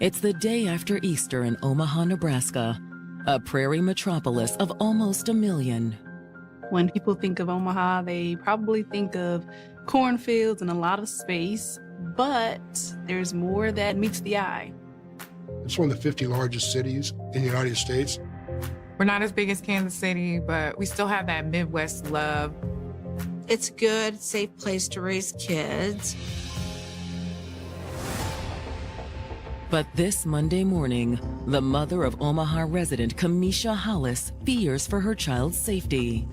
It's the day after Easter in Omaha, Nebraska, a prairie metropolis of almost 1 million. When people think of Omaha, they probably think of cornfields and a lot of space, but there's more that meets the eye. It's one of the 50 largest cities in the United States. We're not as big as Kansas City, but we still have that Midwest love. It's a good, safe place to raise kids. But this Monday morning, the mother of Omaha resident Kamisha Hollis fears for her child's safety.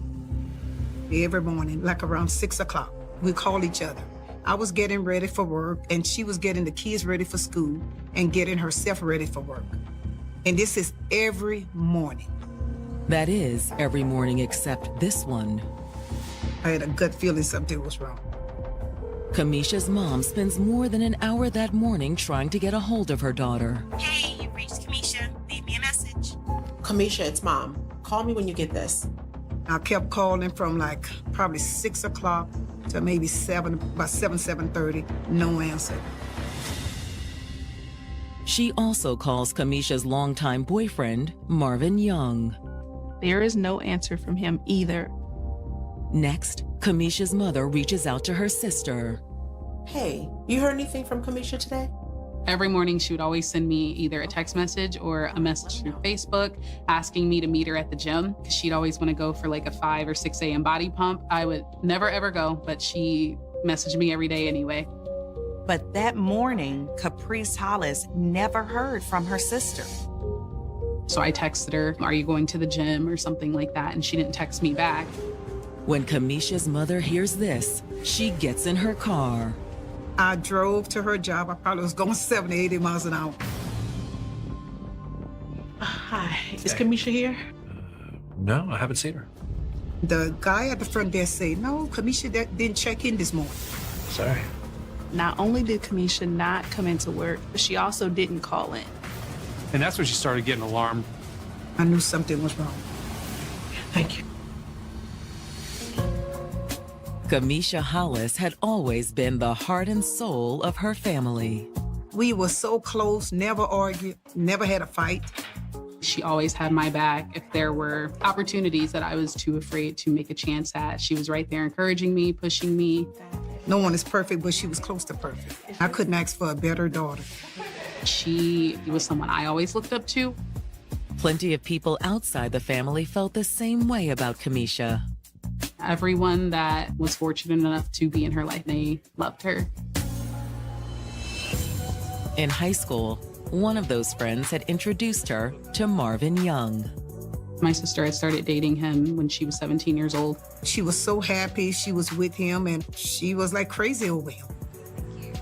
Every morning, like around 6 o'clock, we call each other. I was getting ready for work, and she was getting the kids ready for school and getting herself ready for work. And this is every morning. That is, every morning except this one. I had a gut feeling something was wrong. Kamisha's mom spends more than an hour that morning trying to get a hold of her daughter. Hey, you reached Kamisha. Leave me a message. Kamisha, it's Mom. Call me when you get this. I kept calling from like probably 6 o'clock to maybe 7, about 7:30, no answer. She also calls Kamisha's longtime boyfriend, Marvin Young. There is no answer from him either. Next, Kamisha's mother reaches out to her sister. Hey, you heard anything from Kamisha today? Every morning, she would always send me either a text message or a message through Facebook asking me to meet her at the gym, because she'd always want to go for like a 5 or 6 a.m. body pump. I would never, ever go, but she messaged me every day anyway. But that morning, Caprice Hollis never heard from her sister. So I texted her, "Are you going to the gym?" or something like that, and she didn't text me back. When Kamisha's mother hears this, she gets in her car. I drove to her job. I probably was going 70, 80 miles an hour. Hi, is Kamisha here? No, I haven't seen her. The guy at the front desk said, no, Kamisha didn't check in this morning. Sorry. Not only did Kamisha not come into work, but she also didn't call in. And that's when she started getting alarmed. I knew something was wrong. Thank you. Kamisha Hollis had always been the heart and soul of her family. We were so close, never argued, never had a fight. She always had my back. If there were opportunities that I was too afraid to make a chance at, she was right there encouraging me, pushing me. No one is perfect, but she was close to perfect. I couldn't ask for a better daughter. She was someone I always looked up to. Plenty of people outside the family felt the same way about Kamisha. Everyone that was fortunate enough to be in her life, they loved her. In high school, one of those friends had introduced her to Marvin Young. My sister had started dating him when she was 17 years old. She was so happy she was with him, and she was like crazy over him.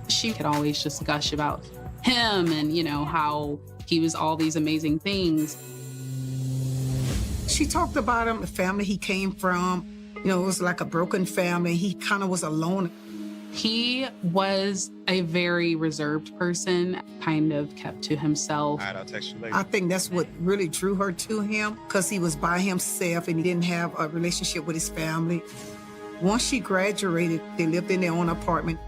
She could always just gush about him and, how he was all these amazing things. She talked about him, the family he came from. It was like a broken family. He kind of was alone. He was a very reserved person, kind of kept to himself. All right, I'll text you later. I think that's what really drew her to him, because he was by himself and he didn't have a relationship with his family. Once she graduated, they lived in their own apartment.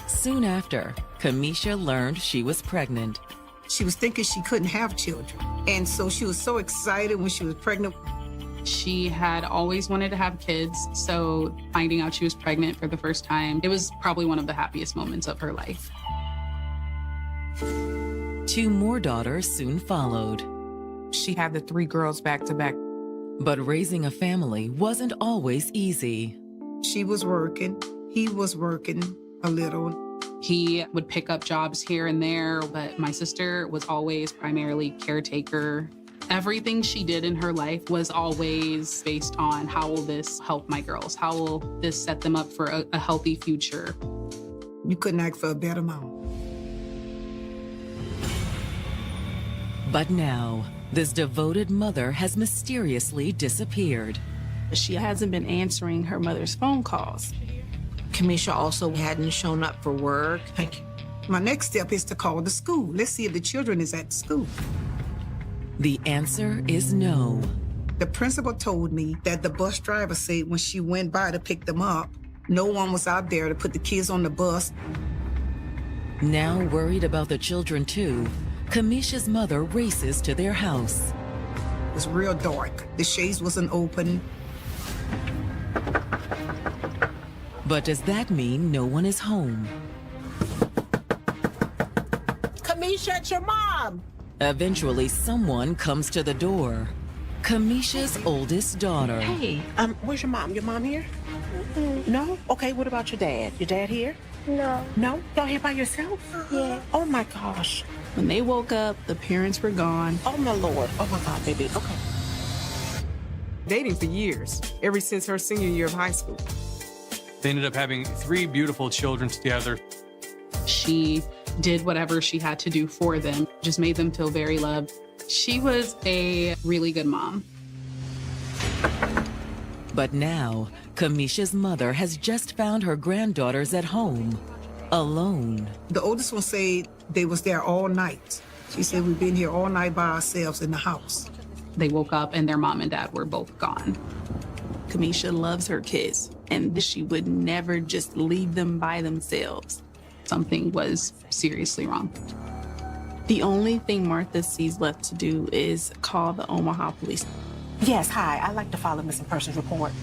Soon after, Kamisha learned she was pregnant. She was thinking she couldn't have children. And so she was so excited when she was pregnant. She had always wanted to have kids, so finding out she was pregnant for the first time, it was probably one of the happiest moments of her life. 2 more daughters soon followed. She had the 3 girls back to back. But raising a family wasn't always easy. She was working. He was working a little. He would pick up jobs here and there, but my sister was always primarily caretaker. Everything she did in her life was always based on, how will this help my girls? How will this set them up for a healthy future? You couldn't ask for a better mom. But now, this devoted mother has mysteriously disappeared. She hasn't been answering her mother's phone calls. Kamisha also hadn't shown up for work. Thank you. My next step is to call the school. Let's see if the children is at school. The answer is no. The principal told me that the bus driver said when she went by to pick them up, no one was out there to put the kids on the bus. Now worried about the children too, Kamisha's mother races to their house. It was real dark. The shades wasn't open. But does that mean no one is home? Kamisha, it's your mom. Eventually, someone comes to the door. Kamisha's oldest daughter. Hey, where's your mom? Your mom here? No? Okay, what about your dad? Your dad here? No. No? Y'all here by yourself? Yeah. Oh my gosh. When they woke up, the parents were gone. Oh my Lord. Oh my God, baby. Okay. Dating for years, ever since her senior year of high school. They ended up having 3 beautiful children together. She did whatever she had to do for them, just made them feel very loved. She was a really good mom. But now, Kamisha's mother has just found her granddaughters at home, alone. The oldest one said they was there all night. She said, we've been here all night by ourselves in the house. They woke up and their mom and dad were both gone. Kamisha loves her kids, and she would never just leave them by themselves. Something was seriously wrong. The only thing Martha sees left to do is call the Omaha police. Yes, hi. I'd like to file a missing persons report.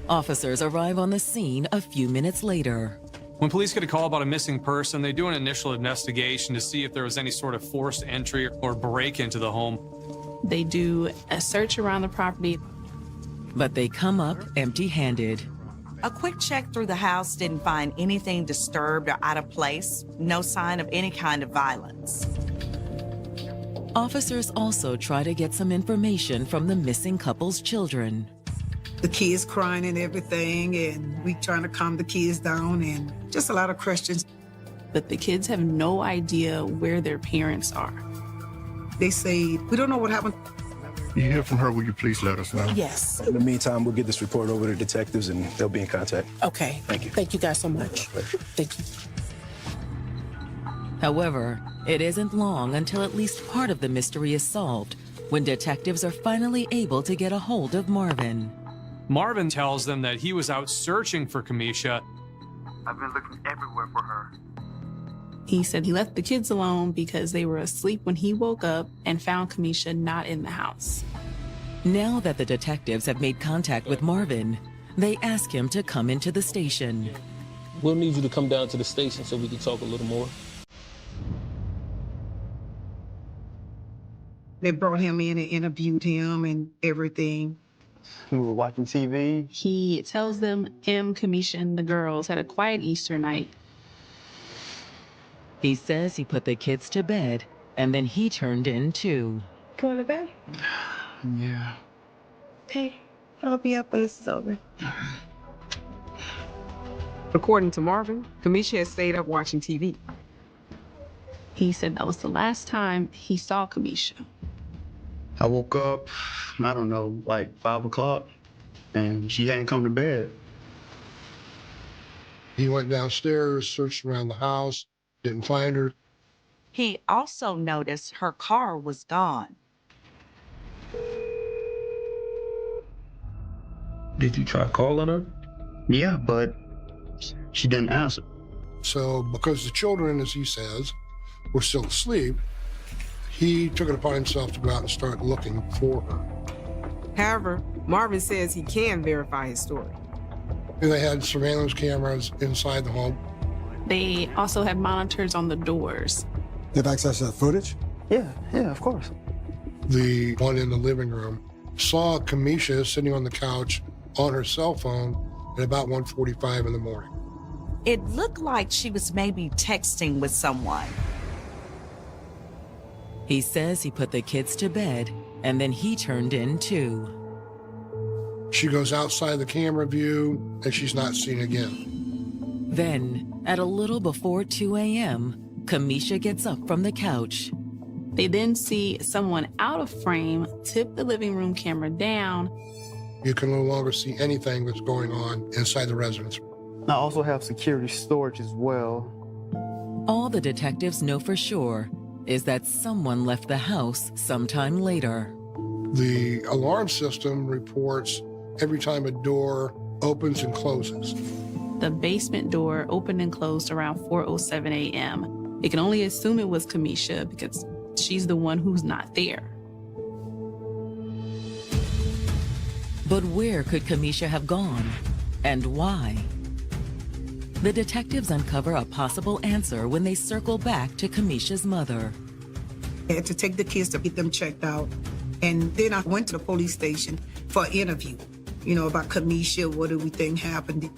Officers arrive on the scene a few minutes later. When police get a call about a missing person, they do an initial investigation to see if there was any sort of forced entry or break into the home. They do a search around the property. But they come up empty-handed. A quick check through the house didn't find anything disturbed or out of place. No sign of any kind of violence. Officers also try to get some information from the missing couple's children. The kids crying and everything, and we trying to calm the kids down, and just a lot of questions. But the kids have no idea where their parents are. They say, we don't know what happened. You hear from her, will you please let us know? Yes. In the meantime, we'll get this report over to detectives and they'll be in contact. Okay. Thank you. Thank you guys so much. Thank you. However, it isn't long until at least part of the mystery is solved when detectives are finally able to get a hold of Marvin. Marvin tells them that he was out searching for Kamisha. I've been looking everywhere for her. He said he left the kids alone because they were asleep when he woke up and found Kamisha not in the house. Now that the detectives have made contact with Marvin, they ask him to come into the station. We'll need you to come down to the station so we can talk a little more. They brought him in and interviewed him and everything. We were watching TV. He tells them him, Kamisha, and the girls had a quiet Easter night. He says he put the kids to bed, and then he turned in too. Going to bed? Yeah. Hey, I'll be up when this is over. According to Marvin, Kamisha had stayed up watching TV. He said that was the last time he saw Kamisha. I woke up, I don't know, like 5 o'clock, and she hadn't come to bed. He went downstairs, searched around the house, didn't find her. He also noticed her car was gone. Did you try calling her? Yeah, but she didn't answer. So because the children, as he says, were still asleep, he took it upon himself to go out and start looking for her. However, Marvin says he can verify his story. And they had surveillance cameras inside the home. They also had monitors on the doors. They have access to that footage? Yeah, of course. The one in the living room saw Kamisha sitting on the couch on her cell phone at about 1:45 in the morning. It looked like she was maybe texting with someone. He says he put the kids to bed, and then he turned in too. She goes outside the camera view, and she's not seen again. Then, at a little before 2 a.m., Kamisha gets up from the couch. They then see someone out of frame tip the living room camera down. You can no longer see anything that's going on inside the residence. I also have security storage as well. All the detectives know for sure is that someone left the house sometime later. The alarm system reports every time a door opens and closes. the basement door opened and closed around 4:07 a.m. It can only assume it was Kamisha because she's the one who's not there. But where could Kamisha have gone, and why? The detectives uncover a possible answer when they circle back to Kamisha's mother. I had to take the kids to get them checked out. And then I went to the police station for an interview, about Kamisha, what do we think happened.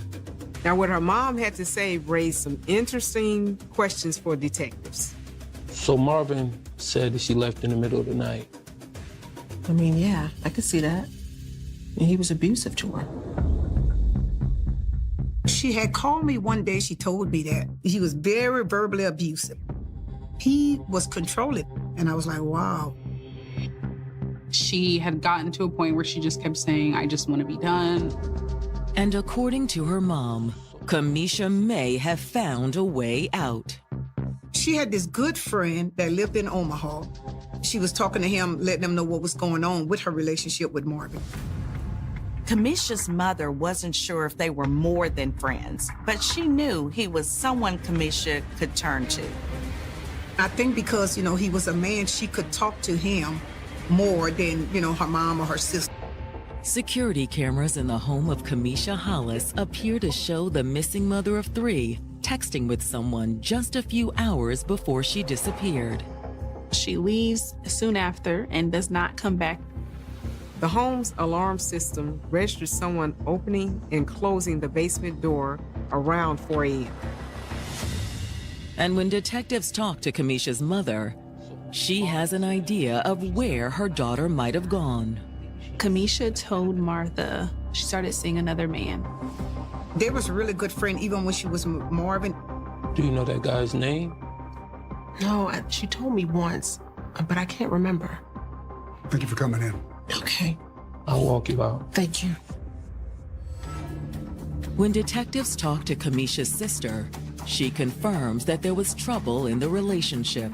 Now, what her mom had to say raised some interesting questions for detectives. So Marvin said that she left in the middle of the night. I mean, yeah, I could see that. And he was abusive to her. She had called me one day, she told me that. He was very verbally abusive. He was controlling, and I was like, wow. She had gotten to a point where she just kept saying, I just want to be done. And according to her mom, Kamisha may have found a way out. She had this good friend that lived in Omaha. She was talking to him, letting him know what was going on with her relationship with Marvin. Kamisha's mother wasn't sure if they were more than friends, but she knew he was someone Kamisha could turn to. I think because, he was a man, she could talk to him more than, her mom or her sister. Security cameras in the home of Kamisha Hollis appear to show the missing mother of three texting with someone just a few hours before she disappeared. She leaves soon after and does not come back. The home's alarm system registered someone opening and closing the basement door around 4 a.m. And when detectives talk to Kamisha's mother, she has an idea of where her daughter might have gone. Kamisha told Martha she started seeing another man. They was a really good friend even when she was with Marvin. Do you know that guy's name? No, she told me once, but I can't remember. Thank you for coming in. Okay. I'll walk you out. Thank you. When detectives talk to Kamisha's sister, she confirms that there was trouble in the relationship.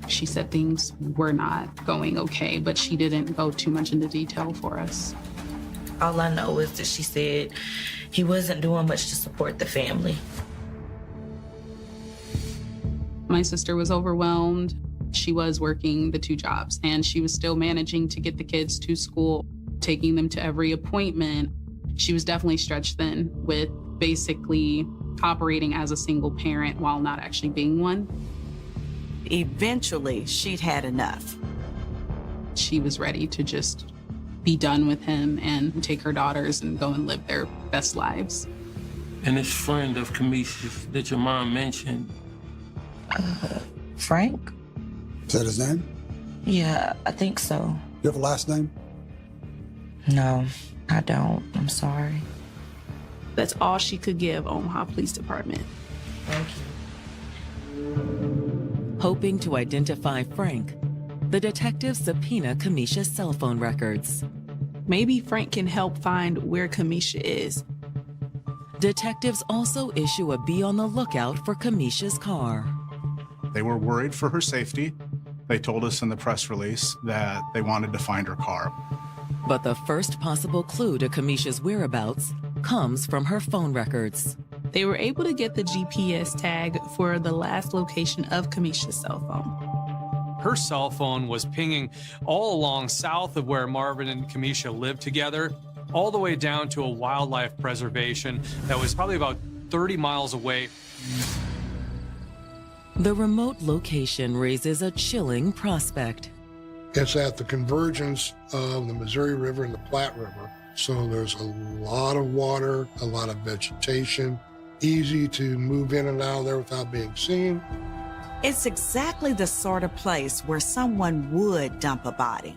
She said things were not going okay, but she didn't go too much into detail for us. All I know is that she said he wasn't doing much to support the family. My sister was overwhelmed. She was working the 2 jobs, and she was still managing to get the kids to school, taking them to every appointment. She was definitely stretched thin with basically operating as a single parent while not actually being one. Eventually, she'd had enough. She was ready to just be done with him and take her daughters and go and live their best lives. And this friend of Kamisha's that your mom mentioned. Frank? Is that his name? Yeah, I think so. You have a last name? No, I don't. I'm sorry. That's all she could give Omaha Police Department. Thank you. Hoping to identify Frank, the detectives subpoena Kamisha's cell phone records. Maybe Frank can help find where Kamisha is. Detectives also issue a be on the lookout for Kamisha's car. They were worried for her safety. They told us in the press release that they wanted to find her car. But the first possible clue to Kamisha's whereabouts comes from her phone records. They were able to get the GPS tag for the last location of Kamisha's cell phone. Her cell phone was pinging all along south of where Marvin and Kamisha lived together, all the way down to a wildlife preservation that was probably about 30 miles away. The remote location raises a chilling prospect. It's at the convergence of the Missouri River and the Platte River. So there's a lot of water, a lot of vegetation, easy to move in and out of there without being seen. It's exactly the sort of place where someone would dump a body.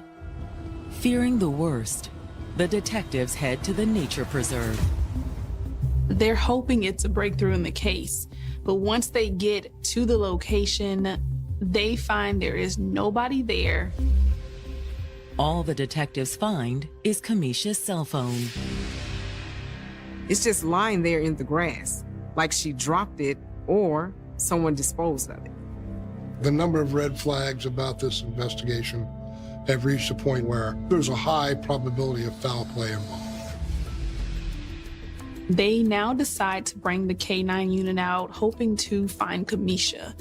Fearing the worst, the detectives head to the nature preserve. They're hoping it's a breakthrough in the case, but once they get to the location, they find there is nobody there. All the detectives find is Kamisha's cell phone. It's just lying there in the grass, like she dropped it or someone disposed of it. The number of red flags about this investigation have reached a point where there's a high probability of foul play involved. They now decide to bring the K9 unit out, hoping to find Kamisha.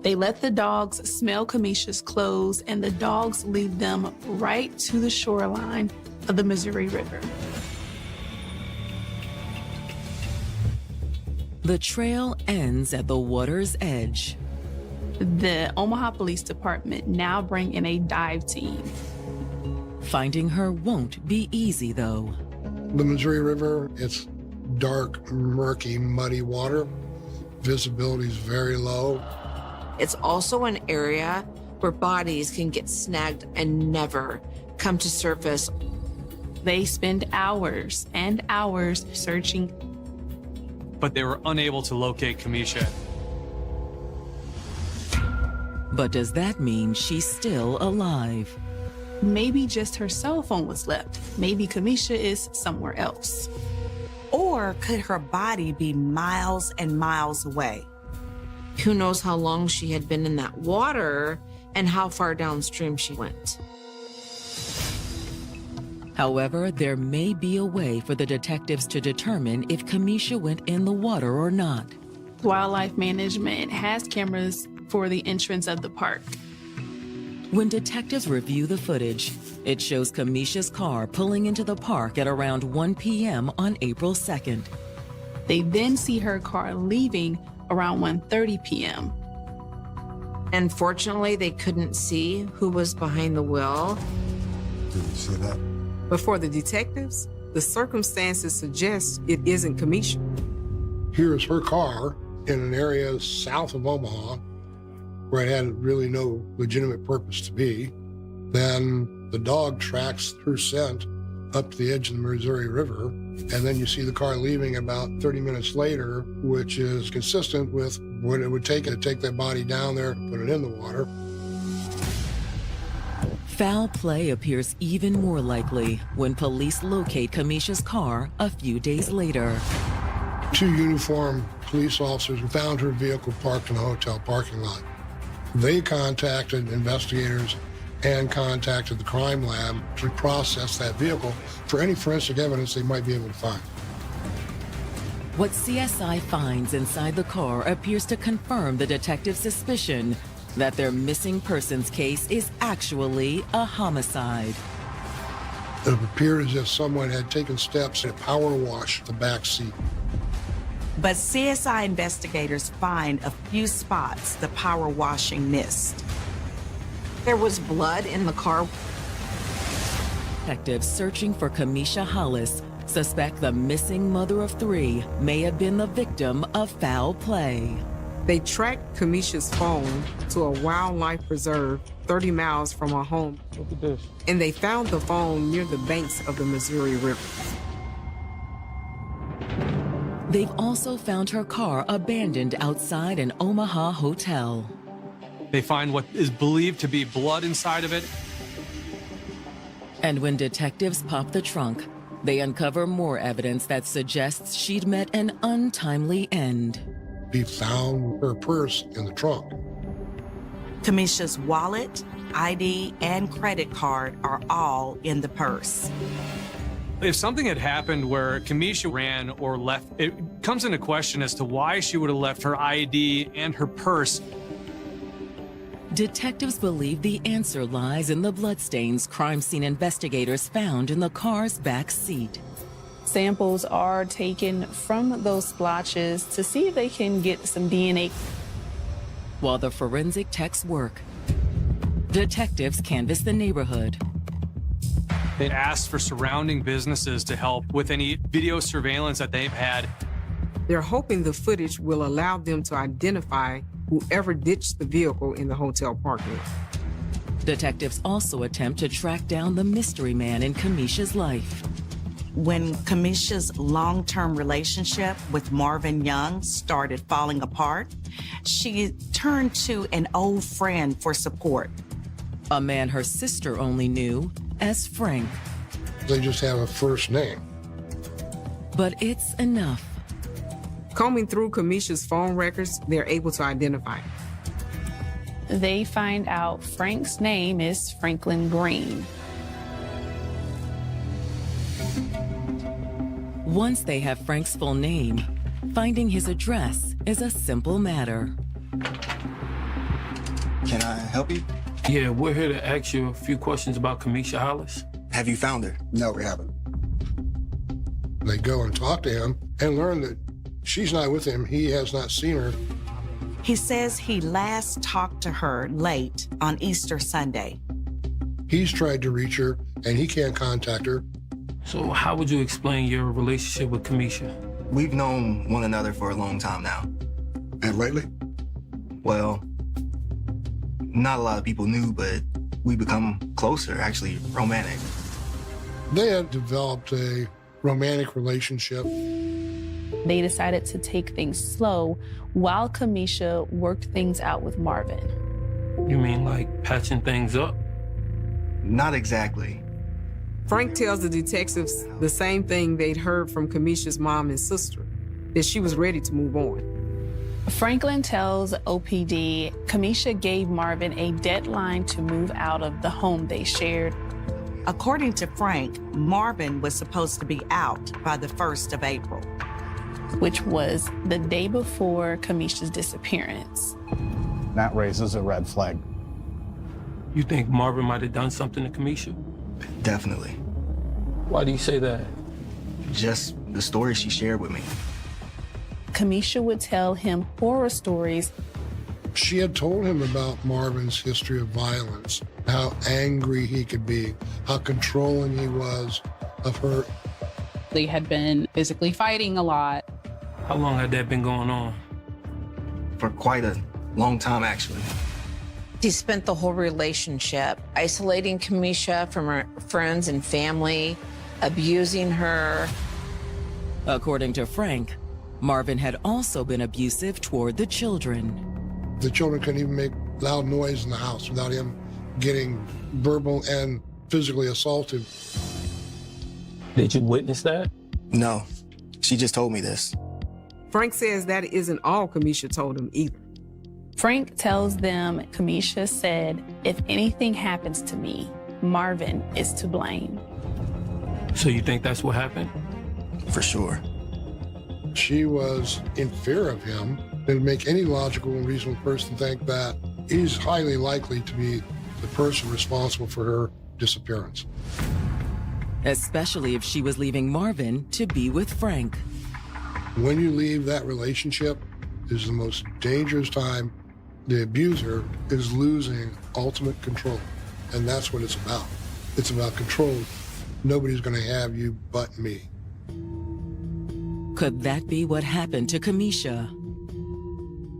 They let the dogs smell Kamisha's clothes, and the dogs lead them right to the shoreline of the Missouri River. The trail ends at the water's edge. The Omaha Police Department now bring in a dive team. Finding her won't be easy, though. The Missouri River, it's dark, murky, muddy water. Visibility is very low. It's also an area where bodies can get snagged and never come to surface. They spend hours and hours searching, but they were unable to locate Kamisha. But does that mean she's still alive? Maybe just her cell phone was left. Maybe Kamisha is somewhere else. Or could her body be miles and miles away? Who knows how long she had been in that water and how far downstream she went. However, there may be a way for the detectives to determine if Kamisha went in the water or not. Wildlife Management has cameras for the entrance of the park. When detectives review the footage, it shows Kamisha's car pulling into the park at around 1 p.m. on April 2nd. They then see her car leaving around 1:30 p.m. Unfortunately, they couldn't see who was behind the wheel. Didn't see that. But for the detectives, the circumstances suggest it isn't Kamisha. Here's her car in an area south of Omaha where it had really no legitimate purpose to be. Then the dog tracks her scent up to the edge of the Missouri River, and then you see the car leaving about 30 minutes later, which is consistent with what it would take to take that body down there and put it in the water. Foul play appears even more likely when police locate Kamisha's car a few days later. 2 uniformed police officers found her vehicle parked in a hotel parking lot. They contacted investigators and contacted the crime lab to process that vehicle for any forensic evidence they might be able to find. What CSI finds inside the car appears to confirm the detective's suspicion that their missing persons case is actually a homicide. It appeared as if someone had taken steps to power wash the back seat. But CSI investigators find a few spots the power washing missed. There was blood in the car. Detectives searching for Kamisha Hollis suspect the missing mother of 3 may have been the victim of foul play. They tracked Kamisha's phone to a wildlife preserve 30 miles from her home. Look at this. And they found the phone near the banks of the Missouri River. They've also found her car abandoned outside an Omaha hotel. They find what is believed to be blood inside of it. And when detectives pop the trunk, they uncover more evidence that suggests she'd met an untimely end. We found her purse in the trunk. Kamisha's wallet, ID, and credit card are all in the purse. If something had happened where Kamisha ran or left, it comes into question as to why she would have left her ID and her purse. Detectives believe the answer lies in the bloodstains crime scene investigators found in the car's back seat. Samples are taken from those splotches to see if they can get some DNA. While the forensic techs work, detectives canvass the neighborhood. They asked for surrounding businesses to help with any video surveillance that they've had. They're hoping the footage will allow them to identify whoever ditched the vehicle in the hotel parking lot. Detectives also attempt to track down the mystery man in Kamisha's life. When Kamisha's long-term relationship with Marvin Young started falling apart, she turned to an old friend for support. A man her sister only knew as Frank. They just have a first name. But it's enough. Combing through Kamisha's phone records, they're able to identify him. They find out Frank's name is Franklin Green. Once they have Frank's full name, finding his address is a simple matter. Can I help you? Yeah, we're here to ask you a few questions about Kamisha Hollis. Have you found her? No, we haven't. They go and talk to him and learn that she's not with him. He has not seen her. He says he last talked to her late on Easter Sunday. He's tried to reach her, and he can't contact her. So how would you explain your relationship with Kamisha? We've known one another for a long time now. And lately? Well, not a lot of people knew, but we become closer, actually romantic. They had developed a romantic relationship. They decided to take things slow while Kamisha worked things out with Marvin. You mean like patching things up? Not exactly. Frank tells the detectives the same thing they'd heard from Kamisha's mom and sister, that she was ready to move on. Franklin tells OPD Kamisha gave Marvin a deadline to move out of the home they shared. According to Frank, Marvin was supposed to be out by the 1st of April, which was the day before Kamisha's disappearance. That raises a red flag. You think Marvin might have done something to Kamisha? Definitely. Why do you say that? Just the story she shared with me. Kamisha would tell him horror stories. She had told him about Marvin's history of violence, how angry he could be, how controlling he was of her. They had been physically fighting a lot. How long had that been going on? For quite a long time, actually. He spent the whole relationship isolating Kamisha from her friends and family, abusing her. According to Frank, Marvin had also been abusive toward the children. The children couldn't even make loud noise in the house without him getting verbal and physically assaulted. Did you witness that? No, she just told me this. Frank says that isn't all Kamisha told him either. Frank tells them Kamisha said, if anything happens to me, Marvin is to blame. So you think that's what happened? For sure. She was in fear of him. It would make any logical and reasonable person think that he's highly likely to be the person responsible for her disappearance. Especially if she was leaving Marvin to be with Frank. When you leave that relationship is the most dangerous time. The abuser is losing ultimate control. And that's what it's about. It's about control. Nobody's going to have you but me. Could that be what happened to Kamisha?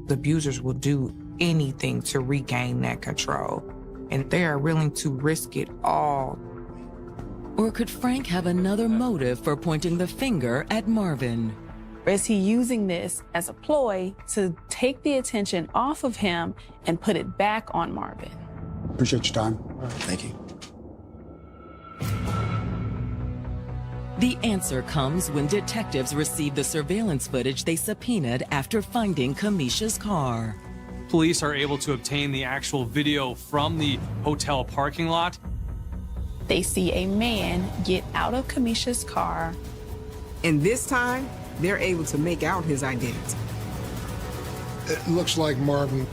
The abusers will do anything to regain that control, and they are willing to risk it all. Or could Frank have another motive for pointing the finger at Marvin? Or is he using this as a ploy to take the attention off of him and put it back on Marvin? Appreciate your time. Thank you. The answer comes when detectives receive the surveillance footage they subpoenaed after finding Kamisha's car. Police are able to obtain the actual video from the hotel parking lot. They see a man get out of Kamisha's car. And this time, they're able to make out his identity. It looks like Marvin.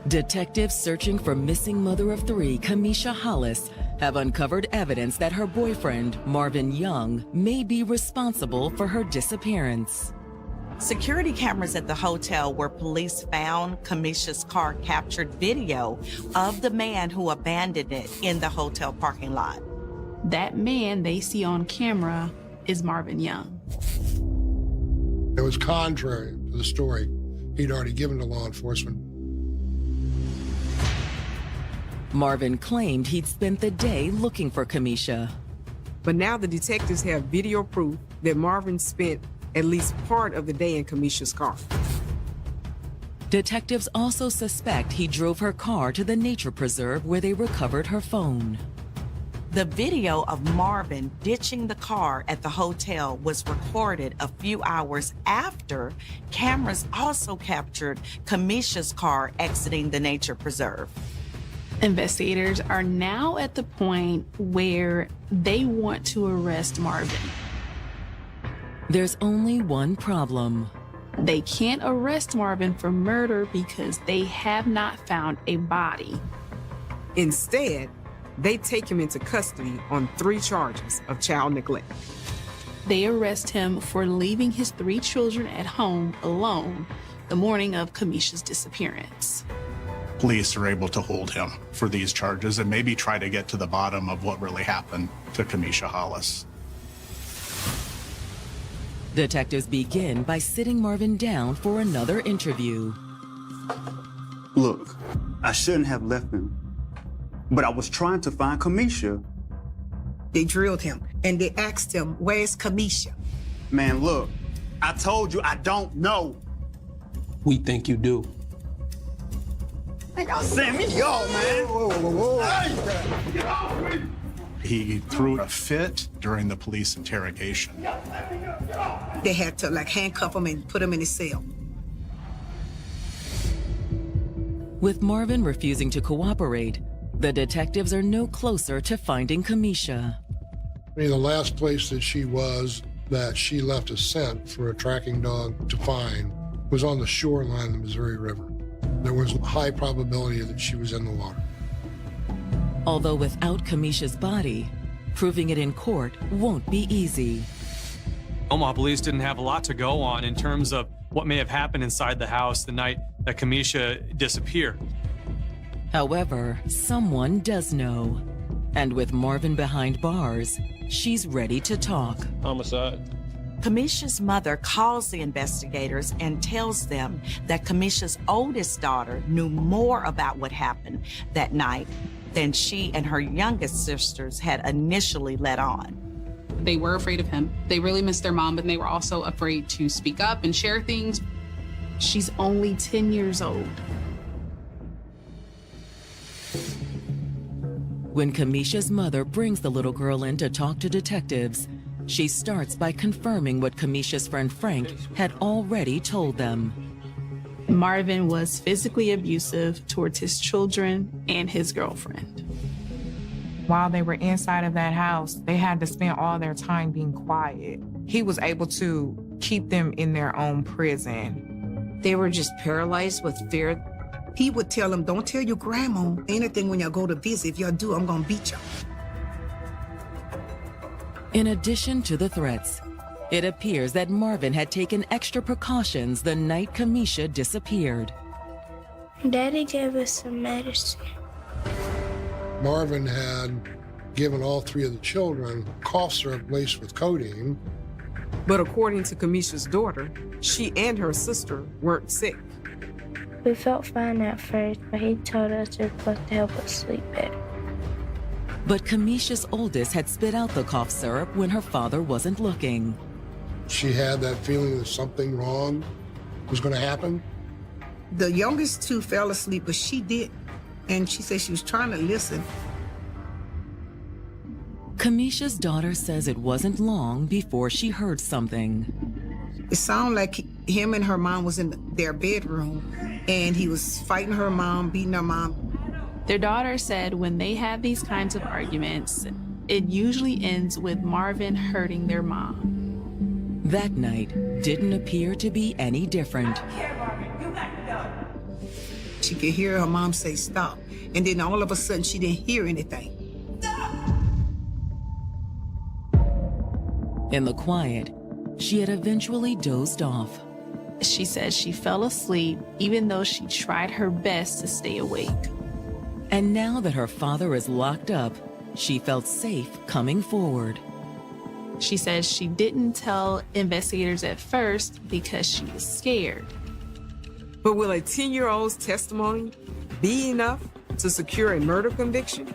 Detectives searching for missing mother of three, Kamisha Hollis, have uncovered evidence that her boyfriend, Marvin Young, may be responsible for her disappearance. Security cameras at the hotel where police found Kamisha's car captured video of the man who abandoned it in the hotel parking lot. That man they see on camera is Marvin Young. It was contrary to the story he'd already given to law enforcement. Marvin claimed he'd spent the day looking for Kamisha. But now the detectives have video proof that Marvin spent at least part of the day in Kamisha's car. Detectives also suspect he drove her car to the nature preserve where they recovered her phone. The video of Marvin ditching the car at the hotel was recorded a few hours after cameras also captured Kamisha's car exiting the nature preserve. Investigators are now at the point where they want to arrest Marvin. There's only one problem. They can't arrest Marvin for murder because they have not found a body. Instead, they take him into custody on 3 charges of child neglect. They arrest him for leaving his 3 children at home alone the morning of Kamisha's disappearance. Police are able to hold him for these charges and maybe try to get to the bottom of what really happened to Kamisha Hollis. Detectives begin by sitting Marvin down for another interview. Look, I shouldn't have left him, but I was trying to find Kamisha. They drilled him and they asked him, where's Kamisha? Man, look, I told you I don't know. We think you do. Man, y'all send me off, man. Whoa. Hey, get off me. He threw a fit during the police interrogation. They had to handcuff him and put him in a cell. With Marvin refusing to cooperate, the detectives are no closer to finding Kamisha. I mean, the last place that she left a scent for a tracking dog to find was on the shoreline of the Missouri River. There was a high probability that she was in the water. Although without Kamisha's body, proving it in court won't be easy. Omaha police didn't have a lot to go on in terms of what may have happened inside the house the night that Kamisha disappeared. However, someone does know. And with Marvin behind bars, she's ready to talk. Homicide. Kamisha's mother calls the investigators and tells them that Kamisha's oldest daughter knew more about what happened that night than she and her youngest sisters had initially let on. They were afraid of him. They really missed their mom, but they were also afraid to speak up and share things. She's only 10 years old. When Kamisha's mother brings the little girl in to talk to detectives, she starts by confirming what Kamisha's friend Frank had already told them. Marvin was physically abusive towards his children and his girlfriend. While they were inside of that house, they had to spend all their time being quiet. He was able to keep them in their own prison. They were just paralyzed with fear. He would tell them, don't tell your grandma anything when y'all go to visit. If y'all do, I'm gonna beat y'all. In addition to the threats, it appears that Marvin had taken extra precautions the night Kamisha disappeared. Daddy gave us some medicine. Marvin had given all 3 of the children cough syrup laced with codeine. But according to Kamisha's daughter, she and her sister weren't sick. We felt fine at first, but he told us it was supposed to help us sleep better. But Kamisha's oldest had spit out the cough syrup when her father wasn't looking. She had that feeling that something wrong was going to happen. The youngest 2 fell asleep, but she didn't. And she said she was trying to listen. Kamisha's daughter says it wasn't long before she heard something. It sounded like him and her mom was in their bedroom, and he was fighting her mom, beating her mom. Their daughter said when they have these kinds of arguments, it usually ends with Marvin hurting their mom. That night didn't appear to be any different. She could hear her mom say stop, and then all of a sudden she didn't hear anything. In the quiet, she had eventually dozed off. She said she fell asleep even though she tried her best to stay awake. And now that her father is locked up, she felt safe coming forward. She says she didn't tell investigators at first because she was scared. But will a 10-year-old's testimony be enough to secure a murder conviction?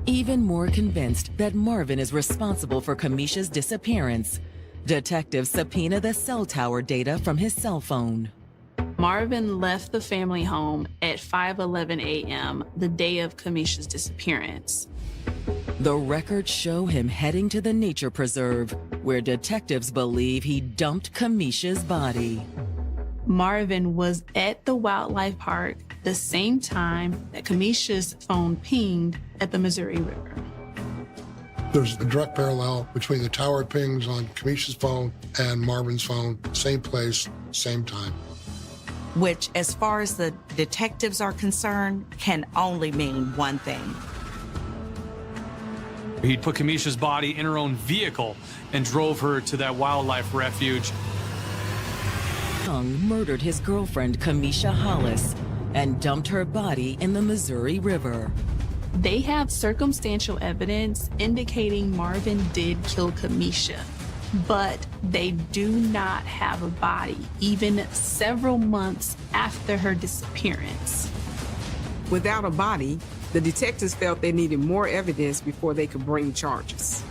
Even more convinced that Marvin is responsible for Kamisha's disappearance, detectives subpoena the cell tower data from his cell phone. Marvin left the family home at 5:11 a.m. the day of Kamisha's disappearance. The records show him heading to the nature preserve, where detectives believe he dumped Kamisha's body. Marvin was at the wildlife park the same time that Kamisha's phone pinged at the Missouri River. There's a direct parallel between the tower pings on Kamisha's phone and Marvin's phone, same place, same time. Which, as far as the detectives are concerned, can only mean one thing. He'd put Kamisha's body in her own vehicle and drove her to that wildlife refuge. Young murdered his girlfriend, Kamisha Hollis, and dumped her body in the Missouri River. They have circumstantial evidence indicating Marvin did kill Kamisha, but they do not have a body, even several months after her disappearance. Without a body, the detectives felt they needed more evidence before they could bring charges.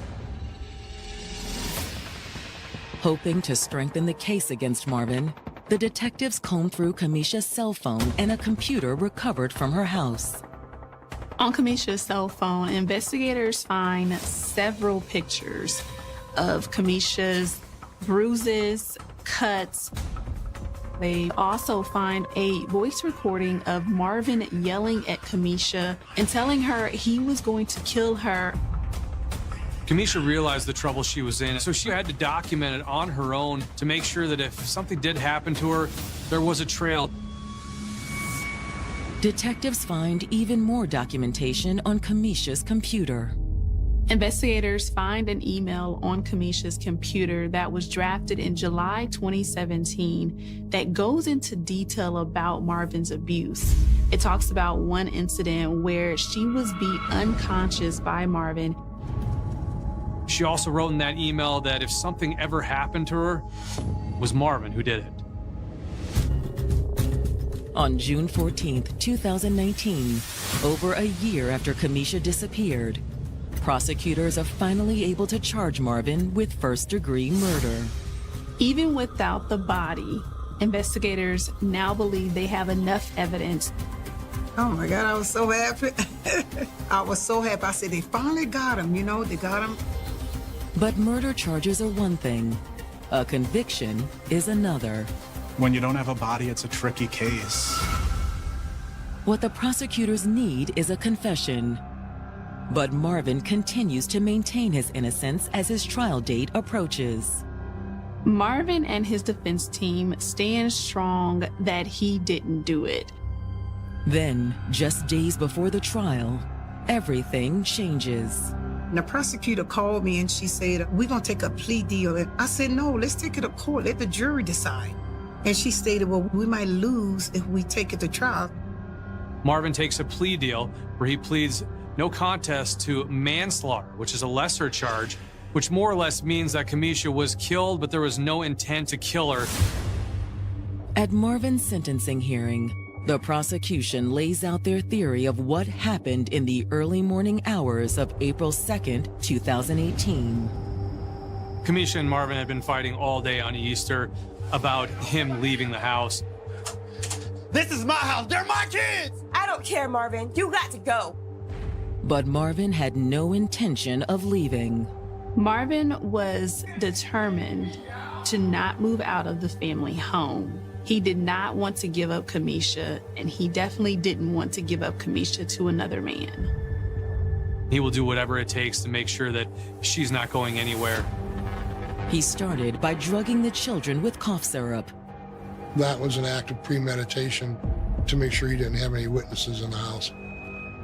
Hoping to strengthen the case against Marvin, the detectives combed through Kamisha's cell phone and a computer recovered from her house. On Kamisha's cell phone, investigators find several pictures of Kamisha's bruises, cuts. They also find a voice recording of Marvin yelling at Kamisha and telling her he was going to kill her. Kamisha realized the trouble she was in, so she had to document it on her own to make sure that if something did happen to her, there was a trail. Detectives find even more documentation on Kamisha's computer. Investigators find an email on Kamisha's computer that was drafted in July 2017 that goes into detail about Marvin's abuse. It talks about one incident where she was beat unconscious by Marvin. She also wrote in that email that if something ever happened to her, it was Marvin who did it. On June 14th, 2019, over a year after Kamisha disappeared, prosecutors are finally able to charge Marvin with first-degree murder. Even without the body, investigators now believe they have enough evidence. Oh my God, I was so happy. I was so happy. I said, they finally got him, they got him. But murder charges are one thing. A conviction is another. When you don't have a body, it's a tricky case. What the prosecutors need is a confession. But Marvin continues to maintain his innocence as his trial date approaches. Marvin and his defense team stand strong that he didn't do it. Then, just days before the trial, everything changes. The prosecutor called me and she said, we're going to take a plea deal. And I said, no, let's take it to court. Let the jury decide. And she stated, well, we might lose if we take it to trial. Marvin takes a plea deal where he pleads no contest to manslaughter, which is a lesser charge, which more or less means that Kamisha was killed, but there was no intent to kill her. At Marvin's sentencing hearing, the prosecution lays out their theory of what happened in the early morning hours of April 2nd, 2018. Kamisha and Marvin had been fighting all day on Easter about him leaving the house. This is my house. They're my kids. I don't care, Marvin. You got to go. But Marvin had no intention of leaving. Marvin was determined to not move out of the family home. He did not want to give up Kamisha, and he definitely didn't want to give up Kamisha to another man. He will do whatever it takes to make sure that she's not going anywhere. He started by drugging the children with cough syrup. That was an act of premeditation to make sure he didn't have any witnesses in the house.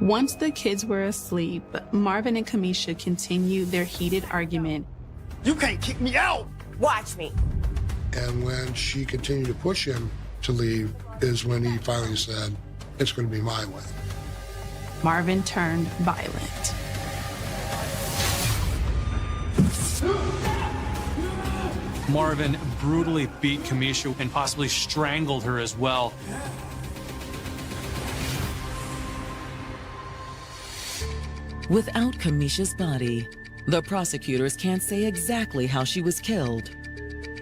Once the kids were asleep, Marvin and Kamisha continued their heated argument. You can't kick me out. Watch me. And when she continued to push him to leave is when he finally said, it's going to be my way. Marvin turned violent. Marvin brutally beat Kamisha and possibly strangled her as well. Without Kamisha's body, the prosecutors can't say exactly how she was killed.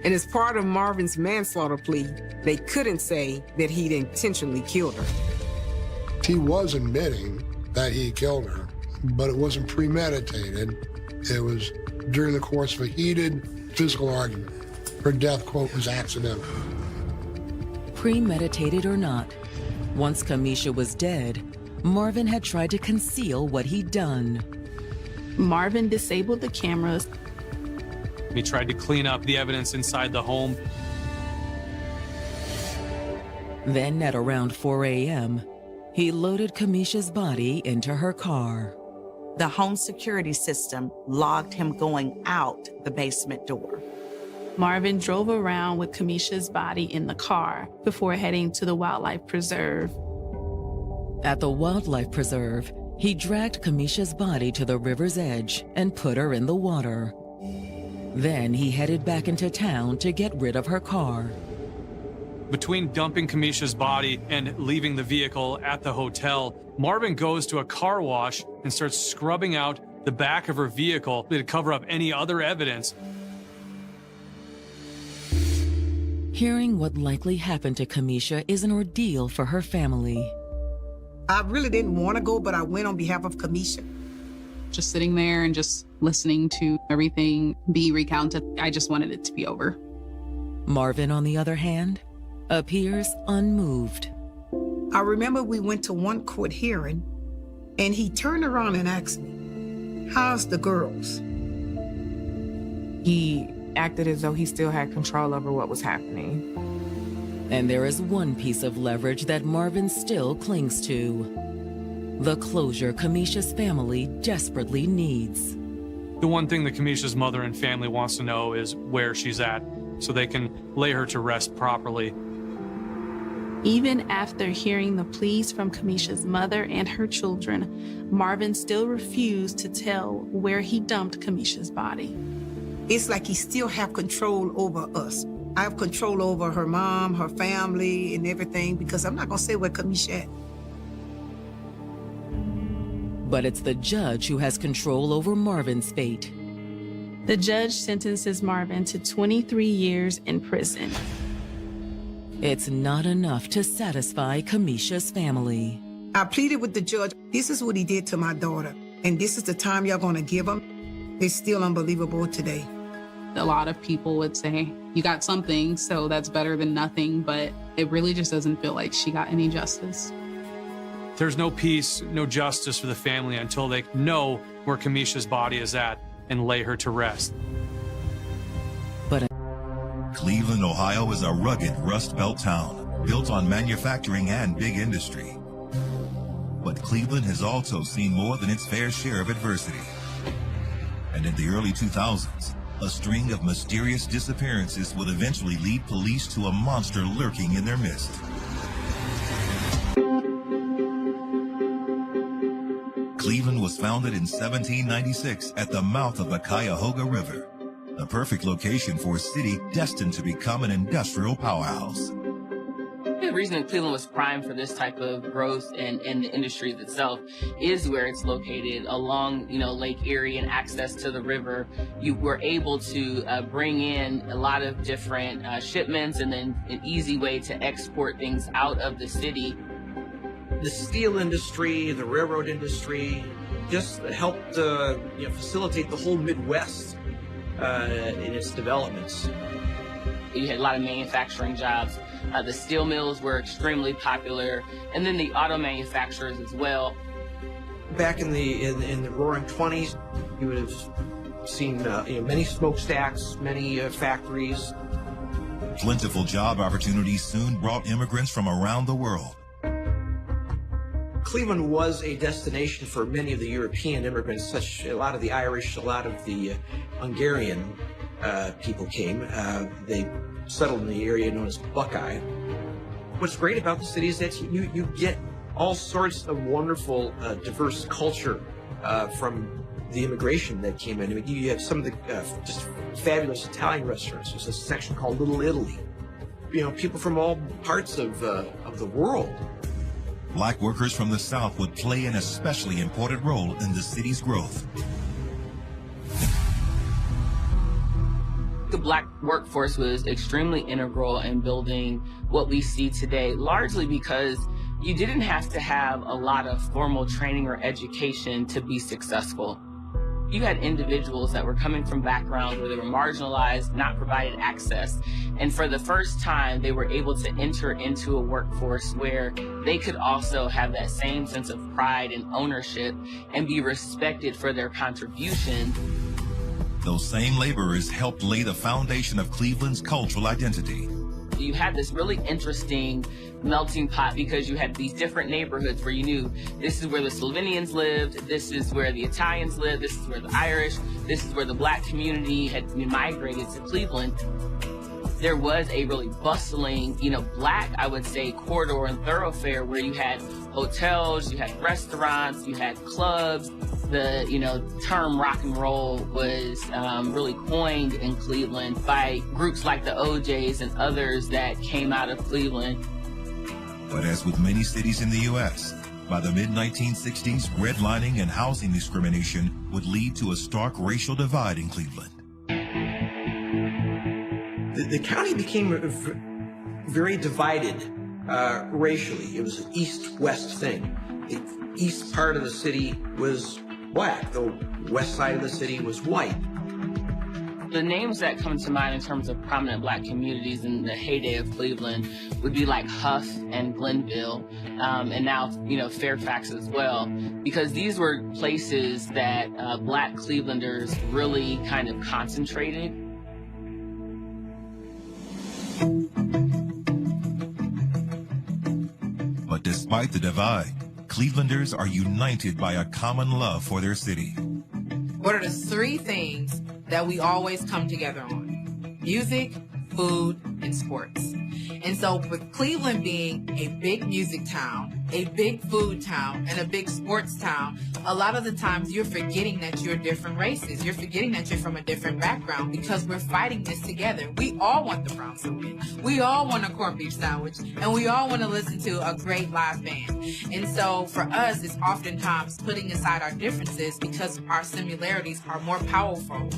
And as part of Marvin's manslaughter plea, they couldn't say that he'd intentionally killed her. He was admitting that he killed her, but it wasn't premeditated. It was during the course of a heated physical argument. Her death, quote, was accidental. Premeditated or not, once Kamisha was dead, Marvin had tried to conceal what he'd done. Marvin disabled the cameras. He tried to clean up the evidence inside the home. Then at around 4 a.m., he loaded Kamisha's body into her car. The home security system logged him going out the basement door. Marvin drove around with Kamisha's body in the car before heading to the wildlife preserve. At the wildlife preserve, he dragged Kamisha's body to the river's edge and put her in the water. Then he headed back into town to get rid of her car. Between dumping Kamisha's body and leaving the vehicle at the hotel, Marvin goes to a car wash and starts scrubbing out the back of her vehicle to cover up any other evidence. Hearing what likely happened to Kamisha is an ordeal for her family. I really didn't want to go, but I went on behalf of Kamisha. Just sitting there and just listening to everything be recounted, I just wanted it to be over. Marvin, on the other hand, appears unmoved. I remember we went to one court hearing, and he turned around and asked me, "How's the girls?" He acted as though he still had control over what was happening. And there is one piece of leverage that Marvin still clings to. The closure Kamisha's family desperately needs. The one thing that Kamisha's mother and family wants to know is where she's at, so they can lay her to rest properly. Even after hearing the pleas from Kamisha's mother and her children, Marvin still refused to tell where he dumped Kamisha's body. It's like he still have control over us. I have control over her mom, her family, and everything, because I'm not going to say where Kamisha at. But it's the judge who has control over Marvin's fate. The judge sentences Marvin to 23 years in prison. It's not enough to satisfy Kamisha's family. I pleaded with the judge. This is what he did to my daughter, and this is the time y'all going to give him. It's still unbelievable today. A lot of people would say, you got something, so that's better than nothing, but it really just doesn't feel like she got any justice. There's no peace, no justice for the family until they know where Kamisha's body is at and lay her to rest. But Cleveland, Ohio is a rugged Rust Belt town built on manufacturing and big industry. But Cleveland has also seen more than its fair share of adversity. And in the early 2000s, a string of mysterious disappearances would eventually lead police to a monster lurking in their midst. Cleveland was founded in 1796 at the mouth of the Cuyahoga River, the perfect location for a city destined to become an industrial powerhouse. The reason Cleveland was primed for this type of growth and the industry itself is where it's located along, Lake Erie and access to the river. You were able to bring in a lot of different shipments and then an easy way to export things out of the city. The steel industry, the railroad industry, just helped facilitate the whole Midwest in its developments. You had a lot of manufacturing jobs. The steel mills were extremely popular, and then the auto manufacturers as well. Back in the Roaring 20s, you would have seen many smokestacks, many factories. Plentiful job opportunities soon brought immigrants from around the world. Cleveland was a destination for many of the European immigrants, a lot of the Irish, a lot of the Hungarian people came. They settled in the area known as Buckeye. What's great about the city is that you get all sorts of wonderful, diverse culture from the immigration that came in. I mean, you have some of the just fabulous Italian restaurants. There's a section called Little Italy. People from all parts of the world. Black workers from the South would play an especially important role in the city's growth. The Black workforce was extremely integral in building what we see today, largely because you didn't have to have a lot of formal training or education to be successful. You had individuals that were coming from backgrounds where they were marginalized, not provided access. And for the first time, they were able to enter into a workforce where they could also have that same sense of pride and ownership and be respected for their contribution. Those same laborers helped lay the foundation of Cleveland's cultural identity. You had this really interesting melting pot because you had these different neighborhoods where you knew this is where the Slovenians lived, this is where the Italians lived, this is where the Irish, this is where the Black community had migrated to Cleveland. There was a really bustling, Black, I would say, corridor and thoroughfare where you had hotels, you had restaurants, you had clubs. The, term rock and roll was really coined in Cleveland by groups like the OJs and others that came out of Cleveland. But as with many cities in the U.S., by the mid-1960s, redlining and housing discrimination would lead to a stark racial divide in Cleveland. The county became very divided racially. It was an east-west thing. The east part of the city was Black. The west side of the city was white. The names that come to mind in terms of prominent Black communities in the heyday of Cleveland would be like Huff and Glenville, and now, Fairfax as well, because these were places that Black Clevelanders really kind of concentrated. But despite the divide, Clevelanders are united by a common love for their city. What are the three things that we always come together on? Music, food, and sports. And so with Cleveland being a big music town, a big food town, and a big sports town, a lot of the times you're forgetting that you're different races. You're forgetting that you're from a different background because we're fighting this together. We all want the Browns to win. We all want a corned beef sandwich, and we all want to listen to a great live band. And so for us, it's oftentimes putting aside our differences because our similarities are more powerful.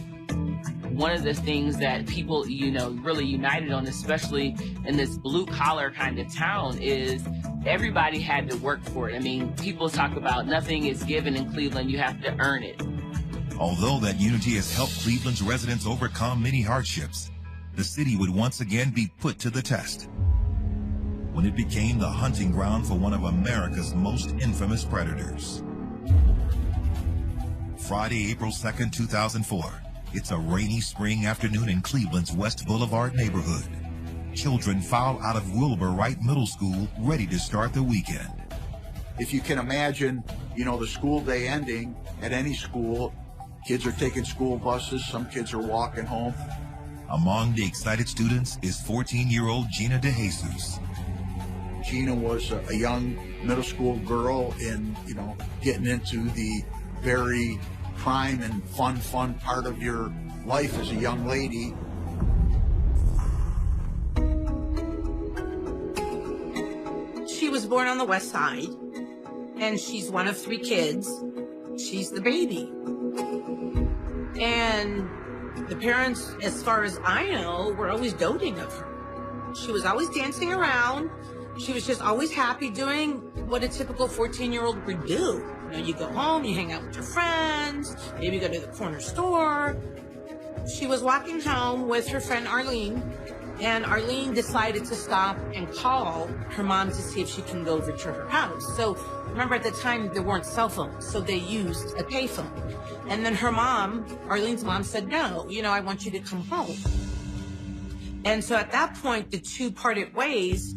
One of the things that people, really united on, especially in this blue-collar kind of town, is everybody had to work for it. I mean, people talk about nothing is given in Cleveland, you have to earn it. Although that unity has helped Cleveland's residents overcome many hardships, the city would once again be put to the test when it became the hunting ground for one of America's most infamous predators. Friday, April 2nd, 2004. It's a rainy spring afternoon in Cleveland's West Boulevard neighborhood. Children file out of Wilbur Wright Middle School, ready to start the weekend. If you can imagine, the school day ending at any school, kids are taking school buses, some kids are walking home. Among the excited students is 14-year-old Gina DeJesus. Gina was a young middle school girl in, getting into the very prime and fun part of your life as a young lady. She was born on the west side, and she's one of 3 kids. She's the baby. And the parents, as far as I know, were always doting of her. She was always dancing around. She was just always happy doing what a typical 14-year-old would do. You go home, you hang out with your friends, maybe go to the corner store. She was walking home with her friend Arlene, and Arlene decided to stop and call her mom to see if she can go over to her house. So remember, at the time, there weren't cell phones, so they used a payphone. And then her mom, Arlene's mom, said, no, I want you to come home. And so at that point, the two parted ways.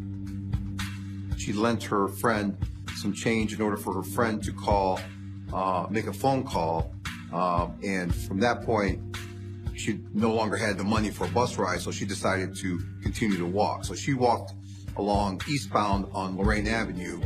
She lent her friend some change in order for her friend to call, make a phone call. And from that point, she no longer had the money for a bus ride, so she decided to continue to walk. So she walked along eastbound on Lorraine Avenue.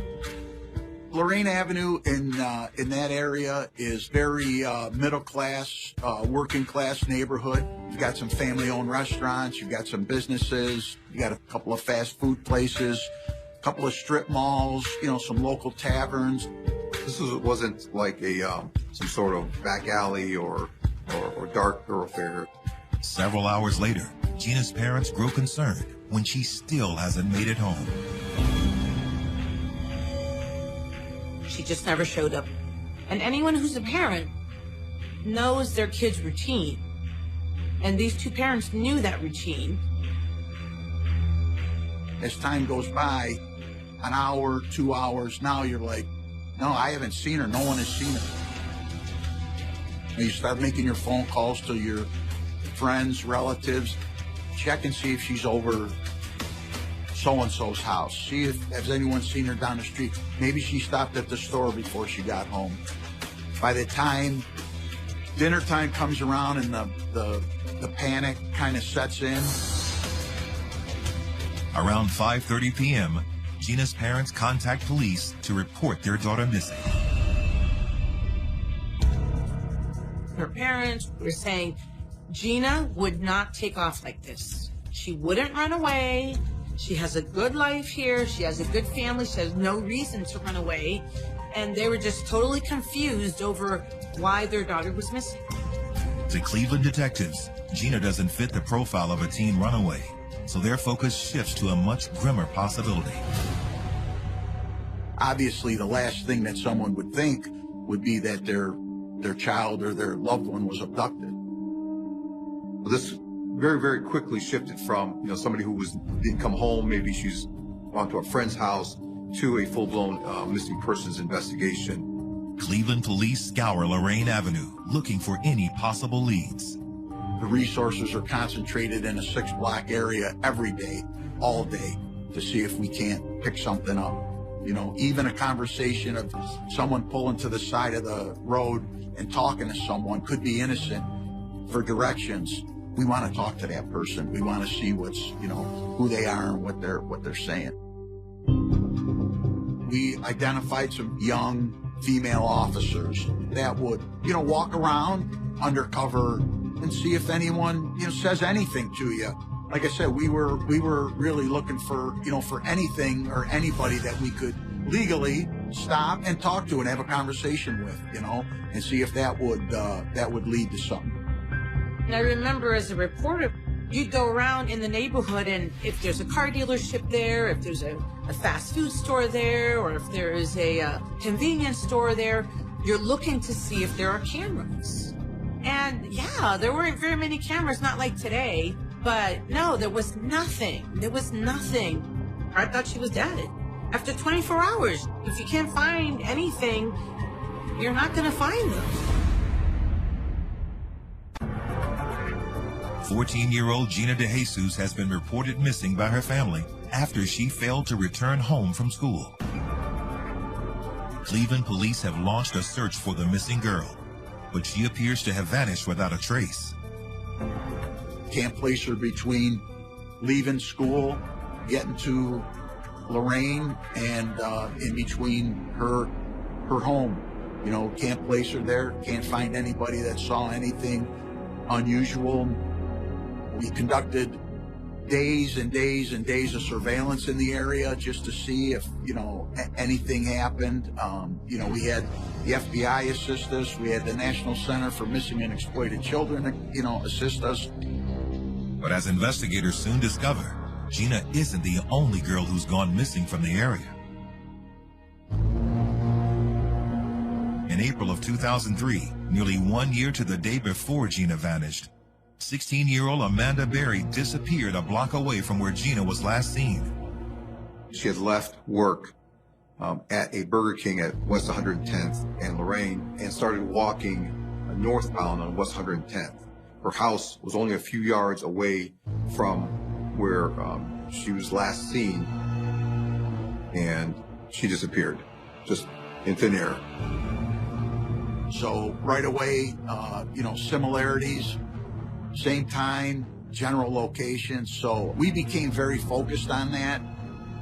Lorraine Avenue in that area is very middle class, working class neighborhood. You've got some family-owned restaurants, you've got some businesses, you got a couple of fast food places, a couple of strip malls, some local taverns. This wasn't like some sort of back alley or dark thoroughfare. Several hours later, Gina's parents grow concerned when she still hasn't made it home. She just never showed up. And anyone who's a parent knows their kid's routine. And these two parents knew that routine. As time goes by, an hour, 2 hours, now you're like, no, I haven't seen her. No one has seen her. And you start making your phone calls to your friends, relatives, check and see if she's over so-and-so's house. See if has anyone seen her down the street. Maybe she stopped at the store before she got home. By the time dinner time comes around and the panic kind of sets in. Around 5:30 p.m., Gina's parents contact police to report their daughter missing. Her parents were saying Gina would not take off like this. She wouldn't run away. She has a good life here. She has a good family. She has no reason to run away. And they were just totally confused over why their daughter was missing. To Cleveland detectives, Gina doesn't fit the profile of a teen runaway, so their focus shifts to a much grimmer possibility. Obviously, the last thing that someone would think would be that their child or their loved one was abducted. Well, this very, very quickly shifted from, somebody who didn't come home, maybe she's gone to a friend's house, to a full-blown missing persons investigation. Cleveland police scour Lorraine Avenue, looking for any possible leads. The resources are concentrated in a 6-block area every day, all day, to see if we can't pick something up. Even a conversation of someone pulling to the side of the road and talking to someone could be innocent for directions. We want to talk to that person. We want to see what's, who they are and what they're saying. We identified some young female officers that would, walk around undercover and see if anyone, says anything to you. Like I said, we were really looking for, for anything or anybody that we could legally stop and talk to and have a conversation with, and see if that would lead to something. And I remember as a reporter, you'd go around in the neighborhood, and if there's a car dealership there, if there's a fast food store there, or if there is a convenience store there, you're looking to see if there are cameras. And yeah, there weren't very many cameras, not like today, but no, there was nothing. There was nothing. I thought she was dead. After 24 hours, if you can't find anything, you're not going to find them. 14-year-old Gina DeJesus has been reported missing by her family after she failed to return home from school. Cleveland police have launched a search for the missing girl, but she appears to have vanished without a trace. Can't place her between leaving school, getting to Lorraine, and in between her home. Can't place her there. Can't find anybody that saw anything unusual. We conducted days and days and days of surveillance in the area just to see if, anything happened. We had the FBI assist us. We had the National Center for Missing and Exploited Children, assist us. But as investigators soon discover, Gina isn't the only girl who's gone missing from the area. In April of 2003, nearly 1 year to the day before Gina vanished, 16-year-old Amanda Berry disappeared a block away from where Gina was last seen. She had left work at a Burger King at West 110th and Lorraine and started walking northbound on West 110th. Her house was only a few yards away from where she was last seen, and she disappeared, just in thin air. So right away, similarities, same time, general location. So we became very focused on that.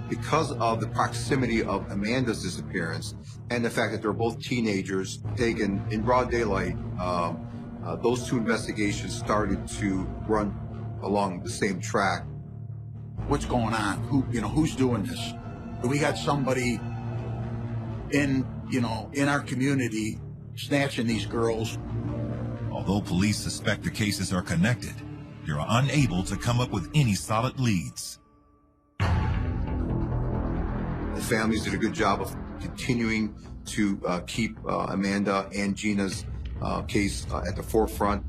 Because of the proximity of Amanda's disappearance and the fact that they're both teenagers taken in broad daylight, those two investigations started to run along the same track. What's going on? Who's doing this? We got somebody in our community snatching these girls. Although police suspect the cases are connected, they're unable to come up with any solid leads. The families did a good job of continuing to keep Amanda and Gina's case at the forefront.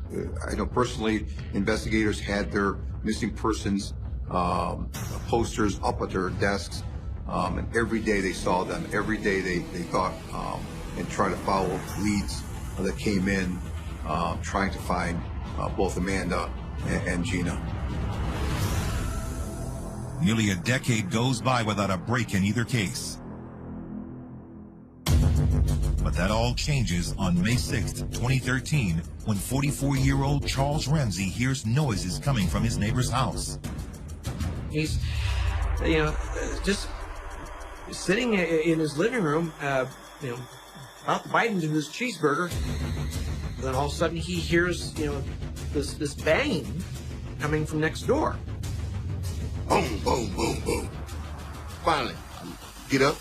I know personally investigators had their missing persons posters up at their desks, and every day they saw them. Every day they thought and tried to follow leads that came in, trying to find both Amanda and Gina. Nearly a decade goes by without a break in either case. But that all changes on May 6th, 2013, when 44-year-old Charles Ramsey hears noises coming from his neighbor's house. He's, just sitting in his living room, about to bite into his cheeseburger. And then all of a sudden he hears, this banging coming from next door. Boom, boom, boom, boom. Finally, get up,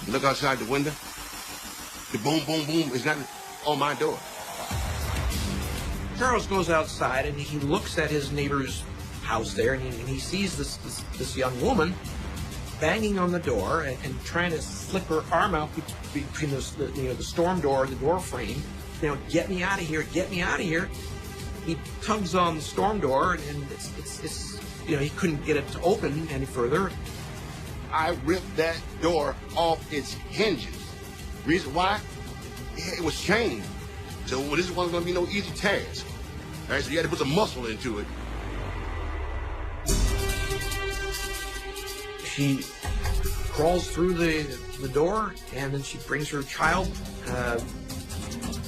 look outside the window. The boom, boom, boom is not on my door. Charles goes outside and he looks at his neighbor's house there, and he sees this young woman banging on the door and trying to slip her arm out between the storm door and the door frame. Get me out of here! Get me out of here! He tugs on the storm door, and it's he couldn't get it to open any further. I ripped that door off its hinges. Reason why? It was chained. So this wasn't going to be no easy task. All right, so you had to put some muscle into it. She crawls through the door, and then she brings her child. And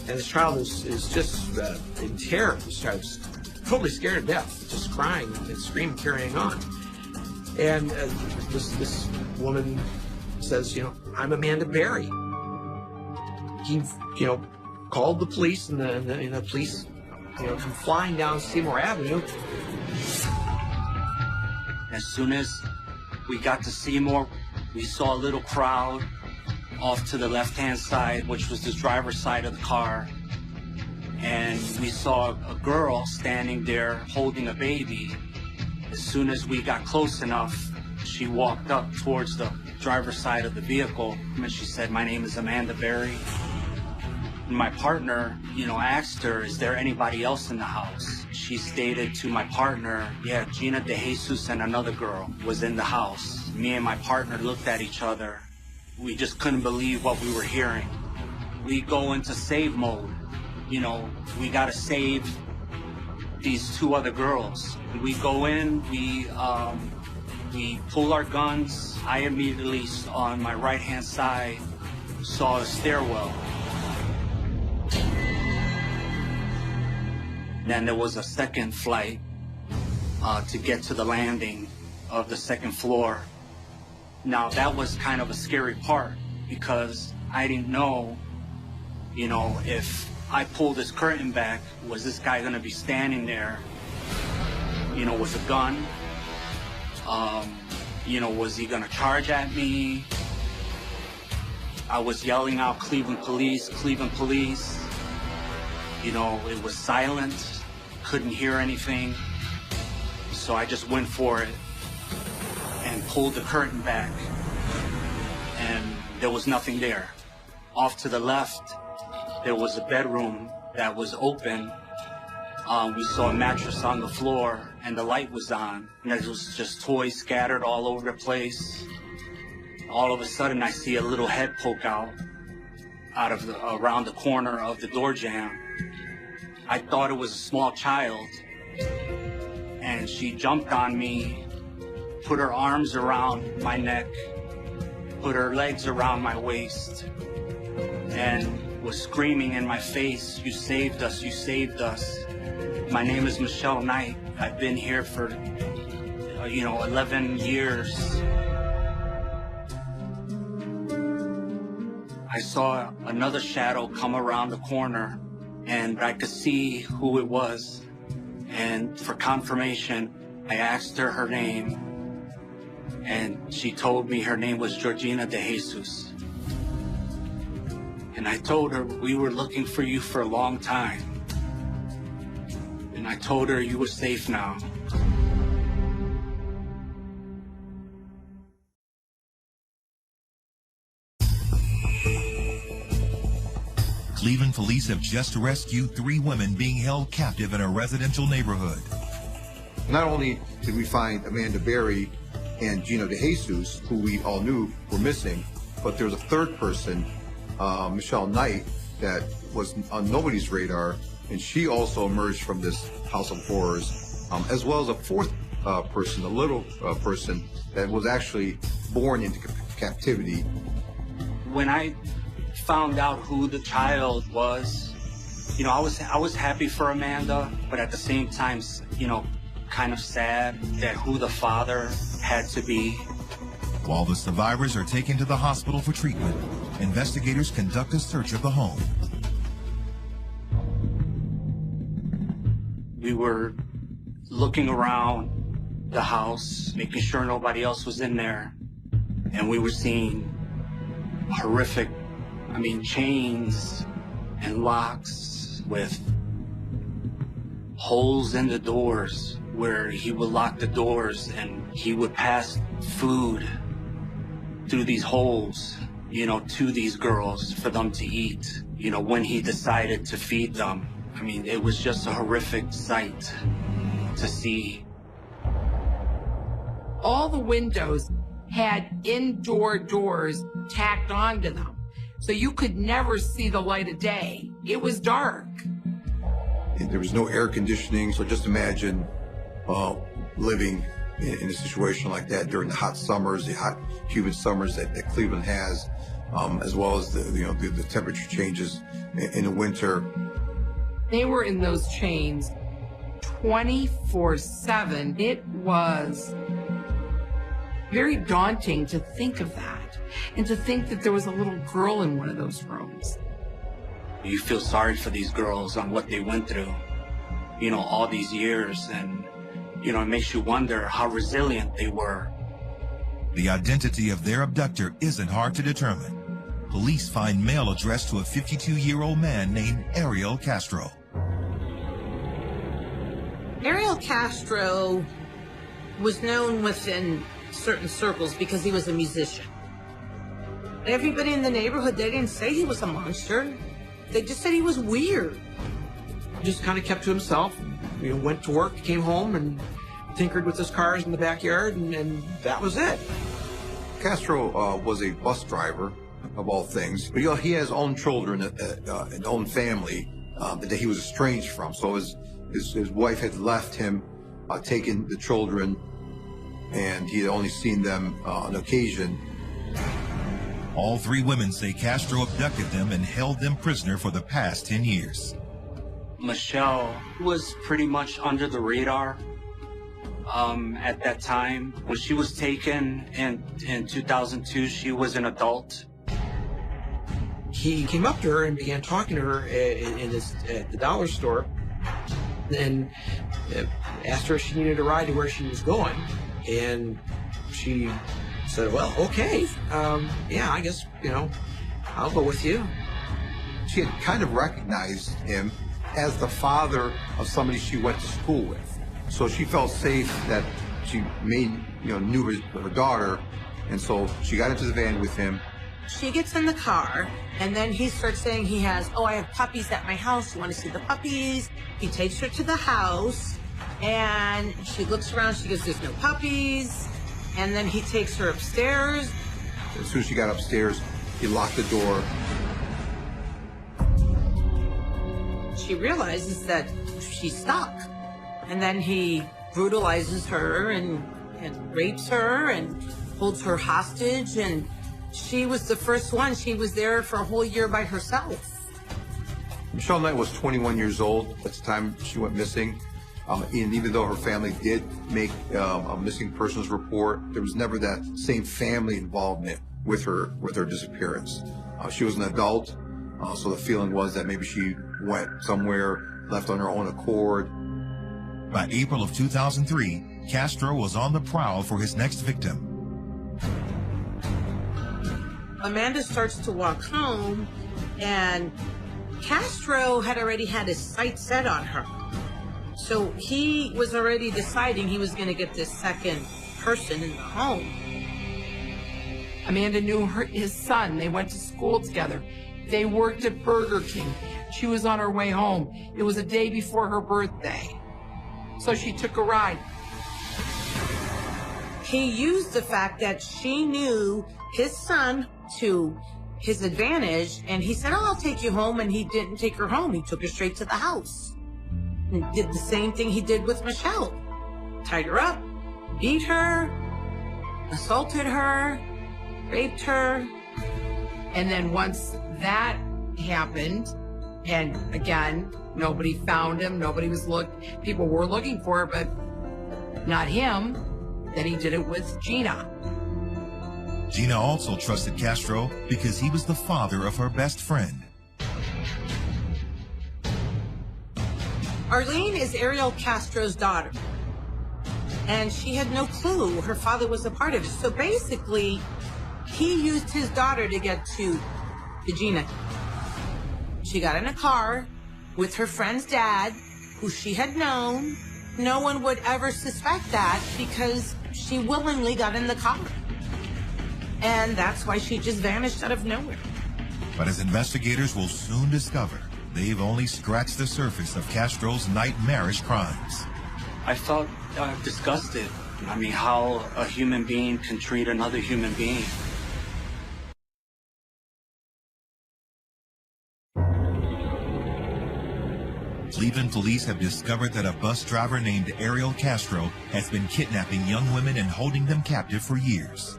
this child is just in terror. This child's totally scared to death, just crying and screaming, carrying on. And this woman says, I'm Amanda Berry. He, called the police, and the police, come flying down Seymour Avenue. As soon as we got to Seymour, we saw a little crowd off to the left-hand side, which was the driver's side of the car. And we saw a girl standing there holding a baby. As soon as we got close enough, she walked up towards the driver's side of the vehicle, and she said, "My name is Amanda Berry." And my partner, asked her, "Is there anybody else in the house?" She stated to my partner, "Yeah, Gina De Jesus and another girl was in the house." Me and my partner looked at each other. We just couldn't believe what we were hearing. We go into save mode. We gotta save these two other girls. We go in, we pull our guns. I immediately, on my right-hand side, saw a stairwell. Then there was a second flight to get to the landing of the second floor. Now, that was kind of a scary part because I didn't know, if I pulled this curtain back, was this guy gonna be standing there, with a gun? Was he gonna charge at me? I was yelling out, "Cleveland police, Cleveland police." It was silent, couldn't hear anything. So I just went for it and pulled the curtain back, and there was nothing there. Off to the left, there was a bedroom that was open. We saw a mattress on the floor, and the light was on. And there was just toys scattered all over the place. All of a sudden, I see a little head poke out of around the corner of the door jamb. I thought it was a small child, and she jumped on me, put her arms around my neck, put her legs around my waist, and was screaming in my face, "You saved us, you saved us." My name is Michelle Knight. I've been here for, 11 years. I saw another shadow come around the corner, and I could see who it was. And for confirmation, I asked her her name, and she told me her name was Georgina De Jesus. And I told her, "We were looking for you for a long time." And I told her you were safe now. Cleveland police have just rescued 3 women being held captive in a residential neighborhood. Not only did we find Amanda Berry and Gino DeJesus, who we all knew were missing, but there was a third person, Michelle Knight, that was on nobody's radar, and she also emerged from this house of horrors, as well as a fourth person, a little person that was actually born into captivity. When I found out who the child was, you know, I was happy for Amanda, but at the same time, you know, kind of sad that who the father had to be. While the survivors are taken to the hospital for treatment, investigators conduct a search of the home. We were looking around the house, making sure nobody else was in there, and we were seeing horrific, chains and locks with holes in the doors where he would lock the doors and he would pass food through these holes, you know, to these girls for them to eat, you know, when he decided to feed them. It was just a horrific sight to see. All the windows had indoor doors tacked onto them, so you could never see the light of day. It was dark. There was no air conditioning, so just imagine living in a situation like that during the hot summers, the hot, humid summers that Cleveland has, as well as the temperature changes in the winter. They were in those chains 24/7. It was very daunting to think of that, and to think that there was a little girl in one of those rooms. You feel sorry for these girls on what they went through, you know, all these years, and, you know, it makes you wonder how resilient they were. The identity of their abductor isn't hard to determine. Police find mail addressed to a 52-year-old man named Ariel Castro. Ariel Castro was known within certain circles because he was a musician. Everybody in the neighborhood, they didn't say he was a monster. They just said he was weird. Just kind of kept to himself. You know, went to work, came home, and tinkered with his cars in the backyard, and that was it. Castro was a bus driver, of all things, but he has own children, an own family that he was estranged from. So his wife had left him, taken the children, and he had only seen them on occasion. All 3 women say Castro abducted them and held them prisoner for the past 10 years. Michelle was pretty much under the radar at that time. When she was taken in 2002, she was an adult. He came up to her and began talking to her at the dollar store, and asked her if she needed a ride to where she was going, and she said, well, okay, yeah, I guess, you know, I'll go with you. She had kind of recognized him as the father of somebody she went to school with. So she felt safe that she knew her daughter, and so she got into the van with him. She gets in the car, and then he starts saying he has, I have puppies at my house. You want to see the puppies? He takes her to the house, and she looks around. She goes, there's no puppies. And then he takes her upstairs. As soon as she got upstairs, he locked the door. She realizes that she's stuck. And then he brutalizes her and rapes her and holds her hostage. And she was the first one. She was there for a whole year by herself. Michelle Knight was 21 years old at the time she went missing. And even though her family did make a missing persons report, there was never that same family involvement with her disappearance. She was an adult, so the feeling was that maybe she went somewhere, left on her own accord. By April of 2003, Castro was on the prowl for his next victim. Amanda starts to walk home, and Castro had already had his sights set on her. So he was already deciding he was going to get this second person in the home. Amanda knew his son. They went to school together. They worked at Burger King. She was on her way home. It was a day before her birthday. So she took a ride. He used the fact that she knew his son to his advantage, and he said, "Oh, I'll take you home," and he didn't take her home. He took her straight to the house. And did the same thing he did with Michelle. Tied her up, beat her, assaulted her, raped her. And then once that happened, and again, nobody found him, people were looking for her, but not him, then he did it with Gina. Gina also trusted Castro because he was the father of her best friend. Arlene is Ariel Castro's daughter, and she had no clue her father was a part of it. So basically, he used his daughter to get to Gina. She got in a car with her friend's dad, who she had known. No one would ever suspect that because she willingly got in the car. And that's why she just vanished out of nowhere. But as investigators will soon discover, they've only scratched the surface of Castro's nightmarish crimes. I felt disgusted. I mean, how a human being can treat another human being. Cleveland police have discovered that a bus driver named Ariel Castro has been kidnapping young women and holding them captive for years.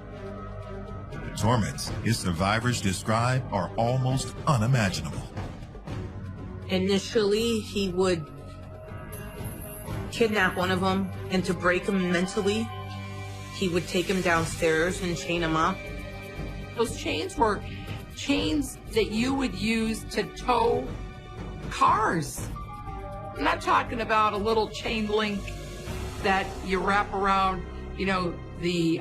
The torments his survivors describe are almost unimaginable. Initially, he would kidnap one of them, and to break him mentally, he would take him downstairs and chain him up. Those chains were chains that you would use to tow cars. I'm not talking about a little chain link that you wrap around, the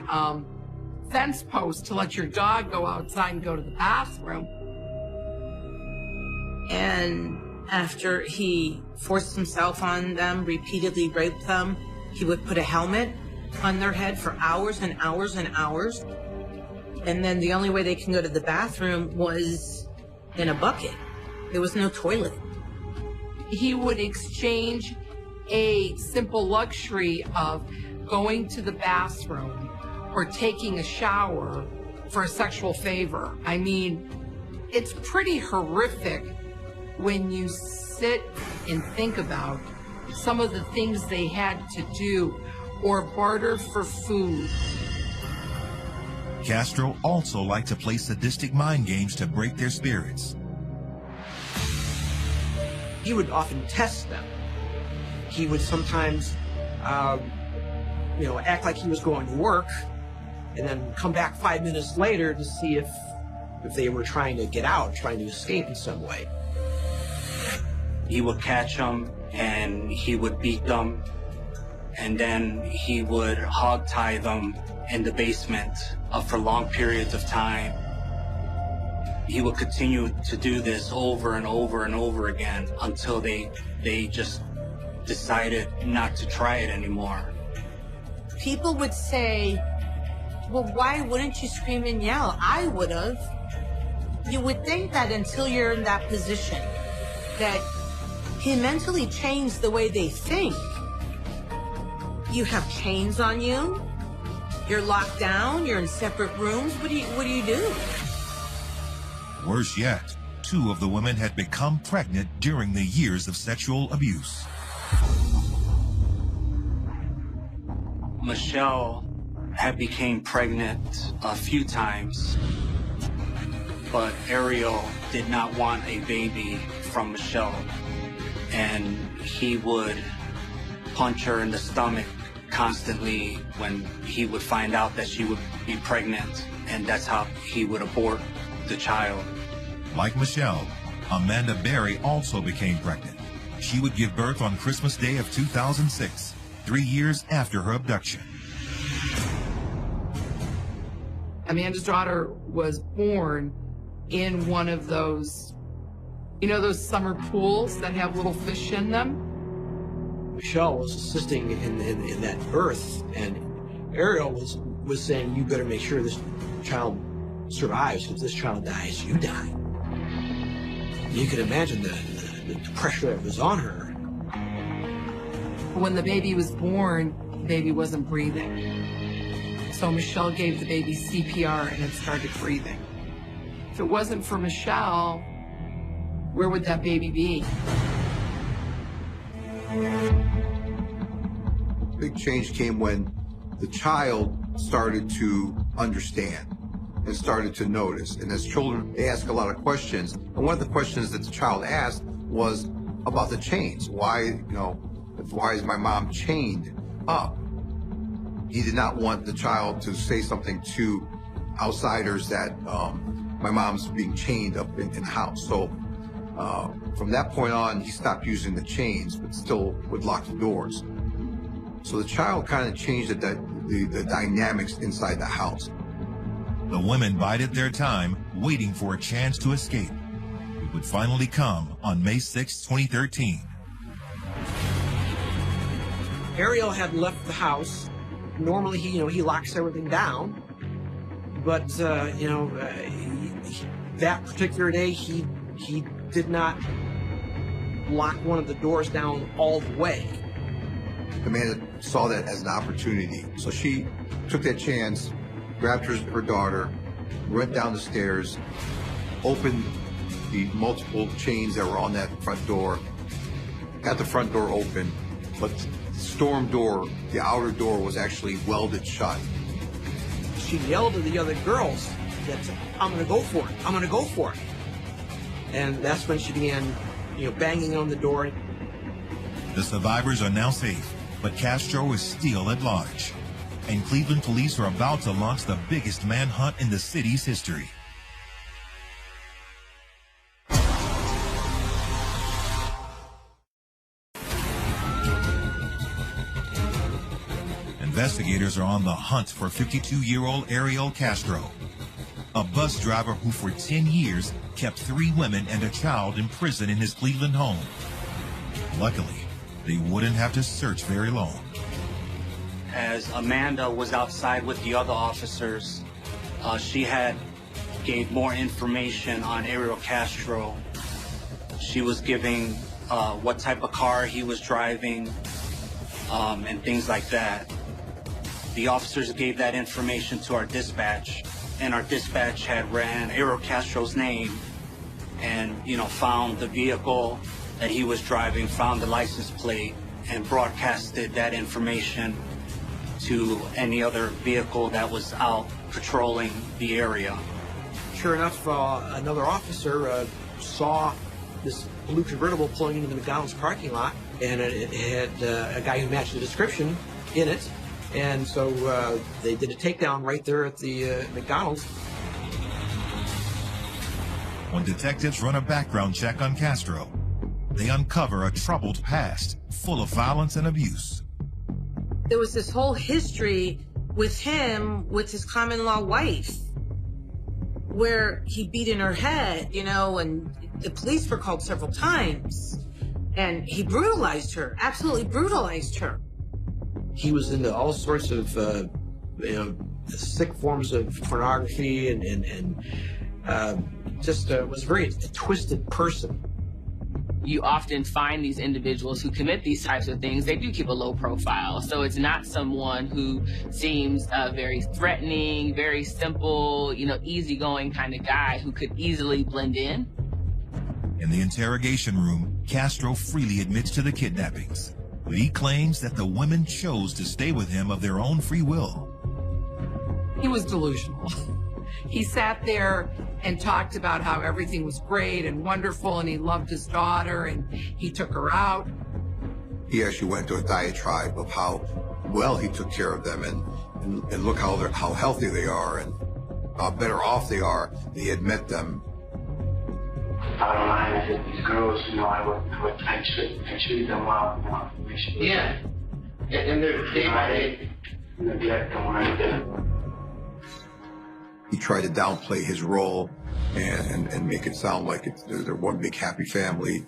fence post to let your dog go outside and go to the bathroom. And after he forced himself on them, repeatedly raped them, he would put a helmet on their head for hours and hours and hours. And then the only way they can go to the bathroom was in a bucket. There was no toilet. He would exchange a simple luxury of going to the bathroom or taking a shower for a sexual favor. I mean, it's pretty horrific when you sit and think about some of the things they had to do or barter for food. Castro also liked to play sadistic mind games to break their spirits. He would often test them. He would sometimes, act like he was going to work and then come back 5 minutes later to see if they were trying to get out, trying to escape in some way. He would catch them and he would beat them, and then he would hog tie them in the basement for long periods of time. He would continue to do this over and over and over again until they just decided not to try it anymore. People would say, well, why wouldn't you scream and yell? I would have. You would think that until you're in that position, that he mentally changed the way they think. You have chains on you. You're locked down. You're in separate rooms. What do you do? Worse yet, 2 of the women had become pregnant during the years of sexual abuse. Michelle had became pregnant a few times, but Ariel did not want a baby from Michelle, and he would punch her in the stomach constantly when he would find out that she would be pregnant, and that's how he would abort the child. Like Michelle, Amanda Berry also became pregnant. She would give birth on Christmas Day of 2006, 3 years after her abduction. Amanda's daughter was born in one of those, those summer pools that have little fish in them. Michelle was assisting in that birth, and Ariel was saying, you better make sure this child survives. If this child dies, you die. You could imagine the pressure that was on her. When the baby was born, the baby wasn't breathing. So Michelle gave the baby CPR and it started breathing. If it wasn't for Michelle, where would that baby be? Big change came when the child started to understand and started to notice. And as children, they ask a lot of questions. And one of the questions that the child asked was about the chains. Why is my mom chained up? He did not want the child to say something to outsiders that my mom's being chained up in the house. So from that point on, he stopped using the chains, but still would lock the doors. So the child kind of changed the dynamics inside the house. The women bided their time, waiting for a chance to escape. It would finally come on May 6, 2013. Ariel had left the house. Normally, he locks everything down, but that particular day he did not lock one of the doors down all the way. Amanda saw that as an opportunity, so she took that chance, grabbed her daughter, went down the stairs, opened the multiple chains that were on that front door, got the front door open, but the storm door, the outer door, was actually welded shut. She yelled to the other girls that, "I'm going to go for it, I'm going to go for it." And that's when she began, banging on the door. The survivors are now safe, but Castro is still at large. And Cleveland police are about to launch the biggest manhunt in the city's history. Investigators are on the hunt for 52-year-old Ariel Castro, a bus driver who for 10 years kept 3 women and a child in prison in his Cleveland home. Luckily, they wouldn't have to search very long. As Amanda was outside with the other officers, she gave more information on Ariel Castro. She was giving what type of car he was driving and things like that. The officers gave that information to our dispatch, and our dispatch had ran Ariel Castro's name and, found the vehicle that he was driving, found the license plate, and broadcasted that information to any other vehicle that was out patrolling the area. Sure enough, another officer saw this blue convertible pulling into the McDonald's parking lot, and it had a guy who matched the description in it. And so they did a takedown right there at the McDonald's. When detectives run a background check on Castro, they uncover a troubled past full of violence and abuse. There was this whole history with him, with his common-law wife, where he beat in her head, and the police were called several times. And he brutalized her, absolutely brutalized her. He was into all sorts of, sick forms of pornography and just was a very twisted person. You often find these individuals who commit these types of things, they do keep a low profile. So it's not someone who seems very threatening, very simple, easygoing kind of guy who could easily blend in. In the interrogation room, Castro freely admits to the kidnappings, but he claims that the women chose to stay with him of their own free will. He was delusional. He sat there and talked about how everything was great and wonderful and he loved his daughter and he took her out. He actually went to a diatribe of how well he took care of them and look how healthy they are and how better off they are. He had met them. Bottom line is that these girls, I treat them well, Yeah. And they're day by day. Neglect them right there. He tried to downplay his role and make it sound like they're one big happy family.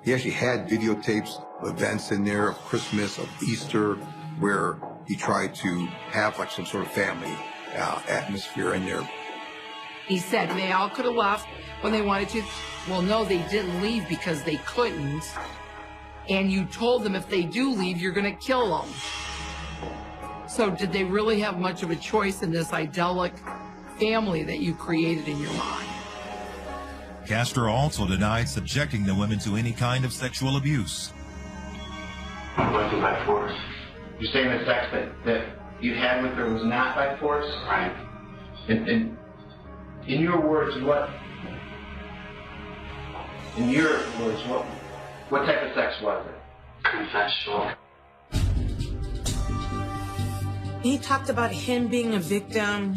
He actually had videotapes, events in there of Christmas, of Easter, where he tried to have like some sort of family atmosphere in there. He said they all could have left when they wanted to. Well, no, they didn't leave because they couldn't. And you told them if they do leave, you're going to kill them. So did they really have much of a choice in this idyllic family that you created in your mind? Castro also denied subjecting the women to any kind of sexual abuse. It wasn't by force. You're saying the sex that you had with her was not by force? Right. And in your words, what type of sex was it? Consensual. He talked about him being a victim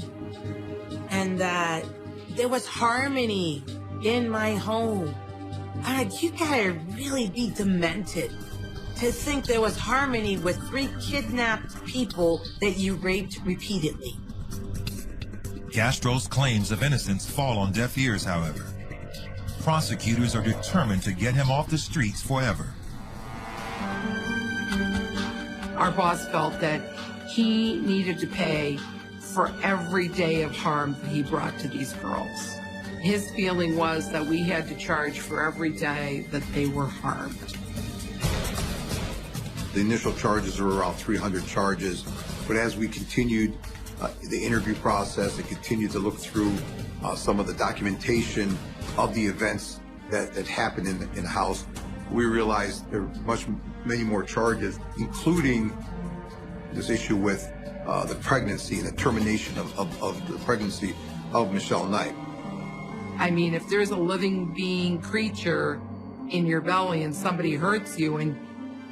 and that there was harmony in my home. You gotta really be demented to think there was harmony with 3 kidnapped people that you raped repeatedly. Castro's claims of innocence fall on deaf ears, however. Prosecutors are determined to get him off the streets forever. Our boss felt that he needed to pay for every day of harm that he brought to these girls. His feeling was that we had to charge for every day that they were harmed. The initial charges were around 300 charges, but as we continued the interview process and continued to look through some of the documentation of the events that happened in the house, we realized there were many more charges, including this issue with the pregnancy and the termination of the pregnancy of Michelle Knight. I mean, if there's a living being creature in your belly and somebody hurts you and,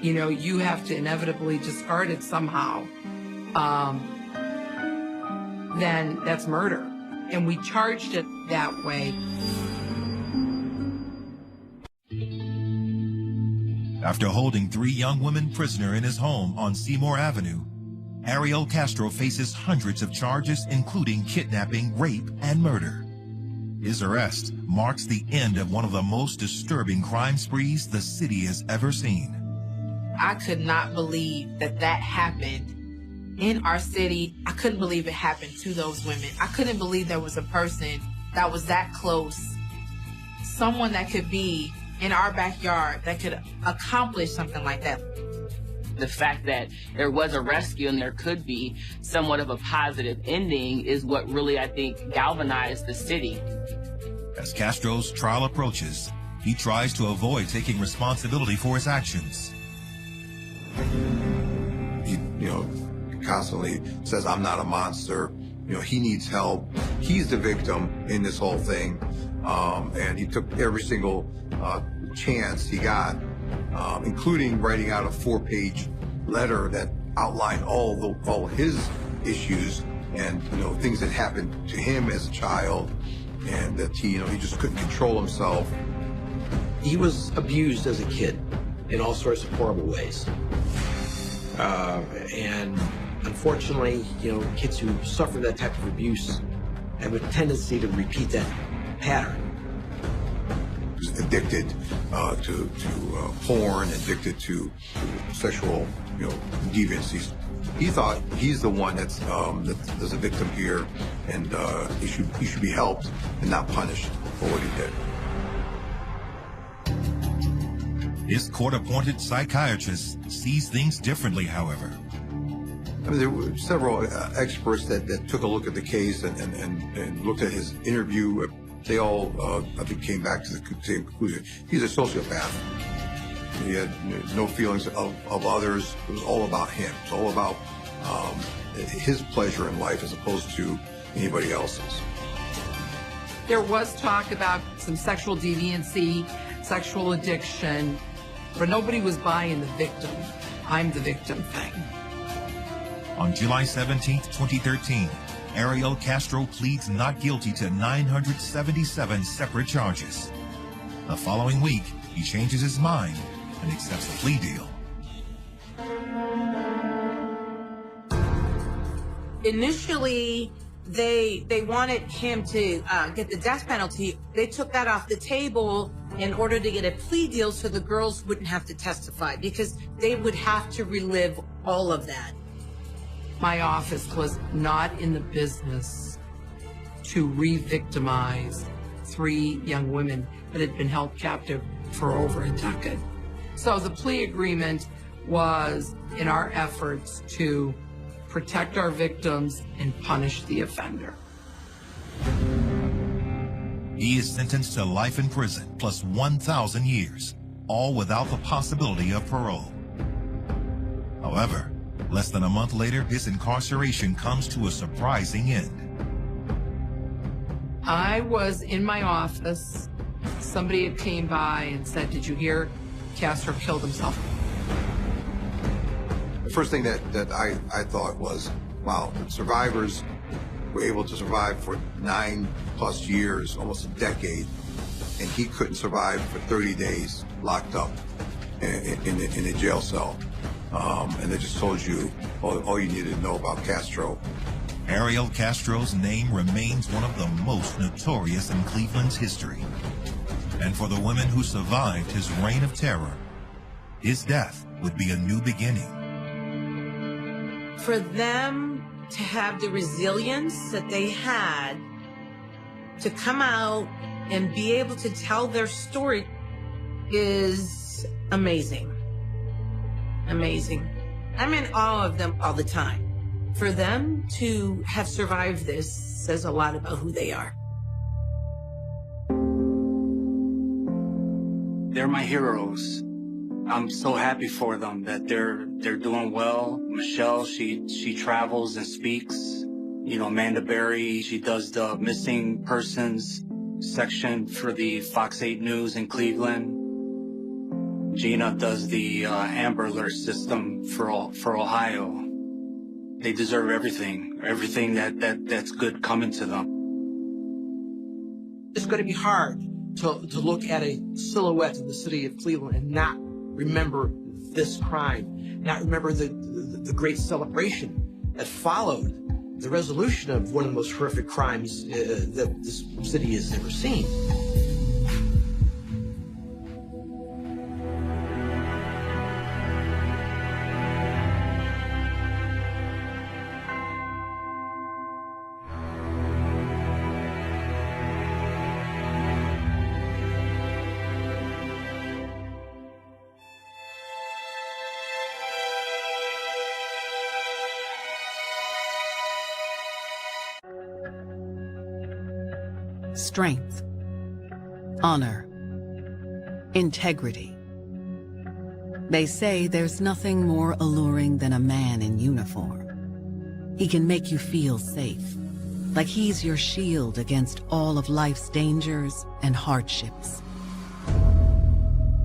you know, you have to inevitably discard it somehow, then that's murder. And we charged it that way. After holding 3 young women prisoner in his home on Seymour Avenue, Ariel Castro faces hundreds of charges, including kidnapping, rape, and murder. His arrest marks the end of one of the most disturbing crime sprees the city has ever seen. I could not believe that happened in our city. I couldn't believe it happened to those women. I couldn't believe there was a person that was that close. Someone that could be in our backyard that could accomplish something like that. The fact that there was a rescue and there could be somewhat of a positive ending is what really, I think, galvanized the city. As Castro's trial approaches, he tries to avoid taking responsibility for his actions. He, constantly says, "I'm not a monster." He needs help. He's the victim in this whole thing. And he took every single chance he got, including writing out a 4-page letter that outlined all his issues and things that happened to him as a child, and that he just couldn't control himself. He was abused as a kid in all sorts of horrible ways, and unfortunately, kids who suffer that type of abuse have a tendency to repeat that pattern. He was addicted to porn, addicted to sexual deviancies. He thought he's the one that's a victim here, and he should be helped and not punished for what he did. His court-appointed psychiatrist sees things differently, however. I mean, there were several experts that took a look at the case and looked at his interview. They all, I think, came back to the same conclusion. He's a sociopath. He had no feelings of others. It was all about him. It's all about his pleasure in life as opposed to anybody else's. There was talk about some sexual deviancy, sexual addiction, but nobody was buying the victim. I'm the victim thing. On July 17, 2013, Ariel Castro pleads not guilty to 977 separate charges. The following week, he changes his mind and accepts a plea deal. Initially, they wanted him to get the death penalty. They took that off the table in order to get a plea deal so the girls wouldn't have to testify, because they would have to relive all of that. My office was not in the business to re-victimize 3 young women that had been held captive for over a decade. So the plea agreement was in our efforts to protect our victims and punish the offender. He is sentenced to life in prison plus 1,000 years, all without the possibility of parole. However, less than a month later, his incarceration comes to a surprising end. I was in my office. Somebody had came by and said, "Did you hear Castro killed himself?" The first thing that I thought was, wow, the survivors were able to survive for 9+ years, almost a decade, and he couldn't survive for 30 days locked up in a jail cell. And they just told you all you needed to know about Castro. Ariel Castro's name remains one of the most notorious in Cleveland's history. And for the women who survived his reign of terror, his death would be a new beginning. For them to have the resilience that they had to come out and be able to tell their story is amazing. Amazing. I'm in awe of them all the time. For them to have survived this says a lot about who they are. They're my heroes. I'm so happy for them that they're doing well. Michelle, she travels and speaks. You know, Amanda Berry, she does the missing persons section for the Fox 8 News in Cleveland. Gina does the Amber Alert system for Ohio. They deserve everything that's good coming to them. It's going to be hard to look at a silhouette of the city of Cleveland and not remember this crime, not remember the great celebration that followed the resolution of one of the most horrific crimes that this city has ever seen. Strength, honor, integrity. They say there's nothing more alluring than a man in uniform. He can make you feel safe, like he's your shield against all of life's dangers and hardships.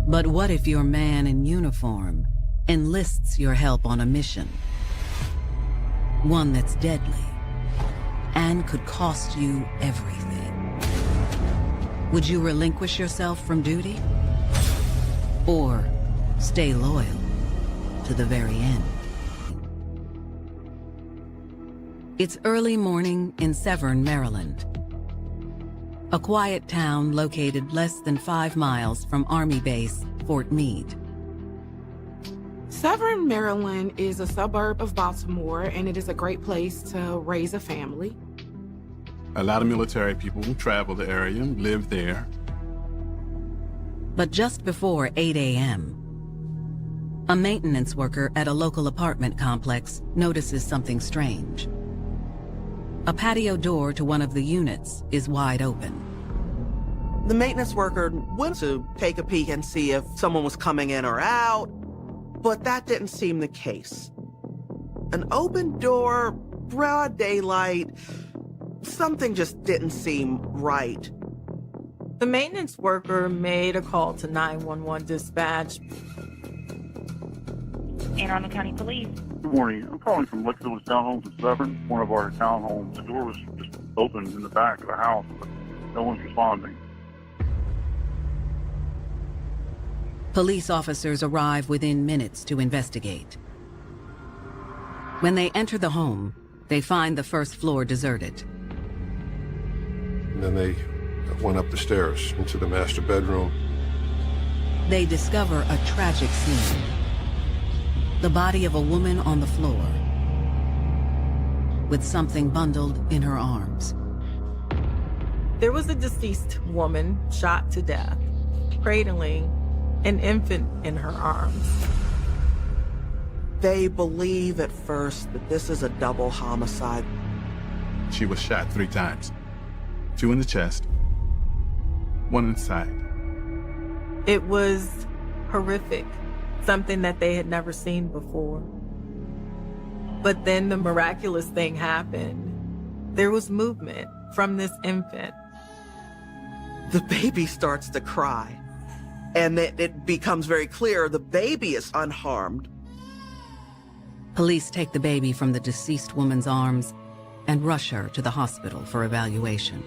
But what if your man in uniform enlists your help on a mission? One that's deadly and could cost you everything. Would you relinquish yourself from duty? Or stay loyal to the very end? It's early morning in Severn, Maryland. A quiet town located less than 5 miles from Army Base Fort Meade. Severn, Maryland is a suburb of Baltimore, and it is a great place to raise a family. A lot of military people travel the area, live there. But just before 8 a.m., a maintenance worker at a local apartment complex notices something strange. A patio door to one of the units is wide open. The maintenance worker went to take a peek and see if someone was coming in or out, but that didn't seem the case. An open door, broad daylight, something just didn't seem right. The maintenance worker made a call to 911 dispatch. Anne Arundel County Police. Good morning. I'm calling from Lexington Townhomes in Severn. One of our townhomes. The door was just open in the back of the house, but no one's responding. Police officers arrive within minutes to investigate. When they enter the home, they find the first floor deserted. And then they went up the stairs into the master bedroom. They discover a tragic scene. The body of a woman on the floor, with something bundled in her arms. There was a deceased woman shot to death, cradling an infant in her arms. They believe at first that this is a double homicide. She was shot 3 times. 2 in the chest, 1 in the side. It was horrific, something that they had never seen before. But then the miraculous thing happened. There was movement from this infant. The baby starts to cry, and it becomes very clear the baby is unharmed. Police take the baby from the deceased woman's arms and rush her to the hospital for evaluation.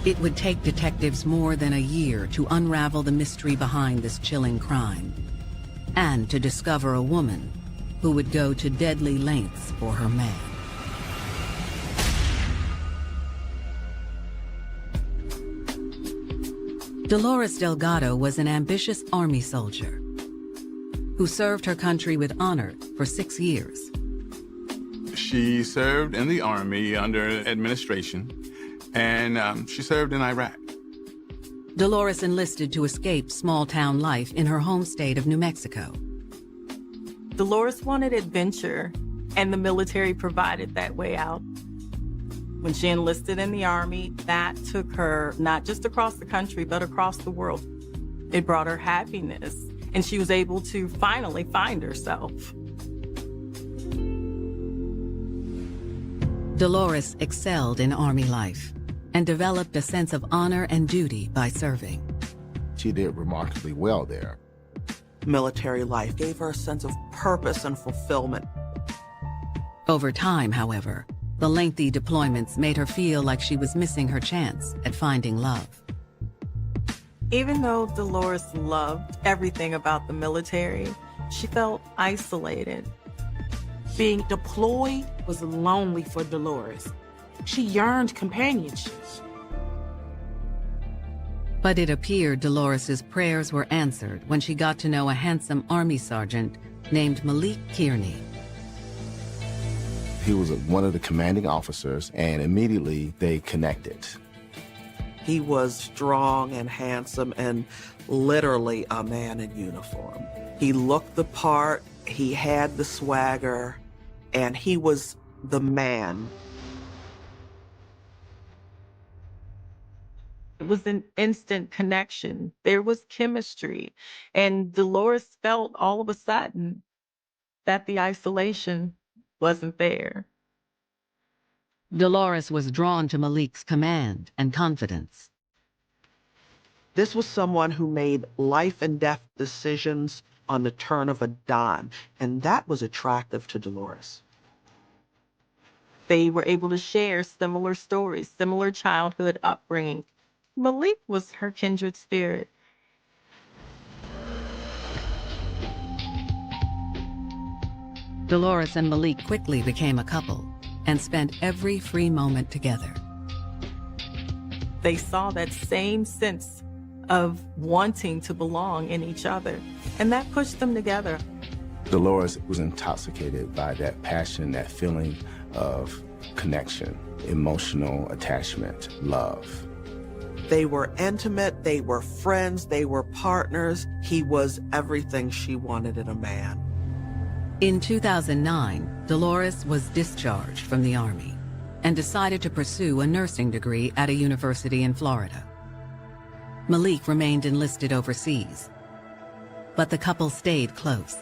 It would take detectives more than a year to unravel the mystery behind this chilling crime, and to discover a woman who would go to deadly lengths for her man. Dolores Delgado was an ambitious Army soldier who served her country with honor for 6 years. She served in the Army under administration, and she served in Iraq. Dolores enlisted to escape small-town life in her home state of New Mexico. Dolores wanted adventure, and the military provided that way out. When she enlisted in the Army, that took her not just across the country, but across the world. It brought her happiness, and she was able to finally find herself. Dolores excelled in Army life and developed a sense of honor and duty by serving. She did remarkably well there. Military life gave her a sense of purpose and fulfillment. Over time, however, the lengthy deployments made her feel like she was missing her chance at finding love. Even though Dolores loved everything about the military, she felt isolated. Being deployed was lonely for Dolores. She yearned companionship. But it appeared Dolores's prayers were answered when she got to know a handsome Army sergeant named Malik Kearney. He was one of the commanding officers, and immediately they connected. He was strong and handsome and literally a man in uniform. He looked the part, he had the swagger, and he was the man. It was an instant connection. There was chemistry. And Dolores felt all of a sudden that the isolation wasn't there. Dolores was drawn to Malik's command and confidence. This was someone who made life and death decisions on the turn of a dime, and that was attractive to Dolores. They were able to share similar stories, similar childhood upbringing. Malik was her kindred spirit. Dolores and Malik quickly became a couple and spent every free moment together. They saw that same sense of wanting to belong in each other, and that pushed them together. Dolores was intoxicated by that passion, that feeling of connection, emotional attachment, love. They were intimate, they were friends, they were partners. He was everything she wanted in a man. In 2009, Dolores was discharged from the Army and decided to pursue a nursing degree at a university in Florida. Malik remained enlisted overseas, but the couple stayed close.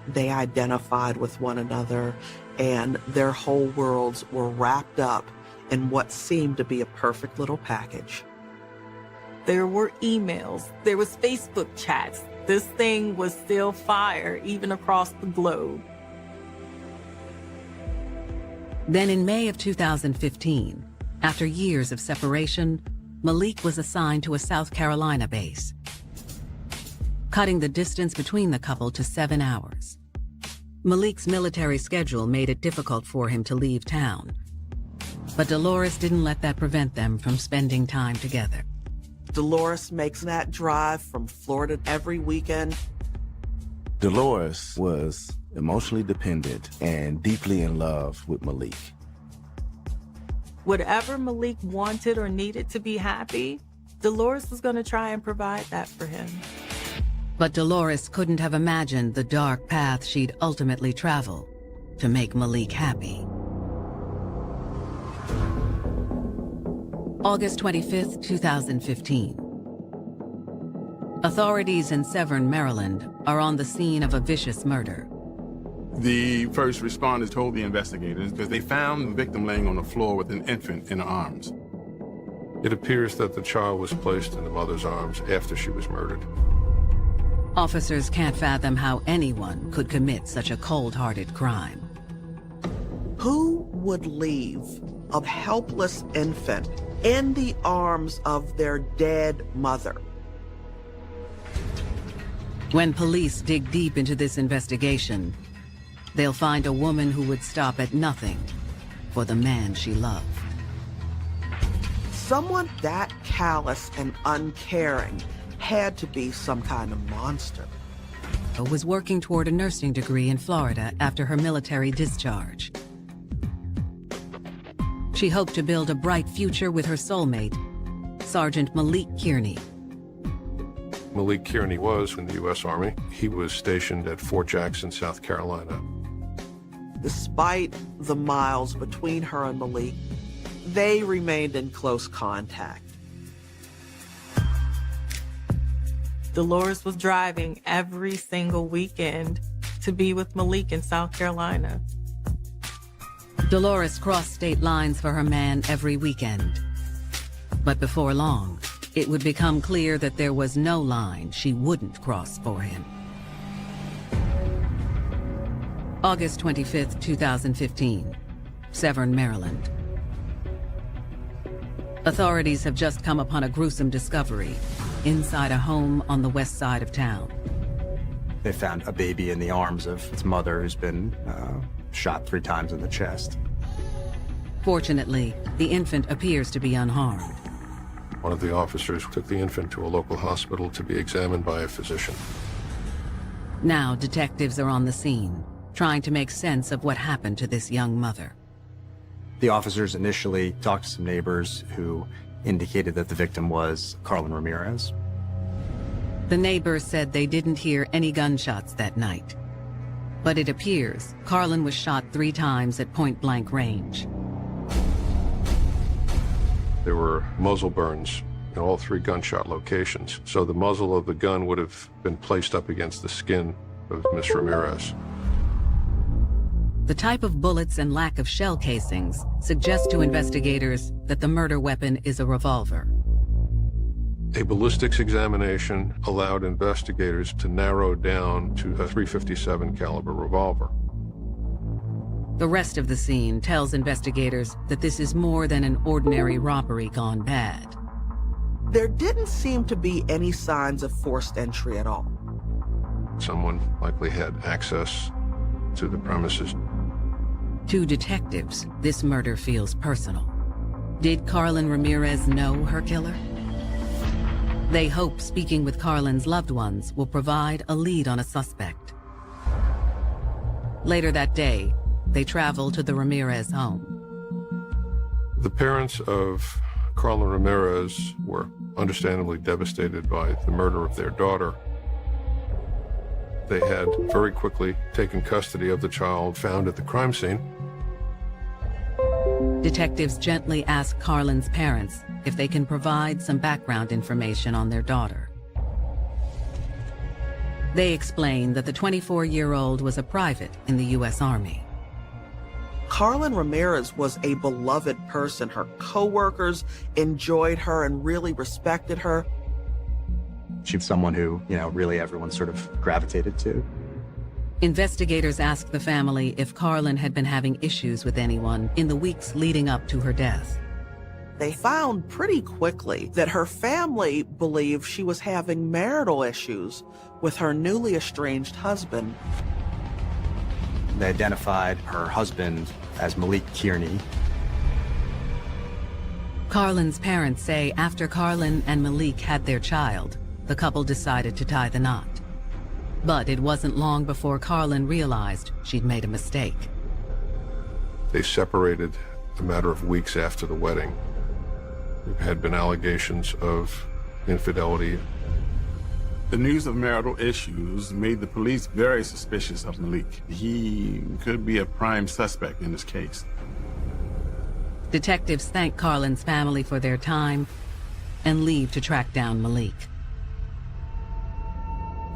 They identified with one another, and their whole worlds were wrapped up in what seemed to be a perfect little package. There were emails, there was Facebook chats. This thing was still fire, even across the globe. Then in May of 2015, after years of separation, Malik was assigned to a South Carolina base, cutting the distance between the couple to 7 hours. Malik's military schedule made it difficult for him to leave town, but Dolores didn't let that prevent them from spending time together. Dolores makes that drive from Florida every weekend. Dolores was emotionally dependent and deeply in love with Malik. Whatever Malik wanted or needed to be happy, Dolores was going to try and provide that for him. But Dolores couldn't have imagined the dark path she'd ultimately travel to make Malik happy. August 25th, 2015. Authorities in Severn, Maryland, are on the scene of a vicious murder. The first responders told the investigators because they found the victim laying on the floor with an infant in her arms. It appears that the child was placed in the mother's arms after she was murdered. Officers can't fathom how anyone could commit such a cold-hearted crime. Who would leave a helpless infant in the arms of their dead mother? When police dig deep into this investigation, they'll find a woman who would stop at nothing for the man she loved. Someone that callous and uncaring had to be some kind of monster. Was working toward a nursing degree in Florida after her military discharge. She hoped to build a bright future with her soulmate, Sergeant Malik Kearney. Malik Kearney was in the U.S. Army. He was stationed at Fort Jackson, South Carolina. Despite the miles between her and Malik, they remained in close contact. Dolores was driving every single weekend to be with Malik in South Carolina. Dolores crossed state lines for her man every weekend. But before long, it would become clear that there was no line she wouldn't cross for him. August 25th, 2015, Severn, Maryland. Authorities have just come upon a gruesome discovery inside a home on the west side of town. They found a baby in the arms of its mother who's been shot 3 times in the chest. Fortunately, the infant appears to be unharmed. One of the officers took the infant to a local hospital to be examined by a physician. Now detectives are on the scene, trying to make sense of what happened to this young mother. The officers initially talked to some neighbors who indicated that the victim was Carlin Ramirez. The neighbors said they didn't hear any gunshots that night. But it appears Carlin was shot 3 times at point-blank range. There were muzzle burns in all 3 gunshot locations, so the muzzle of the gun would have been placed up against the skin of Miss Ramirez. The type of bullets and lack of shell casings suggest to investigators that the murder weapon is a revolver. A ballistics examination allowed investigators to narrow down to a .357 caliber revolver. The rest of the scene tells investigators that this is more than an ordinary robbery gone bad. There didn't seem to be any signs of forced entry at all. Someone likely had access to the premises. To detectives, this murder feels personal. Did Carlin Ramirez know her killer? They hope speaking with Carlin's loved ones will provide a lead on a suspect. Later that day, they travel to the Ramirez home. The parents of Carlin Ramirez were understandably devastated by the murder of their daughter. They had very quickly taken custody of the child found at the crime scene. Detectives gently ask Carlin's parents if they can provide some background information on their daughter. They explain that the 24-year-old was a private in the U.S. Army. Carlin Ramirez was a beloved person. Her co-workers enjoyed her and really respected her. She was someone who, really everyone sort of gravitated to. Investigators asked the family if Carlin had been having issues with anyone in the weeks leading up to her death. They found pretty quickly that her family believed she was having marital issues with her newly estranged husband. They identified her husband as Malik Kearney. Carlin's parents say after Carlin and Malik had their child, the couple decided to tie the knot. But it wasn't long before Carlin realized she'd made a mistake. They separated a matter of weeks after the wedding. There had been allegations of infidelity. The news of marital issues made the police very suspicious of Malik. He could be a prime suspect in this case. Detectives thank Carlin's family for their time and leave to track down Malik.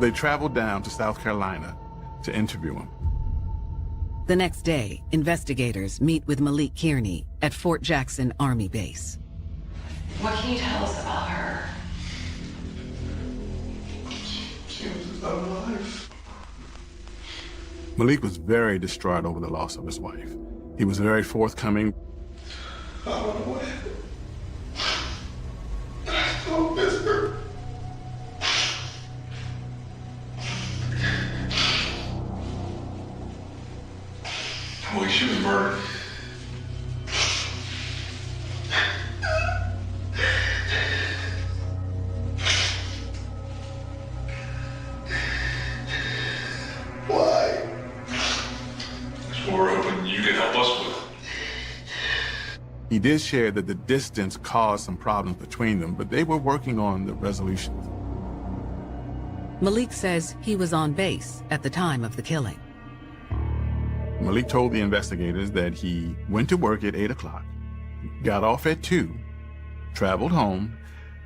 They traveled down to South Carolina to interview him. The next day, investigators meet with Malik Kearney at Fort Jackson Army Base. What can you tell us about her? She was alive. Malik was very distraught over the loss of his wife. He was very forthcoming. I don't know what happened. I still miss her. Well, she was murdered. Why? That's what we're hoping you can help us with. He did share that the distance caused some problems between them, but they were working on the resolution. Malik says he was on base at the time of the killing. Malik told the investigators that he went to work at 8 o'clock, got off at 2, traveled home,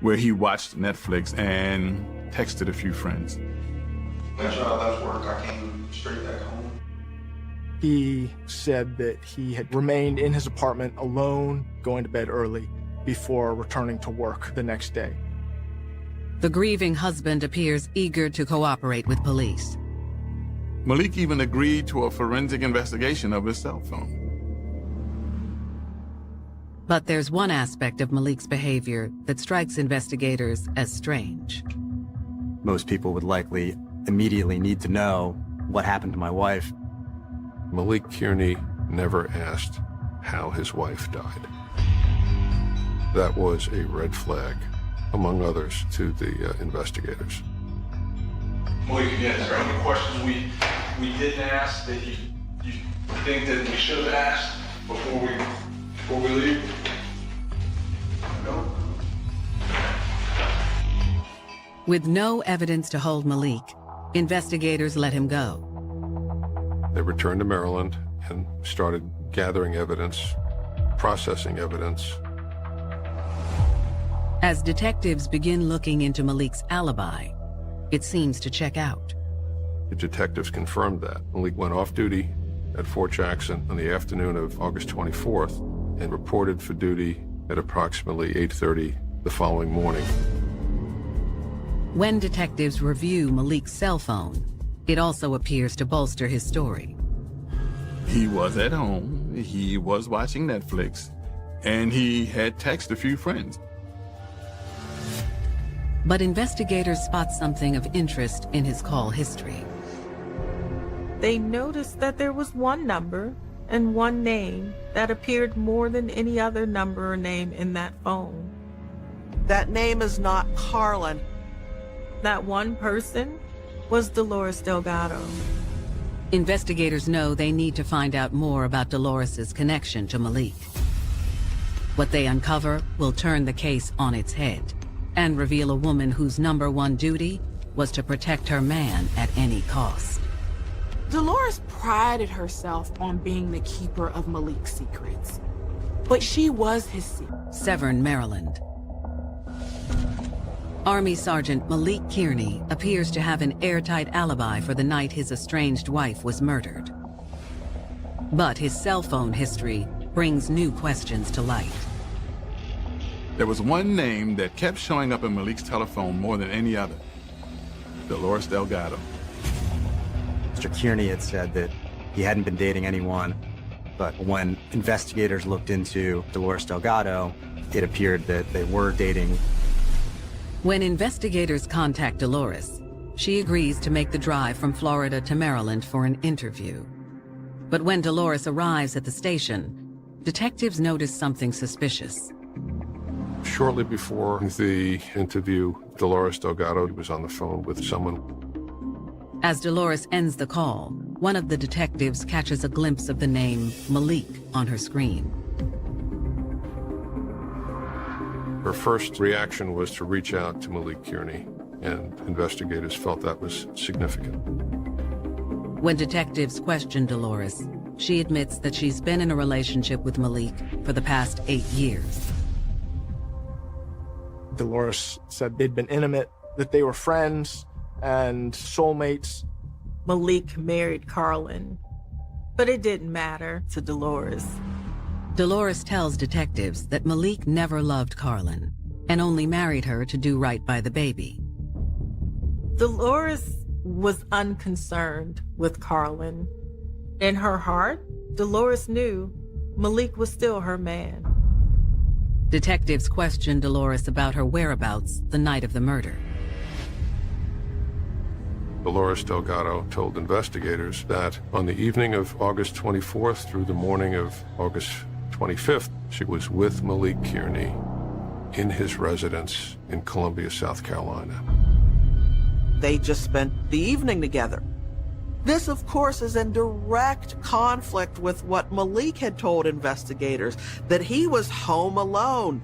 where he watched Netflix and texted a few friends. After I left work, I came straight back home. He said that he had remained in his apartment alone, going to bed early, before returning to work the next day. The grieving husband appears eager to cooperate with police. Malik even agreed to a forensic investigation of his cell phone. But there's one aspect of Malik's behavior that strikes investigators as strange. Most people would likely immediately need to know what happened to my wife. Malik Kearney never asked how his wife died. That was a red flag, among others, to the investigators. Malik, again, is there any questions we didn't ask that you think that we should have asked before we leave? No. With no evidence to hold Malik, investigators let him go. They returned to Maryland and started gathering evidence, processing evidence. As detectives begin looking into Malik's alibi, it seems to check out. The detectives confirmed that. Malik went off duty at Fort Jackson on the afternoon of August 24th and reported for duty at approximately 8:30 the following morning. When detectives review Malik's cell phone, it also appears to bolster his story. He was at home, he was watching Netflix, and he had texted a few friends. But investigators spot something of interest in his call history. They noticed that there was one number and one name that appeared more than any other number or name in that phone. That name is not Carlin. That one person was Dolores Delgado. Investigators know they need to find out more about Dolores's connection to Malik. What they uncover will turn the case on its head and reveal a woman whose #1 duty was to protect her man at any cost. Dolores prided herself on being the keeper of Malik's secrets, but she was his secret. Severn, Maryland. Army Sergeant Malik Kearney appears to have an airtight alibi for the night his estranged wife was murdered. But his cell phone history brings new questions to light. There was one name that kept showing up in Malik's telephone more than any other: Dolores Delgado. Mr. Kearney had said that he hadn't been dating anyone, but when investigators looked into Dolores Delgado, it appeared that they were dating. When investigators contact Dolores, she agrees to make the drive from Florida to Maryland for an interview. But when Dolores arrives at the station, detectives notice something suspicious. Shortly before the interview, Dolores Delgado was on the phone with someone. As Dolores ends the call, one of the detectives catches a glimpse of the name Malik on her screen. Her first reaction was to reach out to Malik Kearney, and investigators felt that was significant. When detectives questioned Dolores, she admits that she's been in a relationship with Malik for the past 8 years. Dolores said they'd been intimate, that they were friends and soulmates. Malik married Carlin, but it didn't matter to Dolores. Dolores tells detectives that Malik never loved Carlin and only married her to do right by the baby. Dolores was unconcerned with Carlin. In her heart, Dolores knew Malik was still her man. Detectives questioned Dolores about her whereabouts the night of the murder. Dolores Delgado told investigators that on the evening of August 24th through the morning of August 25th, she was with Malik Kearney in his residence in Columbia, South Carolina. They just spent the evening together. This, of course, is in direct conflict with what Malik had told investigators, that he was home alone.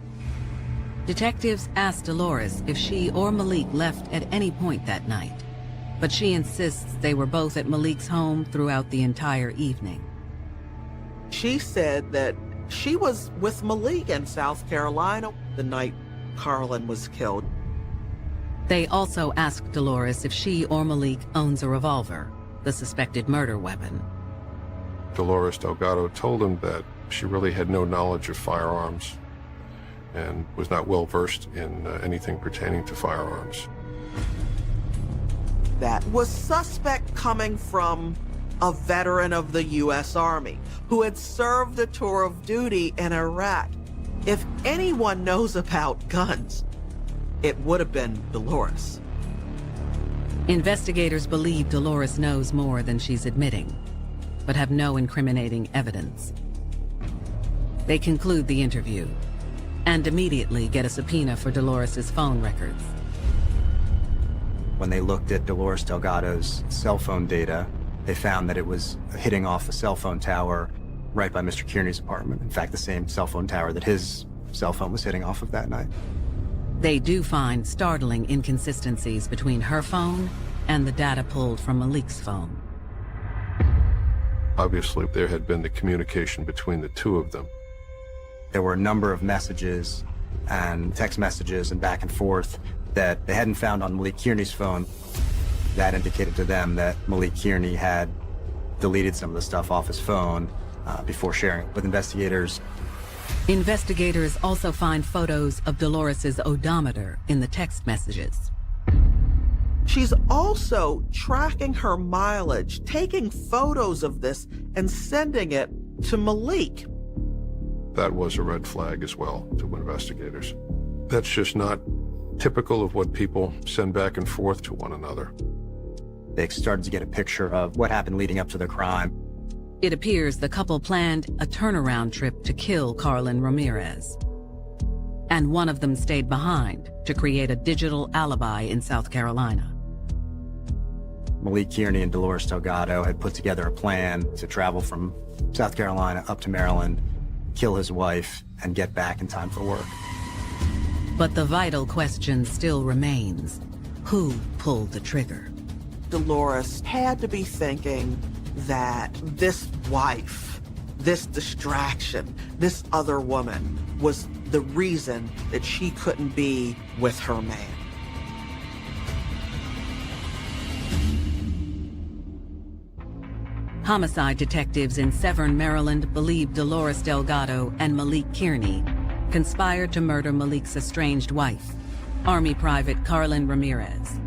Detectives asked Dolores if she or Malik left at any point that night, but she insists they were both at Malik's home throughout the entire evening. She said that she was with Malik in South Carolina the night Carlin was killed. They also asked Dolores if she or Malik owns a revolver, the suspected murder weapon. Dolores Delgado told them that she really had no knowledge of firearms and was not well versed in anything pertaining to firearms. That was suspect coming from a veteran of the U.S. Army who had served a tour of duty in Iraq. If anyone knows about guns, it would have been Dolores. Investigators believe Dolores knows more than she's admitting, but have no incriminating evidence. They conclude the interview and immediately get a subpoena for Dolores's phone records. When they looked at Dolores Delgado's cell phone data, they found that it was hitting off a cell phone tower right by Mr. Kearney's apartment. In fact, the same cell phone tower that his cell phone was hitting off of that night. They do find startling inconsistencies between her phone and the data pulled from Malik's phone. Obviously, there had been the communication between the two of them. There were a number of messages and text messages and back and forth that they hadn't found on Malik Kearney's phone. That indicated to them that Malik Kearney had deleted some of the stuff off his phone before sharing it with investigators. Investigators also find photos of Dolores's odometer in the text messages. She's also tracking her mileage, taking photos of this and sending it to Malik. That was a red flag as well to investigators. That's just not typical of what people send back and forth to one another. They started to get a picture of what happened leading up to the crime. It appears the couple planned a turnaround trip to kill Carlin Ramirez. And one of them stayed behind to create a digital alibi in South Carolina. Malik Kearney and Dolores Delgado had put together a plan to travel from South Carolina up to Maryland, kill his wife, and get back in time for work. But the vital question still remains: who pulled the trigger? Dolores had to be thinking that this wife, this distraction, this other woman was the reason that she couldn't be with her man. Homicide detectives in Severn, Maryland believe Dolores Delgado and Malik Kearney conspired to murder Malik's estranged wife, Army Private Carlin Ramirez.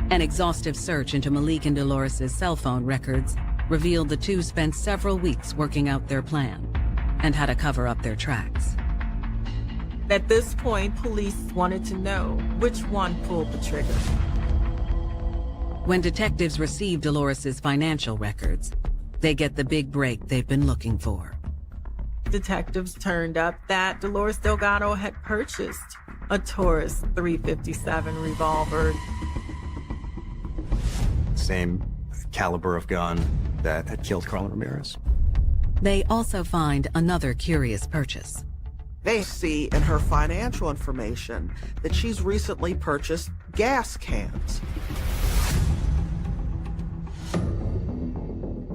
An exhaustive search into Malik and Dolores's cell phone records revealed the two spent several weeks working out their plan and how to cover up their tracks. At this point, police wanted to know which one pulled the trigger. When detectives receive Dolores's financial records, they get the big break they've been looking for. Detectives turned up that Dolores Delgado had purchased a Taurus .357 revolver. Same caliber of gun that had killed Carlin Ramirez. They also find another curious purchase: They see in her financial information that she's recently purchased gas cans.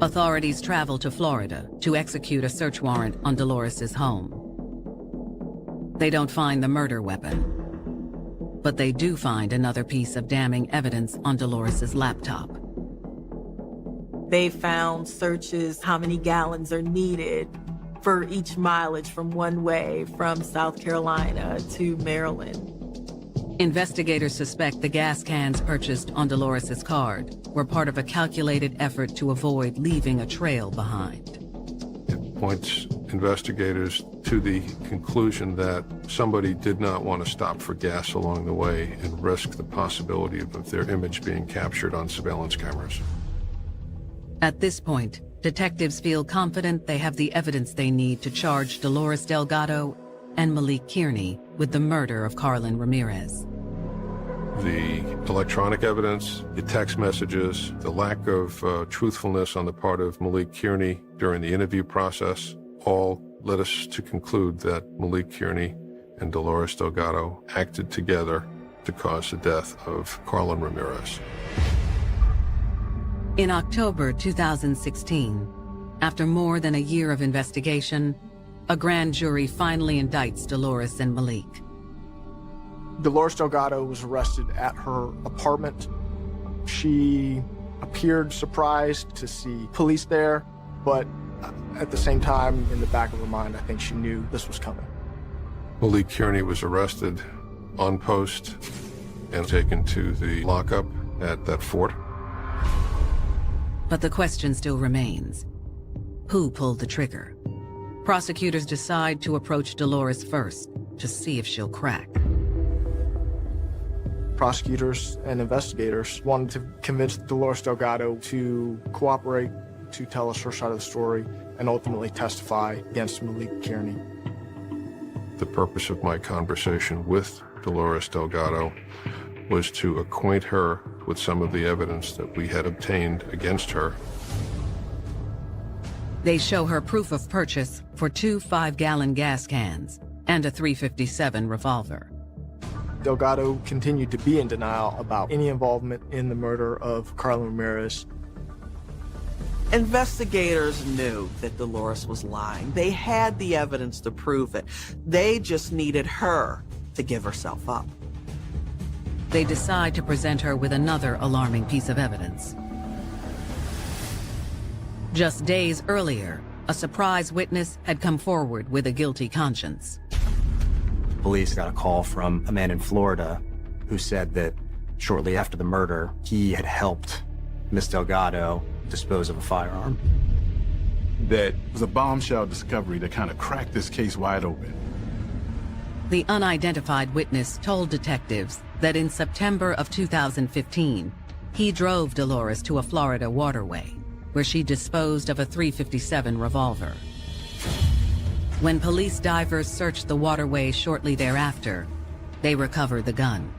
Authorities travel to Florida to execute a search warrant on Dolores's home. They don't find the murder weapon, but they do find another piece of damning evidence on Dolores's laptop. They found searches how many gallons are needed for each mileage from one way from South Carolina to Maryland. Investigators suspect the gas cans purchased on Dolores's card were part of a calculated effort to avoid leaving a trail behind. It points investigators to the conclusion that somebody did not want to stop for gas along the way and risk the possibility of their image being captured on surveillance cameras. At this point, detectives feel confident they have the evidence they need to charge Dolores Delgado and Malik Kearney with the murder of Carlin Ramirez. The electronic evidence, the text messages, the lack of truthfulness on the part of Malik Kearney during the interview process all led us to conclude that Malik Kearney and Dolores Delgado acted together to cause the death of Carlin Ramirez. In October 2016, after more than a year of investigation, a grand jury finally indicts Dolores and Malik. Dolores Delgado was arrested at her apartment. She appeared surprised to see police there, but at the same time, in the back of her mind, I think she knew this was coming. Malik Kearney was arrested on post and taken to the lockup at that fort. But the question still remains. Who pulled the trigger? Prosecutors decide to approach Dolores first to see if she'll crack. Prosecutors and investigators wanted to convince Dolores Delgado to cooperate, to tell us her side of the story, and ultimately testify against Malik Kearney. The purpose of my conversation with Dolores Delgado was to acquaint her with some of the evidence that we had obtained against her. They show her proof of purchase for 2 5-gallon gas cans and a .357 revolver. Delgado continued to be in denial about any involvement in the murder of Carlin Ramirez. Investigators knew that Dolores was lying. They had the evidence to prove it. They just needed her to give herself up. They decide to present her with another alarming piece of evidence. Just days earlier, a surprise witness had come forward with a guilty conscience. Police got a call from a man in Florida who said that shortly after the murder, he had helped Miss Delgado dispose of a firearm. That was a bombshell discovery that kind of cracked this case wide open. The unidentified witness told detectives that in September of 2015, he drove Dolores to a Florida waterway where she disposed of a .357 revolver. When police divers searched the waterway shortly thereafter, they recovered the gun.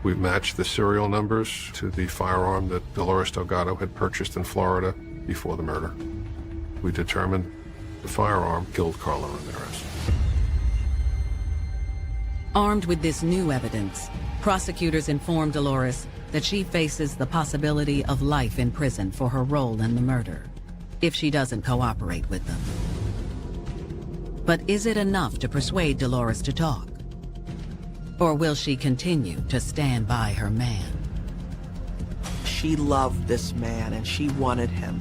We matched the serial numbers to the firearm that Dolores Delgado had purchased in Florida before the murder. We determined the firearm killed Carlin Ramirez. Armed with this new evidence, prosecutors informed Dolores that she faces the possibility of life in prison for her role in the murder, if she doesn't cooperate with them. But is it enough to persuade Dolores to talk? Or will she continue to stand by her man? She loved this man and she wanted him.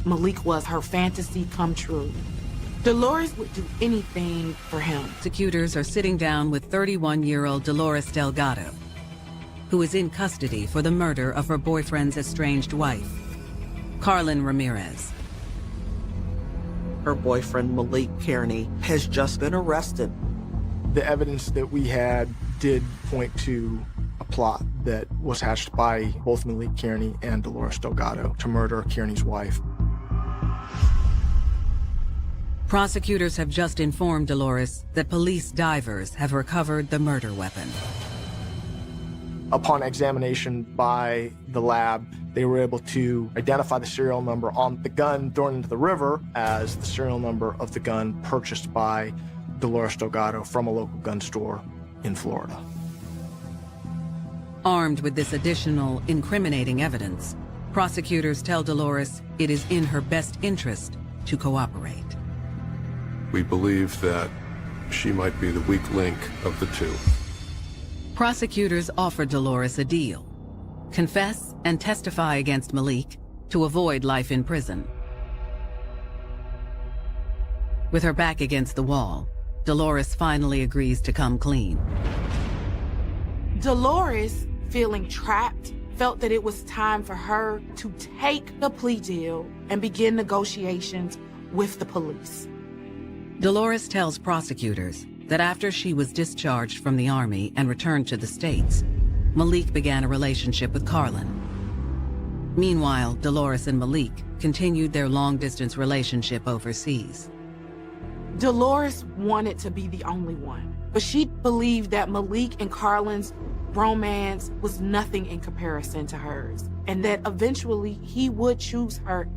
Malik was her fantasy come true. Dolores would do anything for him. Prosecutors are sitting down with 31-year-old Dolores Delgado, who is in custody for the murder of her boyfriend's estranged wife, Carlin Ramirez. Her boyfriend, Malik Kearney, has just been arrested. The evidence that we had did point to a plot that was hatched by both Malik Kearney and Dolores Delgado to murder Kearney's wife. Prosecutors have just informed Dolores that police divers have recovered the murder weapon. Upon examination by the lab, they were able to identify the serial number on the gun thrown into the river as the serial number of the gun purchased by Dolores Delgado from a local gun store in Florida. Armed with this additional incriminating evidence, prosecutors tell Dolores it is in her best interest to cooperate. We believe that she might be the weak link of the two. Prosecutors offer Dolores a deal: confess and testify against Malik to avoid life in prison. With her back against the wall, Dolores finally agrees to come clean. Dolores, feeling trapped, felt that it was time for her to take the plea deal and begin negotiations with the police. Dolores tells prosecutors that after she was discharged from the Army and returned to the States, Malik began a relationship with Carlin. Meanwhile, Dolores and Malik continued their long-distance relationship overseas. Dolores wanted to be the only one, but she believed that Malik and Carlin's romance was nothing in comparison to hers, and that eventually he would choose her.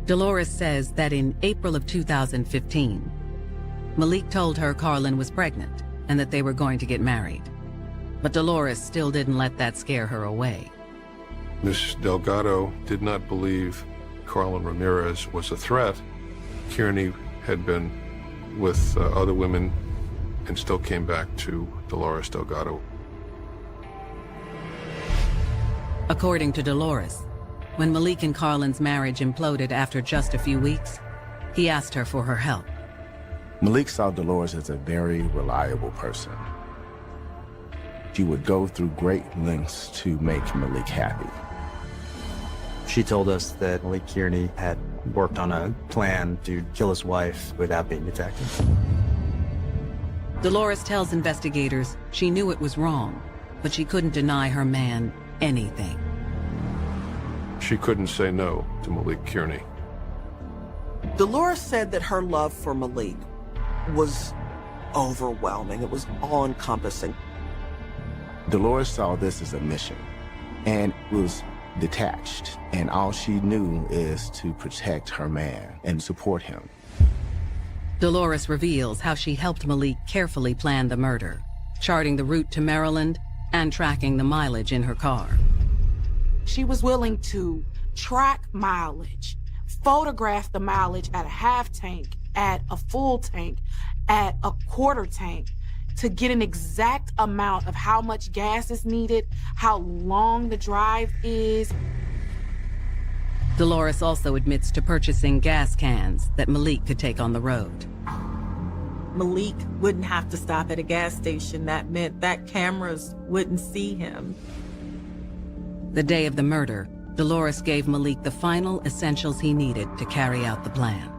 Dolores says that in April of 2015, Malik told her Carlin was pregnant and that they were going to get married. But Dolores still didn't let that scare her away. Ms. Delgado did not believe Carlin Ramirez was a threat. Kearney had been with other women and still came back to Dolores Delgado. According to Dolores, when Malik and Carlin's marriage imploded after just a few weeks, he asked her for her help. Malik saw Dolores as a very reliable person. She would go through great lengths to make Malik happy. She told us that Malik Kearney had worked on a plan to kill his wife without being detected. Dolores tells investigators she knew it was wrong, but she couldn't deny her man anything. She couldn't say no to Malik Kearney. Dolores said that her love for Malik was overwhelming. It was all-encompassing. Dolores saw this as a mission and was detached, and all she knew is to protect her man and support him. Dolores reveals how she helped Malik carefully plan the murder, charting the route to Maryland and tracking the mileage in her car. She was willing to track mileage, photograph the mileage at a half tank, at a full tank, at a quarter tank, to get an exact amount of how much gas is needed, how long the drive is. Dolores also admits to purchasing gas cans that Malik could take on the road. Malik wouldn't have to stop at a gas station. That meant that cameras wouldn't see him. The day of the murder, Dolores gave Malik the final essentials he needed to carry out the plan.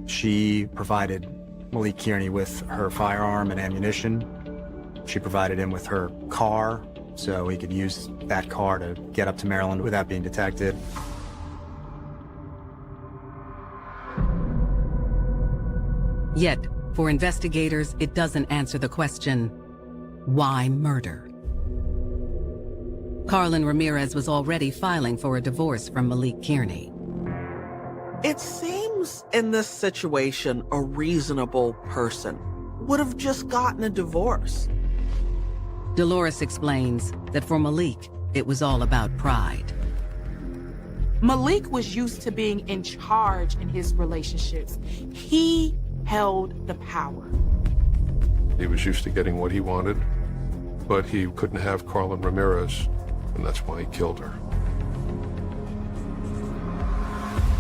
She provided Malik Kearney with her firearm and ammunition. She provided him with her car, so he could use that car to get up to Maryland without being detected. Yet, for investigators, it doesn't answer the question, why murder? Carlin Ramirez was already filing for a divorce from Malik Kearney. It seems in this situation, a reasonable person would have just gotten a divorce. Dolores explains that for Malik, it was all about pride. Malik was used to being in charge in his relationships. He held the power. He was used to getting what he wanted, but he couldn't have Carlin Ramirez, and that's why he killed her.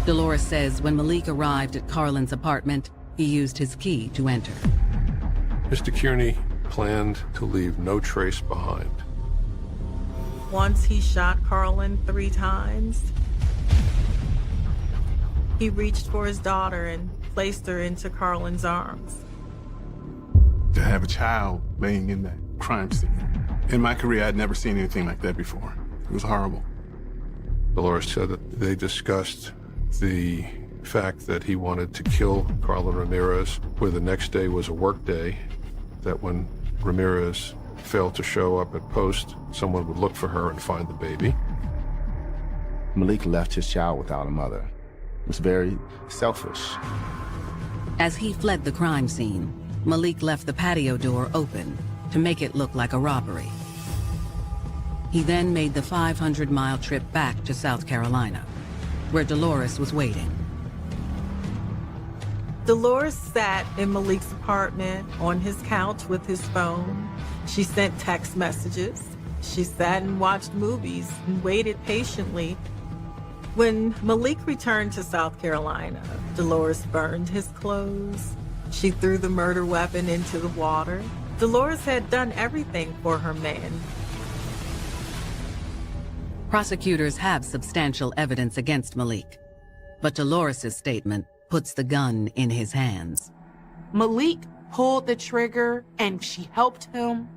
Dolores says when Malik arrived at Carlin's apartment, he used his key to enter. Mr. Kearney planned to leave no trace behind. Once he shot Carlin 3 times, he reached for his daughter and placed her into Carlin's arms. To have a child laying in that crime scene. In my career, I'd never seen anything like that before. It was horrible. Dolores said that they discussed the fact that he wanted to kill Carlin Ramirez, where the next day was a work day, that when Ramirez failed to show up at post, someone would look for her and find the baby. Malik left his child without a mother. It was very selfish. As he fled the crime scene, Malik left the patio door open to make it look like a robbery. He then made the 500-mile trip back to South Carolina, where Dolores was waiting. Dolores sat in Malik's apartment on his couch with his phone. She sent text messages. She sat and watched movies and waited patiently. When Malik returned to South Carolina, Dolores burned his clothes. She threw the murder weapon into the water. Dolores had done everything for her man. Prosecutors have substantial evidence against Malik, but Dolores' statement puts the gun in his hands. Malik pulled the trigger and she helped him.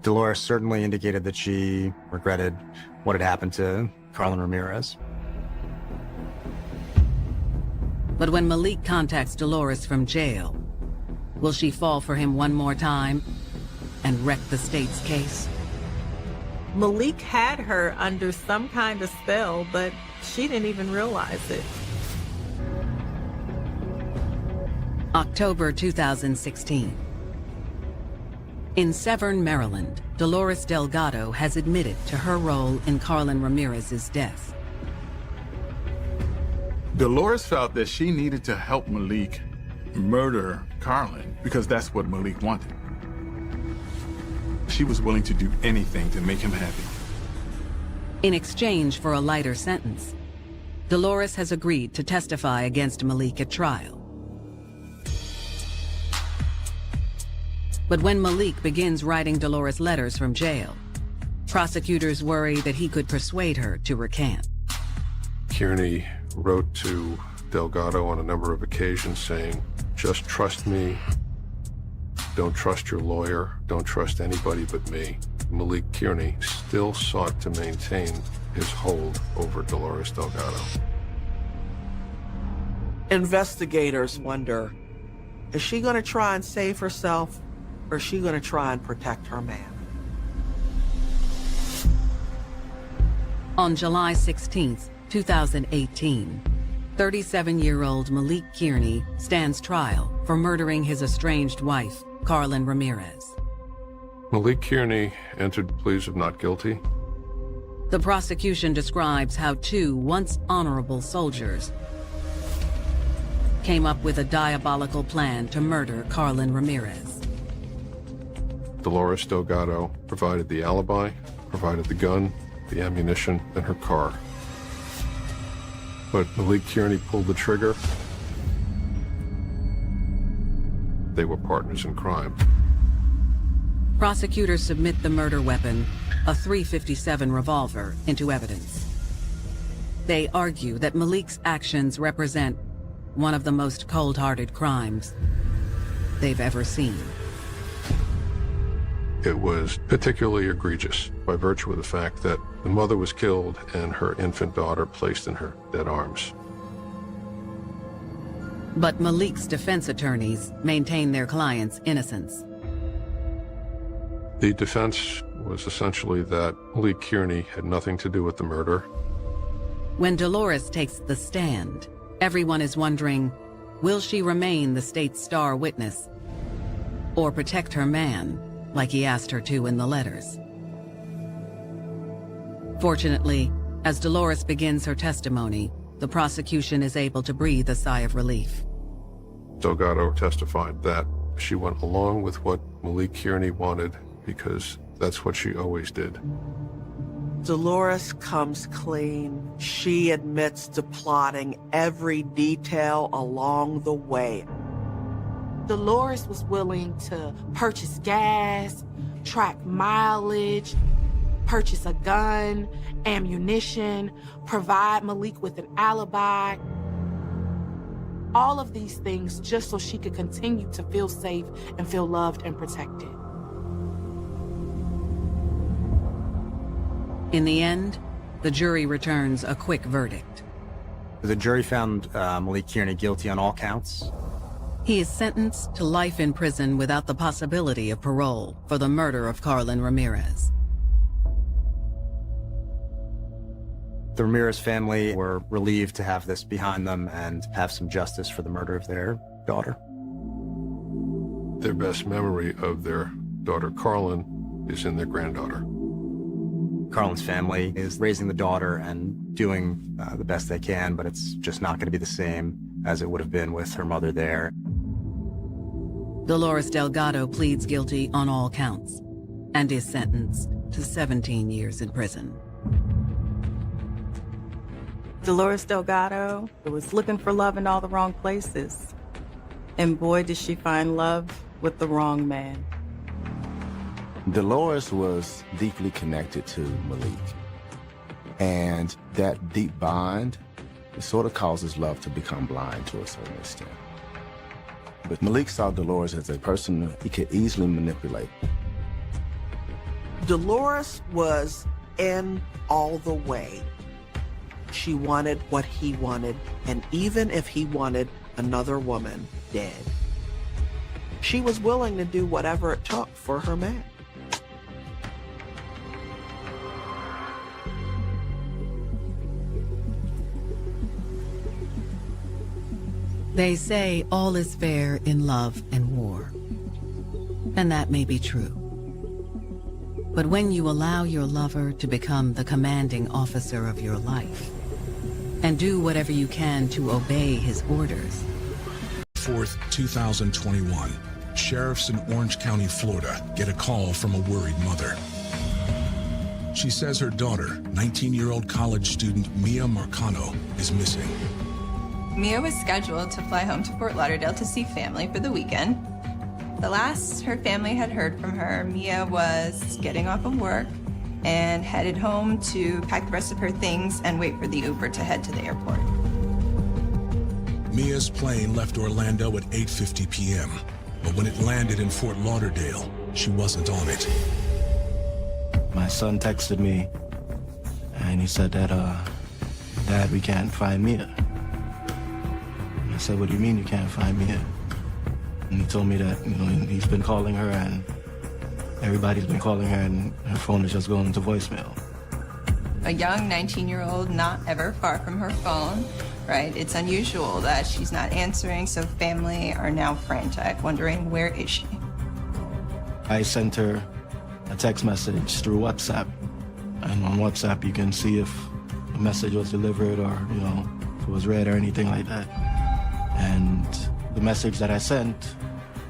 Dolores certainly indicated that she regretted what had happened to Carlin Ramirez. But when Malik contacts Dolores from jail, will she fall for him one more time and wreck the state's case? Malik had her under some kind of spell, but she didn't even realize it. October 2016. In Severn, Maryland, Dolores Delgado has admitted to her role in Carlin Ramirez's death. Dolores felt that she needed to help Malik murder Carlin because that's what Malik wanted. She was willing to do anything to make him happy. In exchange for a lighter sentence, Dolores has agreed to testify against Malik at trial. But when Malik begins writing Dolores letters from jail, prosecutors worry that he could persuade her to recant. Kearney wrote to Delgado on a number of occasions saying, "Just trust me. Don't trust your lawyer. Don't trust anybody but me." Malik Kearney still sought to maintain his hold over Dolores Delgado. Investigators wonder, is she going to try and save herself, or is she going to try and protect her man? On July 16th, 2018, 37-year-old Malik Kearney stands trial for murdering his estranged wife, Carlin Ramirez. Malik Kearney entered pleas of not guilty. The prosecution describes how two once honorable soldiers came up with a diabolical plan to murder Carlin Ramirez. Dolores Delgado provided the alibi, provided the gun, the ammunition, and her car. But Malik Kearney pulled the trigger. They were partners in crime. Prosecutors submit the murder weapon, a .357 revolver, into evidence. They argue that Malik's actions represent one of the most cold-hearted crimes they've ever seen. It was particularly egregious by virtue of the fact that the mother was killed and her infant daughter placed in her dead arms. But Malik's defense attorneys maintain their client's innocence. The defense was essentially that Malik Kearney had nothing to do with the murder. When Dolores takes the stand, everyone is wondering, will she remain the state's star witness or protect her man like he asked her to in the letters? Fortunately, as Dolores begins her testimony, the prosecution is able to breathe a sigh of relief. Delgado testified that she went along with what Malik Kearney wanted because that's what she always did. Dolores comes clean. She admits to plotting every detail along the way. Dolores was willing to purchase gas, track mileage, purchase a gun, ammunition, provide Malik with an alibi. All of these things just so she could continue to feel safe and feel loved and protected. In the end, the jury returns a quick verdict. The jury found Malik Kearney guilty on all counts. He is sentenced to life in prison without the possibility of parole for the murder of Carlin Ramirez. The Ramirez family were relieved to have this behind them and have some justice for the murder of their daughter. Their best memory of their daughter Carlin is in their granddaughter. Carlin's family is raising the daughter and doing the best they can, but it's just not going to be the same as it would have been with her mother there. Dolores Delgado pleads guilty on all counts and is sentenced to 17 years in prison. Dolores Delgado was looking for love in all the wrong places. And boy, did she find love with the wrong man. Dolores was deeply connected to Malik. And that deep bond, it sort of causes love to become blind to a certain extent. But Malik saw Dolores as a person he could easily manipulate. Dolores was in all the way. She wanted what he wanted, and even if he wanted another woman dead, she was willing to do whatever it took for her man. They say all is fair in love and war. And that may be true. But when you allow your lover to become the commanding officer of your life, and do whatever you can to obey his orders. 4th, 2021, sheriffs in Orange County, Florida, get a call from a worried mother. She says her daughter, 19-year-old college student Mia Marcano, is missing. Mia was scheduled to fly home to Fort Lauderdale to see family for the weekend. The last her family had heard from her, Mia was getting off of work and headed home to pack the rest of her things and wait for the Uber to head to the airport. Mia's plane left Orlando at 8:50 p.m., but when it landed in Fort Lauderdale, she wasn't on it. My son texted me, and he said that, Dad, we can't find Mia. I said, what do you mean you can't find Mia? And he told me that, he's been calling her and everybody's been calling her and her phone is just going to voicemail. A young 19-year-old not ever far from her phone, right? It's unusual that she's not answering, so family are now frantic, wondering where is she? I sent her a text message through WhatsApp. And on WhatsApp, you can see if a message was delivered or, if it was read or anything like that. And the message that I sent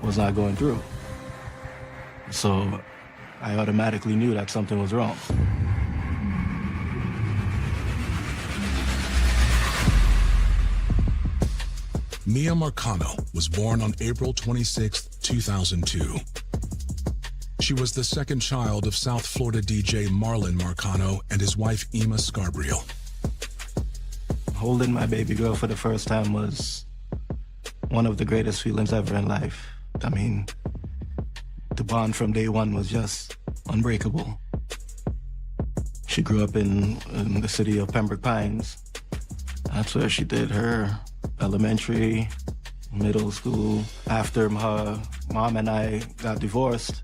was not going through. So I automatically knew that something was wrong. Mia Marcano was born on April 26, 2002. She was the second child of South Florida DJ Marlon Marcano and his wife Ema Scarborough. Holding my baby girl for the first time was one of the greatest feelings ever in life. I mean, the bond from day one was just unbreakable. She grew up in the city of Pembroke Pines. That's where she did her elementary, middle school. After her mom and I got divorced,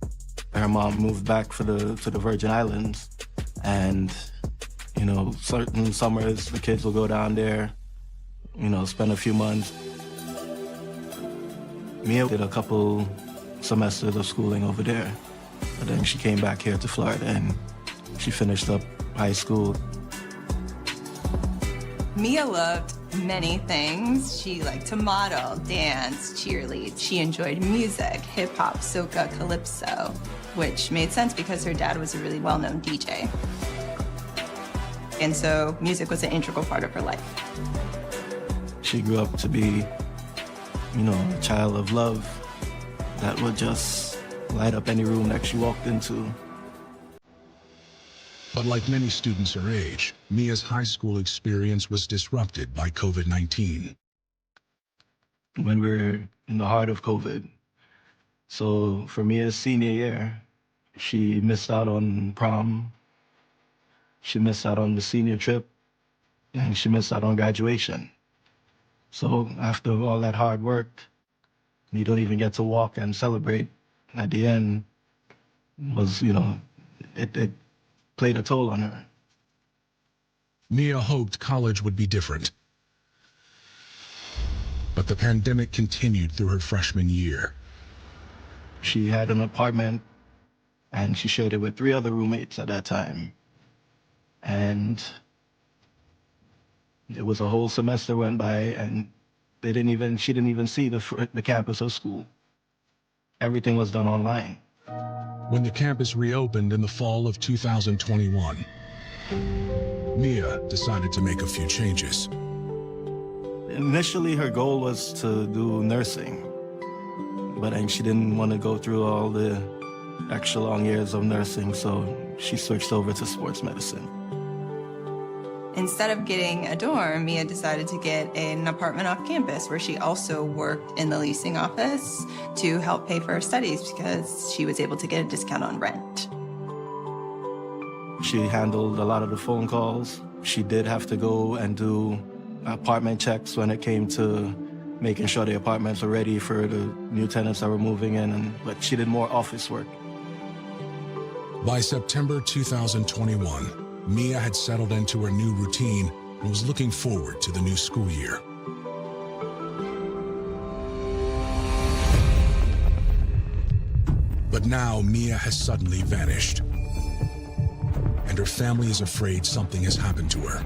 her mom moved back to the Virgin Islands. And, certain summers, the kids will go down there, spend a few months. Mia did a couple semesters of schooling over there. But then she came back here to Florida and she finished up high school. Mia loved many things. She liked to model, dance, cheerlead. She enjoyed music, hip hop, soca, calypso, which made sense because her dad was a really well-known DJ. And so music was an integral part of her life. She grew up to be, a child of love that would just light up any room that she walked into. But like many students her age, Mia's high school experience was disrupted by COVID-19. When we were in the heart of COVID, so for Mia's senior year, she missed out on prom, she missed out on the senior trip, and she missed out on graduation. So after all that hard work, You don't even get to walk and celebrate. At the end, was, it played a toll on her. Mia hoped college would be different. But the pandemic continued through her freshman year. She had an apartment, and she shared it with 3 other roommates at that time. And it was a whole semester went by, and she didn't even see the campus of school. Everything was done online. When the campus reopened in the fall of 2021, Mia decided to make a few changes. Initially, her goal was to do nursing, but then she didn't want to go through all the extra long years of nursing, so she switched over to sports medicine. Instead of getting a dorm, Mia decided to get an apartment off campus where she also worked in the leasing office to help pay for her studies because she was able to get a discount on rent. She handled a lot of the phone calls. She did have to go and do apartment checks when it came to making sure the apartments were ready for the new tenants that were moving in, but she did more office work. By September 2021, Mia had settled into her new routine and was looking forward to the new school year. But now Mia has suddenly vanished, and her family is afraid something has happened to her.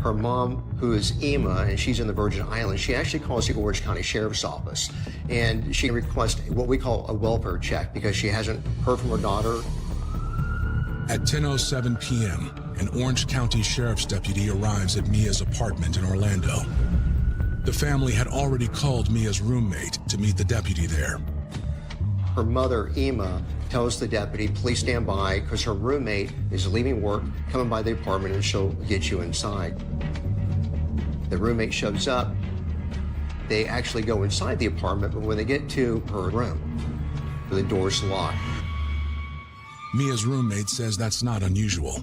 Her mom, who is Emma, and she's in the Virgin Islands, she actually calls the Orange County Sheriff's Office, and she requests what we call a welfare check because she hasn't heard from her daughter. At 10:07 p.m., an Orange County Sheriff's deputy arrives at Mia's apartment in Orlando. The family had already called Mia's roommate to meet the deputy there. Her mother, Emma, tells the deputy, please stand by because her roommate is leaving work, coming by the apartment, and she'll get you inside. The roommate shows up. They actually go inside the apartment, but when they get to her room, the door's locked. Mia's roommate says that's not unusual.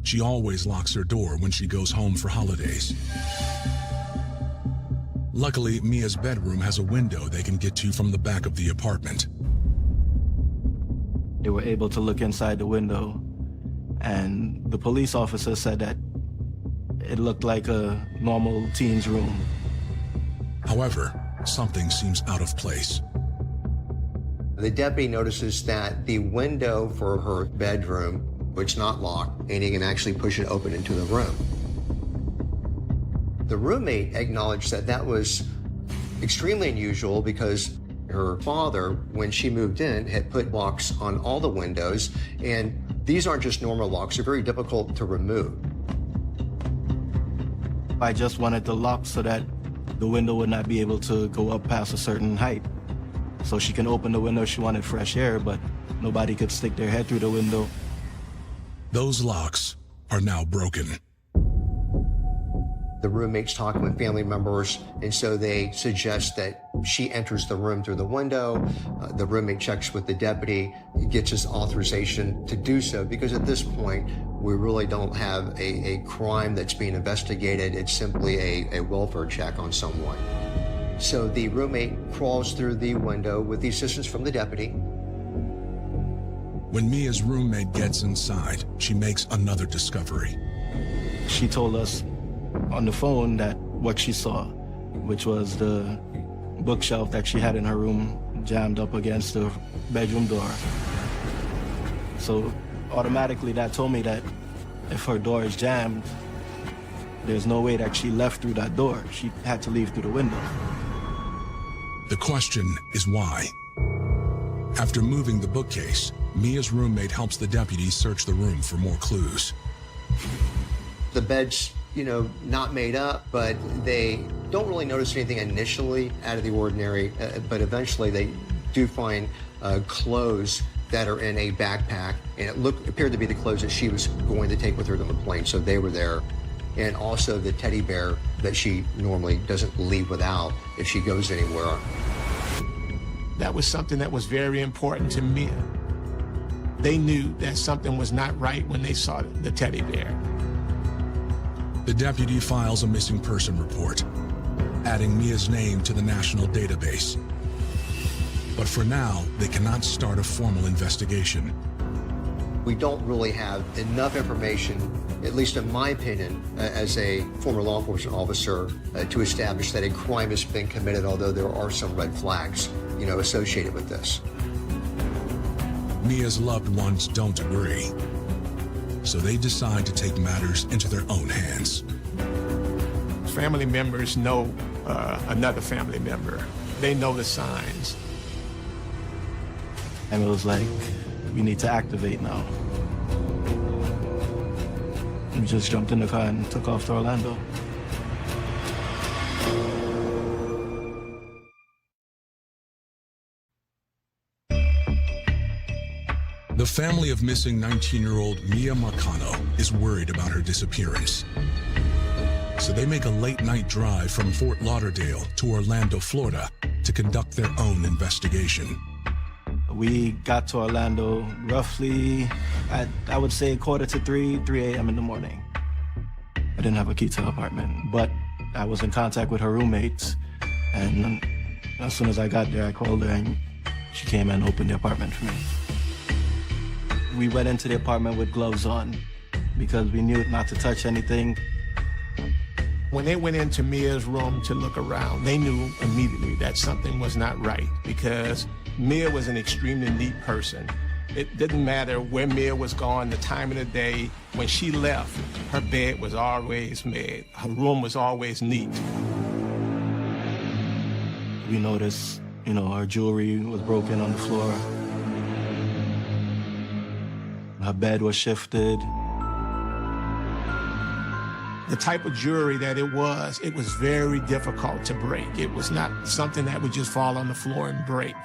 She always locks her door when she goes home for holidays. Luckily, Mia's bedroom has a window they can get to from the back of the apartment. They were able to look inside the window, and the police officer said that it looked like a normal teen's room. However, something seems out of place. The deputy notices that the window for her bedroom, which is not locked, and he can actually push it open into the room. The roommate acknowledged that that was extremely unusual because her father, when she moved in, had put locks on all the windows, and these aren't just normal locks, they're very difficult to remove. I just wanted the lock so that the window would not be able to go up past a certain height. So she can open the window if she wanted fresh air, but nobody could stick their head through the window. Those locks are now broken. The roommate's talking with family members, and so they suggest that she enters the room through the window. The roommate checks with the deputy, gets his authorization to do so, because at this point, we really don't have a crime that's being investigated. It's simply a welfare check on someone. So the roommate crawls through the window with the assistance from the deputy. When Mia's roommate gets inside, she makes another discovery. She told us on the phone that what she saw, which was the bookshelf that she had in her room jammed up against the bedroom door. So automatically that told me that if her door is jammed, there's no way that she left through that door. She had to leave through the window. The question is why. After moving the bookcase, Mia's roommate helps the deputy search the room for more clues. The bed's, not made up, but they don't really notice anything initially out of the ordinary, but eventually they do find clothes that are in a backpack, and it appeared to be the clothes that she was going to take with her to the plane, so they were there. And also the teddy bear that she normally doesn't leave without if she goes anywhere. That was something that was very important to Mia. They knew that something was not right when they saw the teddy bear. The deputy files a missing person report. adding Mia's name to the national database. But for now, they cannot start a formal investigation. We don't really have enough information, at least in my opinion, as a former law enforcement officer, to establish that a crime has been committed, although there are some red flags, associated with this. Mia's loved ones don't agree, so they decide to take matters into their own hands. Family members know another family member. They know the signs. And it was like, we need to activate now. We just jumped in the car and took off to Orlando. The family of missing 19-year-old Mia Marcano is worried about her disappearance. So they make a late-night drive from Fort Lauderdale to Orlando, Florida, to conduct their own investigation. We got to Orlando roughly, I would say 2:45, 3 a.m. in the morning. I didn't have a key to the apartment, but I was in contact with her roommates, and as soon as I got there, I called her, and she came and opened the apartment for me. We went into the apartment with gloves on because we knew not to touch anything. When they went into Mia's room to look around, they knew immediately that something was not right because Mia was an extremely neat person. It didn't matter where Mia was going, the time of the day. When she left, her bed was always made. Her room was always neat. We noticed, her jewelry was broken on the floor. Her bed was shifted. The type of jewelry that it was very difficult to break. It was not something that would just fall on the floor and break.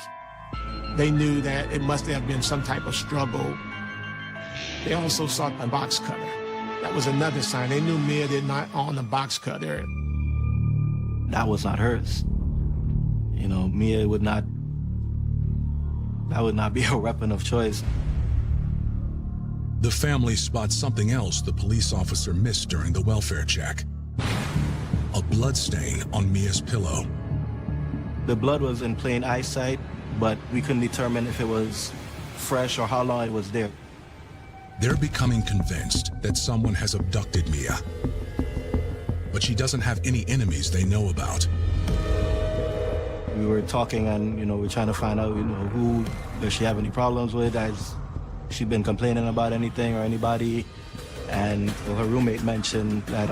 They knew that it must have been some type of struggle. They also saw a box cutter. That was another sign. They knew Mia did not own a box cutter. That was not hers. Mia would not, that would not be her weapon of choice. The family spots something else the police officer missed during the welfare check. A blood stain on Mia's pillow. The blood was in plain eyesight, but we couldn't determine if it was fresh or how long it was there. They're becoming convinced that someone has abducted Mia. But she doesn't have any enemies they know about. We were talking and, we're trying to find out, who does she have any problems with? Has she been complaining about anything or anybody? And her roommate mentioned that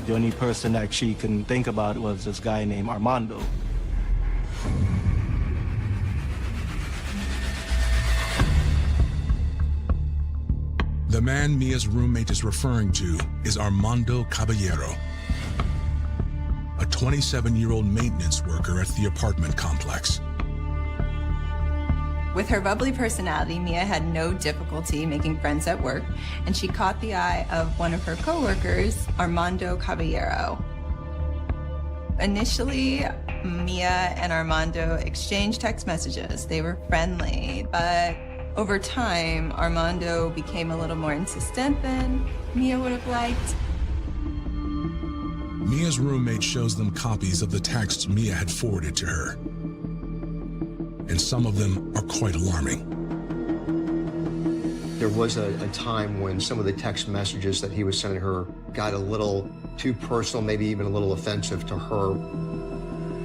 the only person that she can think about was this guy named Armando. The man Mia's roommate is referring to is Armando Caballero, a 27-year-old maintenance worker at the apartment complex. With her bubbly personality, Mia had no difficulty making friends at work, and she caught the eye of one of her coworkers, Armando Caballero. Initially, Mia and Armando exchanged text messages. They were friendly, but over time, Armando became a little more insistent than Mia would have liked. Mia's roommate shows them copies of the texts Mia had forwarded to her. And some of them are quite alarming. There was a time when some of the text messages that he was sending her got a little too personal, maybe even a little offensive to her.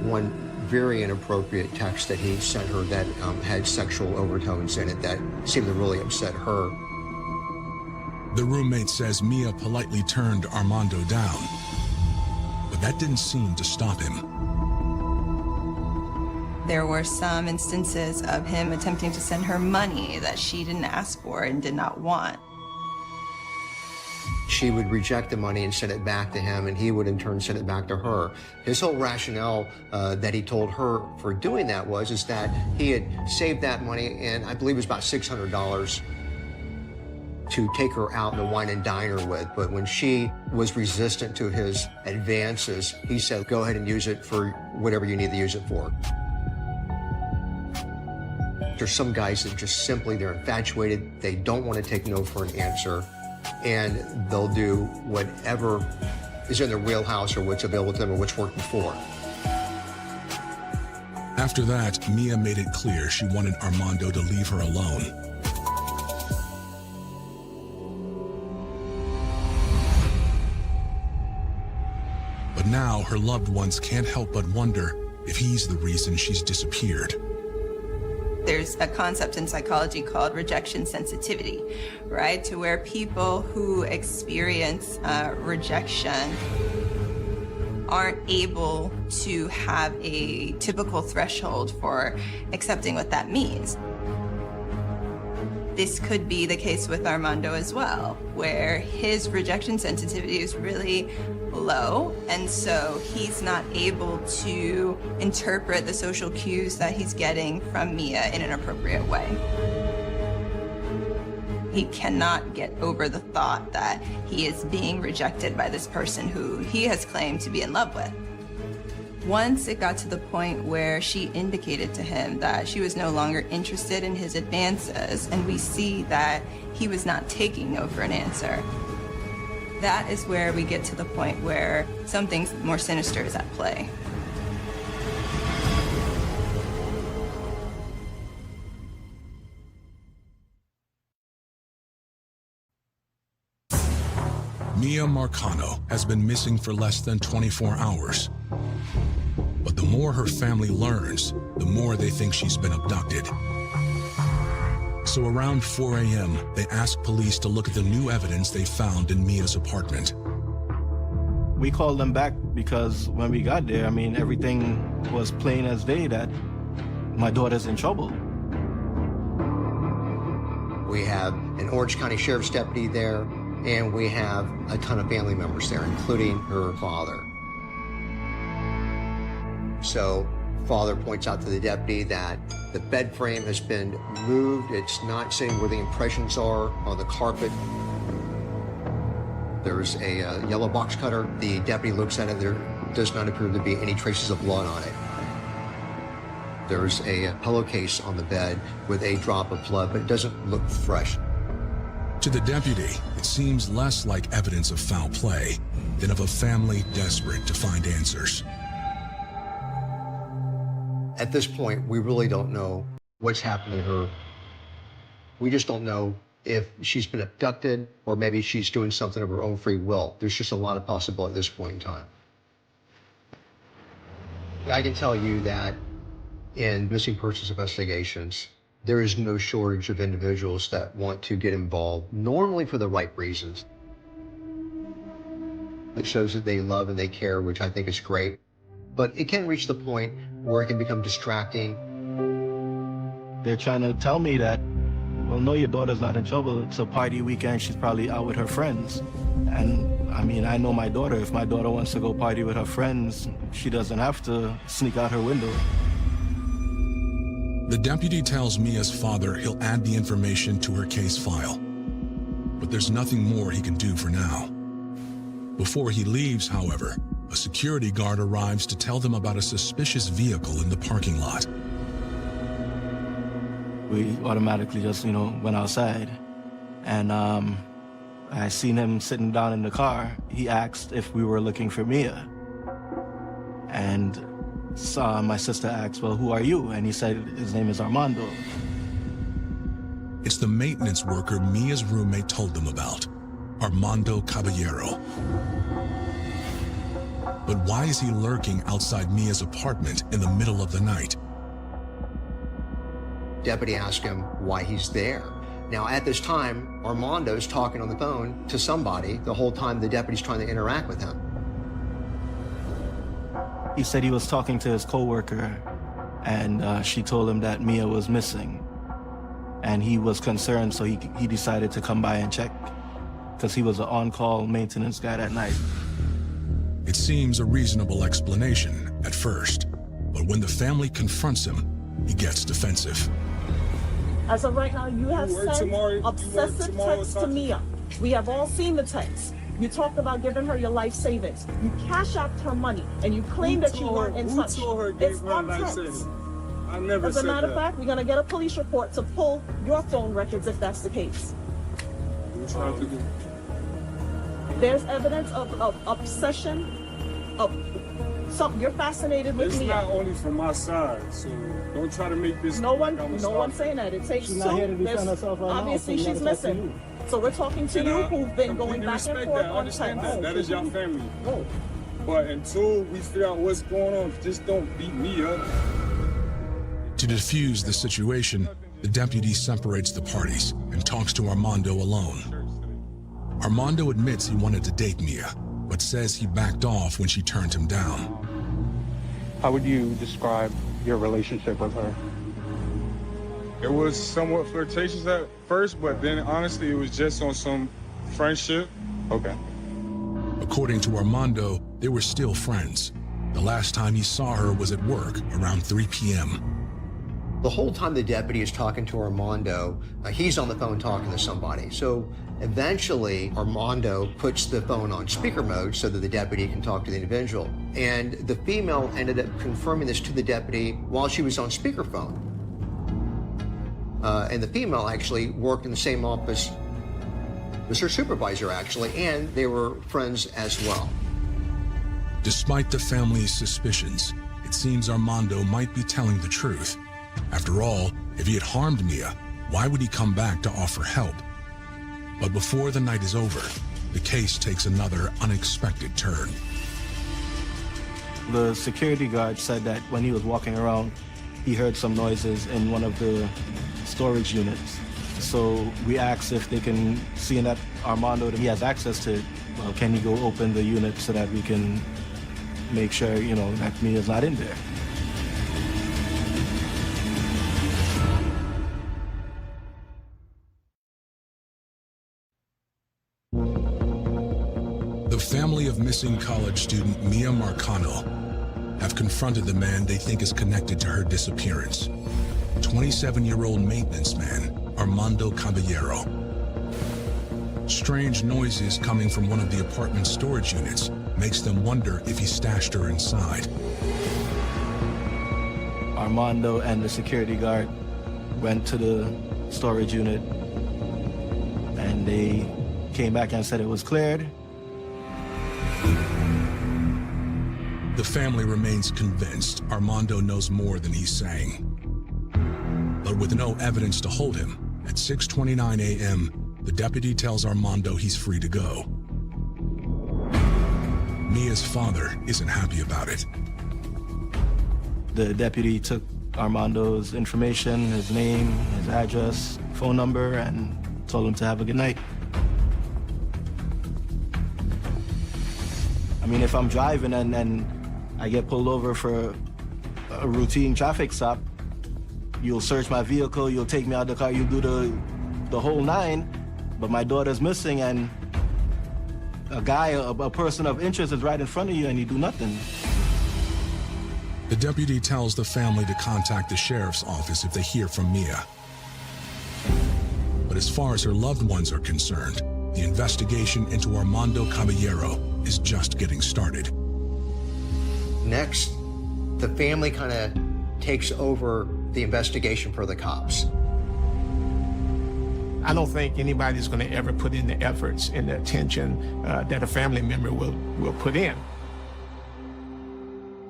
One very inappropriate text that he sent her that had sexual overtones in it that seemed to really upset her. The roommate says Mia politely turned Armando down, but that didn't seem to stop him. There were some instances of him attempting to send her money that she didn't ask for and did not want. She would reject the money and send it back to him, and he would in turn send it back to her. His whole rationale that he told her for doing that is that he had saved that money, and I believe it was about $600 to take her out and wine and dine her with. But when she was resistant to his advances, he said, go ahead and use it for whatever you need to use it for. There's some guys that just simply, they're infatuated. They don't want to take no for an answer. And they'll do whatever is in their wheelhouse or what's available to them or what's worked before. After that, Mia made it clear she wanted Armando to leave her alone. But now her loved ones can't help but wonder if he's the reason she's disappeared. There's a concept in psychology called rejection sensitivity, right? To where people who experience rejection aren't able to have a typical threshold for accepting what that means. This could be the case with Armando as well, where his rejection sensitivity is really low, and so he's not able to interpret the social cues that he's getting from Mia in an appropriate way. He cannot get over the thought that he is being rejected by this person who he has claimed to be in love with. Once it got to the point where she indicated to him that she was no longer interested in his advances, and we see that he was not taking no for an answer, that is where we get to the point where something more sinister is at play. Mia Marcano has been missing for less than 24 hours. But the more her family learns, the more they think she's been abducted. So around 4 a.m., they ask police to look at the new evidence they found in Mia's apartment. We called them back because when we got there, I mean, everything was plain as day that my daughter's in trouble. We have an Orange County Sheriff's deputy there, and we have a ton of family members there, including her father. So, father points out to the deputy that the bed frame has been moved. It's not sitting where the impressions are on the carpet. There's a yellow box cutter. The deputy looks at it. There does not appear to be any traces of blood on it. There's a pillowcase on the bed with a drop of blood, but it doesn't look fresh. To the deputy, it seems less like evidence of foul play than of a family desperate to find answers. At this point, we really don't know what's happened to her. We just don't know if she's been abducted or maybe she's doing something of her own free will. There's just a lot of possibility at this point in time. I can tell you that in missing persons investigations, there is no shortage of individuals that want to get involved, normally for the right reasons. It shows that they love and they care, which I think is great. But it can reach the point where it can become distracting. They're trying to tell me that, well, no, your daughter's not in trouble. It's a party weekend. She's probably out with her friends. And I mean, I know my daughter. If my daughter wants to go party with her friends, she doesn't have to sneak out her window. The deputy tells Mia's father he'll add the information to her case file. But there's nothing more he can do for now. Before he leaves, however, a security guard arrives to tell them about a suspicious vehicle in the parking lot. We automatically just, went outside. And I seen him sitting down in the car. He asked if we were looking for Mia. And my sister asked, well, who are you? And he said his name is Armando. It's the maintenance worker Mia's roommate told them about, Armando Caballero. But why is he lurking outside Mia's apartment in the middle of the night? Deputy asked him why he's there. Now, at this time, Armando's talking on the phone to somebody the whole time the deputy's trying to interact with him. He said he was talking to his coworker, and she told him that Mia was missing. And he was concerned, so he decided to come by and check, because he was an on-call maintenance guy that night. It seems a reasonable explanation at first, but when the family confronts him, he gets defensive. As of right now, you have sent obsessive texts to Mia. We have all seen the texts. You talked about giving her your life savings. You cash out her money, and you claim that you weren't in touch. It's on text. I never As a matter of fact, we're going to get a police report to pull your phone records if that's the case. There's evidence of obsession, of You're fascinated with It's Mia. not only from my side, so don't try to make this. No one's saying that. It takes She's two. not here to defend herself right now, Obviously, so we she's gotta talk to missing. So we're talking to you, who've been going back and forth I on understand text. that. That is your family. But until we figure out what's going on, just don't beat me up. To defuse the situation, the deputy separates the parties and talks to Armando alone. Armando admits he wanted to date Mia, but says he backed off when she turned him down. How would you describe your relationship with her? It was somewhat flirtatious at first, but then honestly, it was just on some friendship. Okay. According to Armando, they were still friends. The last time he saw her was at work around 3 p.m. The whole time the deputy is talking to Armando, he's on the phone talking to somebody. So eventually, Armando puts the phone on speaker mode so that the deputy can talk to the individual. And the female ended up confirming this to the deputy while she was on speakerphone. And the female actually worked in the same office as her supervisor, actually, and they were friends as well. Despite the family's suspicions, it seems Armando might be telling the truth. After all, if he had harmed Mia, why would he come back to offer help? But before the night is over, the case takes another unexpected turn. The security guard said that when he was walking around, he heard some noises in one of the storage units. So we asked if they can see that Armando, he has access to it. Well, can he go open the unit so that we can make sure, that Mia's not in there? The family of missing college student Mia Marcano have confronted the man they think is connected to her disappearance. 27-year-old maintenance man, Armando Caballero. Strange noises coming from one of the apartment storage units makes them wonder if he stashed her inside. Armando and the security guard went to the storage unit and they came back and said it was cleared. The family remains convinced Armando knows more than he's saying. But with no evidence to hold him, at 6:29 a.m., the deputy tells Armando he's free to go. Mia's father isn't happy about it. The deputy took Armando's information, his name, his address, phone number, and told him to have a good night. I mean, if I'm driving and I get pulled over for a routine traffic stop, you'll search my vehicle, you'll take me out of the car, you'll do the whole nine, but my daughter's missing and a person of interest is right in front of you and you do nothing. The deputy tells the family to contact the sheriff's office if they hear from Mia. But as far as her loved ones are concerned, the investigation into Armando Caballero is just getting started. Next, the family kind of takes over the investigation for the cops. I don't think anybody's going to ever put in the efforts and the attention that a family member will put in.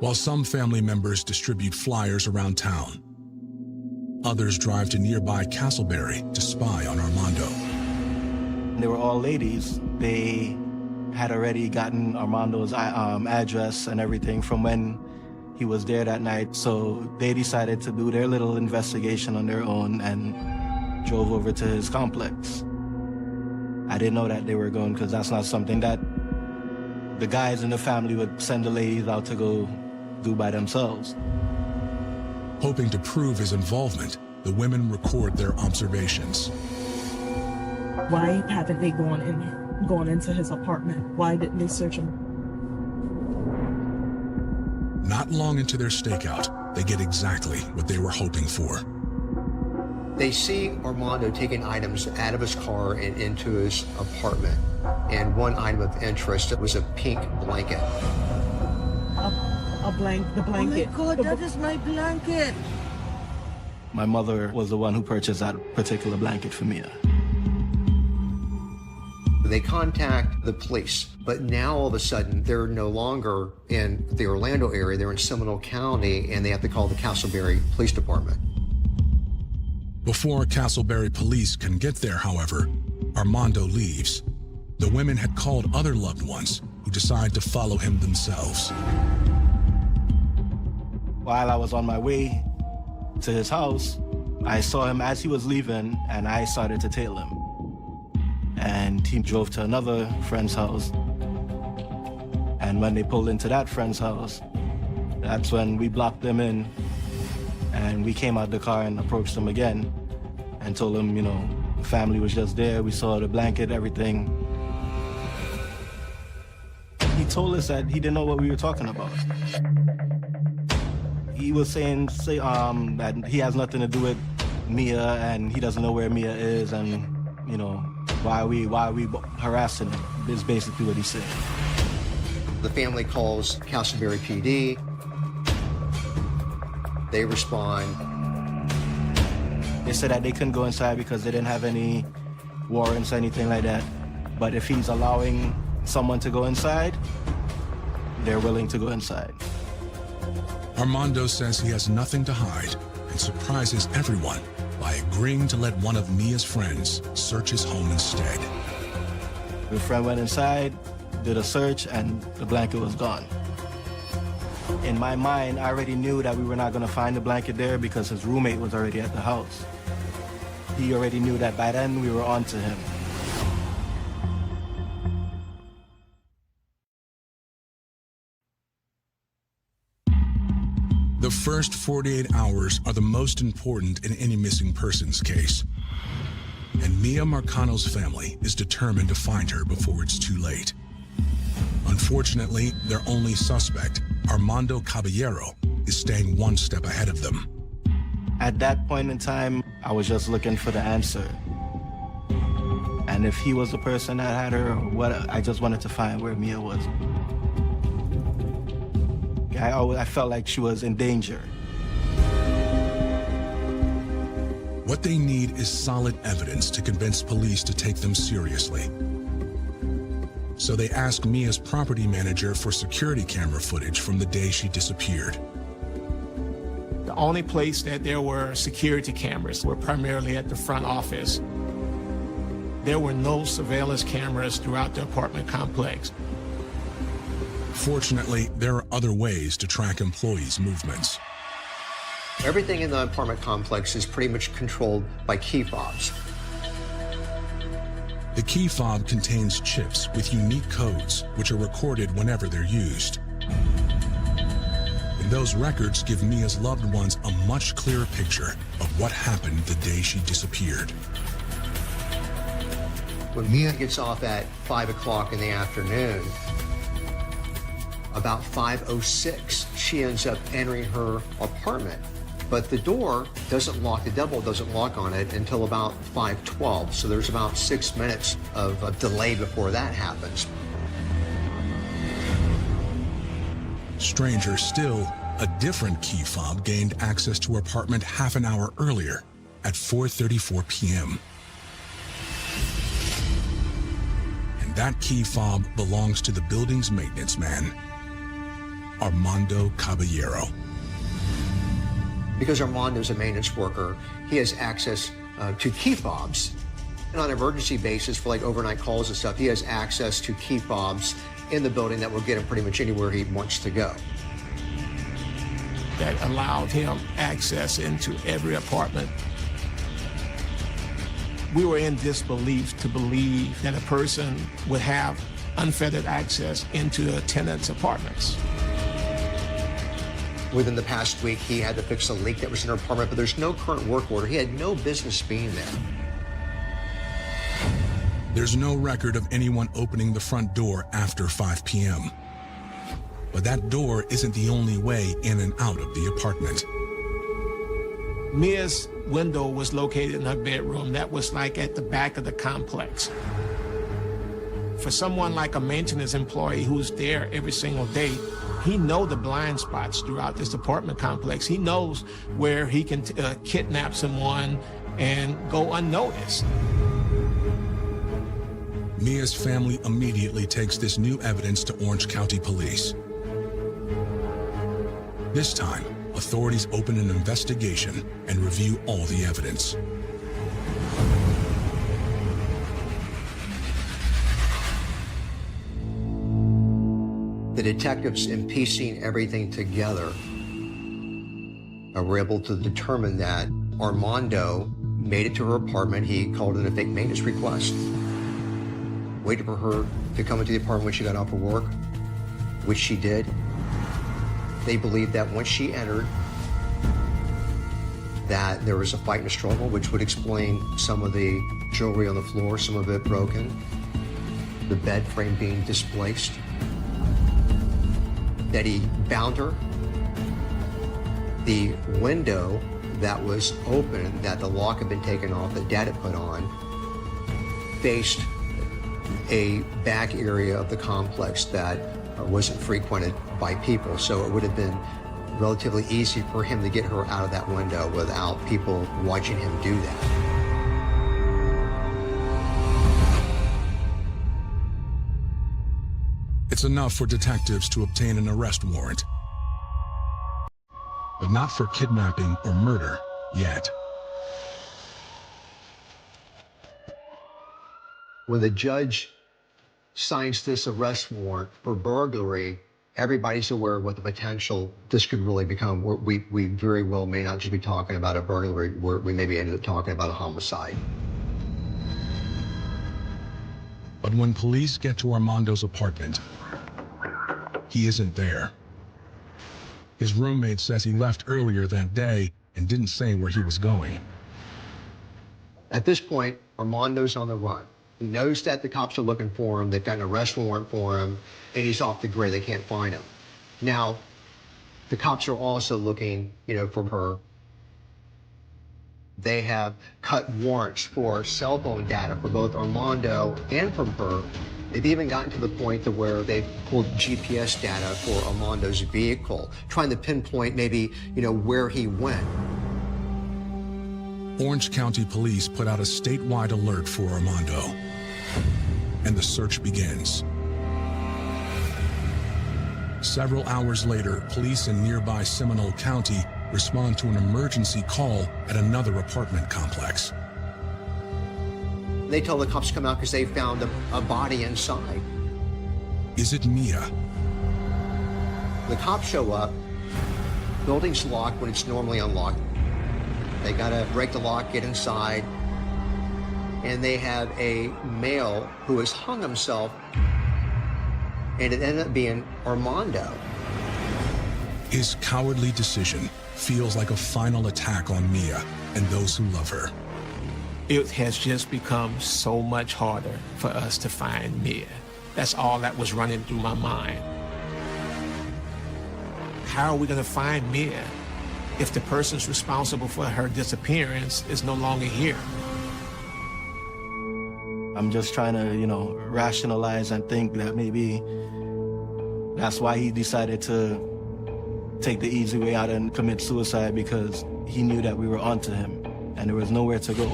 While some family members distribute flyers around town, others drive to nearby Castleberry to spy on Armando. They were all ladies. They had already gotten Armando's address and everything from when he was there that night, so they decided to do their little investigation on their own and drove over to his complex. I didn't know that they were going because that's not something that the guys in the family would send the ladies out to go do by themselves. Hoping to prove his involvement, the women record their observations. Why haven't they gone into his apartment? Why didn't they search him? Not long into their stakeout, they get exactly what they were hoping for. They see Armando taking items out of his car and into his apartment. And one item of interest was a pink blanket. The blanket. Oh my God, that is my blanket. My mother was the one who purchased that particular blanket for Mia. They contact the police, but now all of a sudden they're no longer in the Orlando area, they're in Seminole County, and they have to call the Castleberry Police Department. Before Castleberry police can get there, however, Armando leaves. The women had called other loved ones who decide to follow him themselves. While I was on my way to his house, I saw him as he was leaving, and I started to tail him. And he drove to another friend's house. And when they pulled into that friend's house, that's when we blocked them in. And we came out the car and approached him again and told him, you know, family was just there. We saw the blanket, everything. He told us that he didn't know what we were talking about. He was saying that he has nothing to do with Mia and he doesn't know where Mia is and, you know, why are we harassing him, is basically what he said. The family calls Castleberry PD. They respond. They said that they couldn't go inside because they didn't have any warrants or anything like that. But if he's allowing someone to go inside, they're willing to go inside. Armando says he has nothing to hide and surprises everyone by agreeing to let one of Mia's friends search his home instead. The friend went inside, did a search, and the blanket was gone. In my mind, I already knew that we were not going to find the blanket there because his roommate was already at the house. He already knew that by then we were on to him. The first 48 hours are the most important in any missing persons case. And Mia Marcano's family is determined to find her before it's too late. Unfortunately, their only suspect, Armando Caballero, is staying one step ahead of them. At that point in time, I was just looking for the answer. And if he was the person that had her, I just wanted to find where Mia was. I felt like she was in danger. What they need is solid evidence to convince police to take them seriously. So they ask Mia's property manager for security camera footage from the day she disappeared. The only place that there were security cameras were primarily at the front office. There were no surveillance cameras throughout the apartment complex. Fortunately, there are other ways to track employees' movements. Everything in the apartment complex is pretty much controlled by key fobs. The key fob contains chips with unique codes, which are recorded whenever they're used. And those records give Mia's loved ones a much clearer picture of what happened the day she disappeared. When Mia gets off at 5 o'clock in the afternoon, about 5:06, she ends up entering her apartment. But the door doesn't lock, the deadbolt doesn't lock on it until about 5:12. So there's about 6 minutes of a delay before that happens. Stranger still, a different key fob gained access to her apartment half an hour earlier at 4:34 p.m. And that key fob belongs to the building's maintenance man, Armando Caballero. Because Armando's a maintenance worker, he has access to key fobs. And on an emergency basis for like overnight calls and stuff, he has access to key fobs in the building that will get him pretty much anywhere he wants to go. That allowed him access into every apartment. We were in disbelief to believe that a person would have unfettered access into a tenant's apartments. Within the past week, he had to fix a leak that was in her apartment, but there's no current work order. He had no business being there. There's no record of anyone opening the front door after 5 p.m. But that door isn't the only way in and out of the apartment. Mia's window was located in her bedroom. That was like at the back of the complex. For someone like a maintenance employee who's there every single day, he knows the blind spots throughout this apartment complex. He knows where he can kidnap someone and go unnoticed. Mia's family immediately takes this new evidence to Orange County Police. This time, authorities open an investigation and review all the evidence. The detectives, in piecing everything together, were able to determine that Armando made it to her apartment. He called it a fake maintenance request, waited for her to come into the apartment when she got off of work, which she did. They believed that once she entered, that there was a fight and a struggle, which would explain some of the jewelry on the floor, some of it broken, the bed frame being displaced, that he bound her, the window that was open, that the lock had been taken off, that Dad had put on, faced a back area of the complex that wasn't frequented by people. So it would have been relatively easy for him to get her out of that window without people watching him do that. It's enough for detectives to obtain an arrest warrant, but not for kidnapping or murder yet. When the judge signs this arrest warrant for burglary, everybody's aware of what the potential this could really become. We very well may not just be talking about a burglary, we maybe ended up talking about a homicide. But when police get to Armando's apartment, he isn't there. His roommate says he left earlier that day and didn't say where he was going. At this point, Armando's on the run. He knows that the cops are looking for him, they've got an arrest warrant for him, and he's off the grid, they can't find him. Now, the cops are also looking, for her. They have cut warrants for cell phone data for both Armando and from her. They've even gotten to the point to where they've pulled GPS data for Armando's vehicle, trying to pinpoint maybe, where he went. Orange County Police put out a statewide alert for Armando, and the search begins. Several hours later, police in nearby Seminole County respond to an emergency call at another apartment complex. They tell the cops to come out because they found a body inside. Is it Mia? The cops show up, building's locked when it's normally unlocked. They gotta break the lock, get inside, and they have a male who has hung himself, and it ended up being Armando. His cowardly decision feels like a final attack on Mia and those who love her. It has just become so much harder for us to find Mia. That's all that was running through my mind. How are we gonna find Mia if the person's responsible for her disappearance is no longer here? I'm just trying to, rationalize and think that maybe that's why he decided to take the easy way out and commit suicide, because he knew that we were onto him and there was nowhere to go.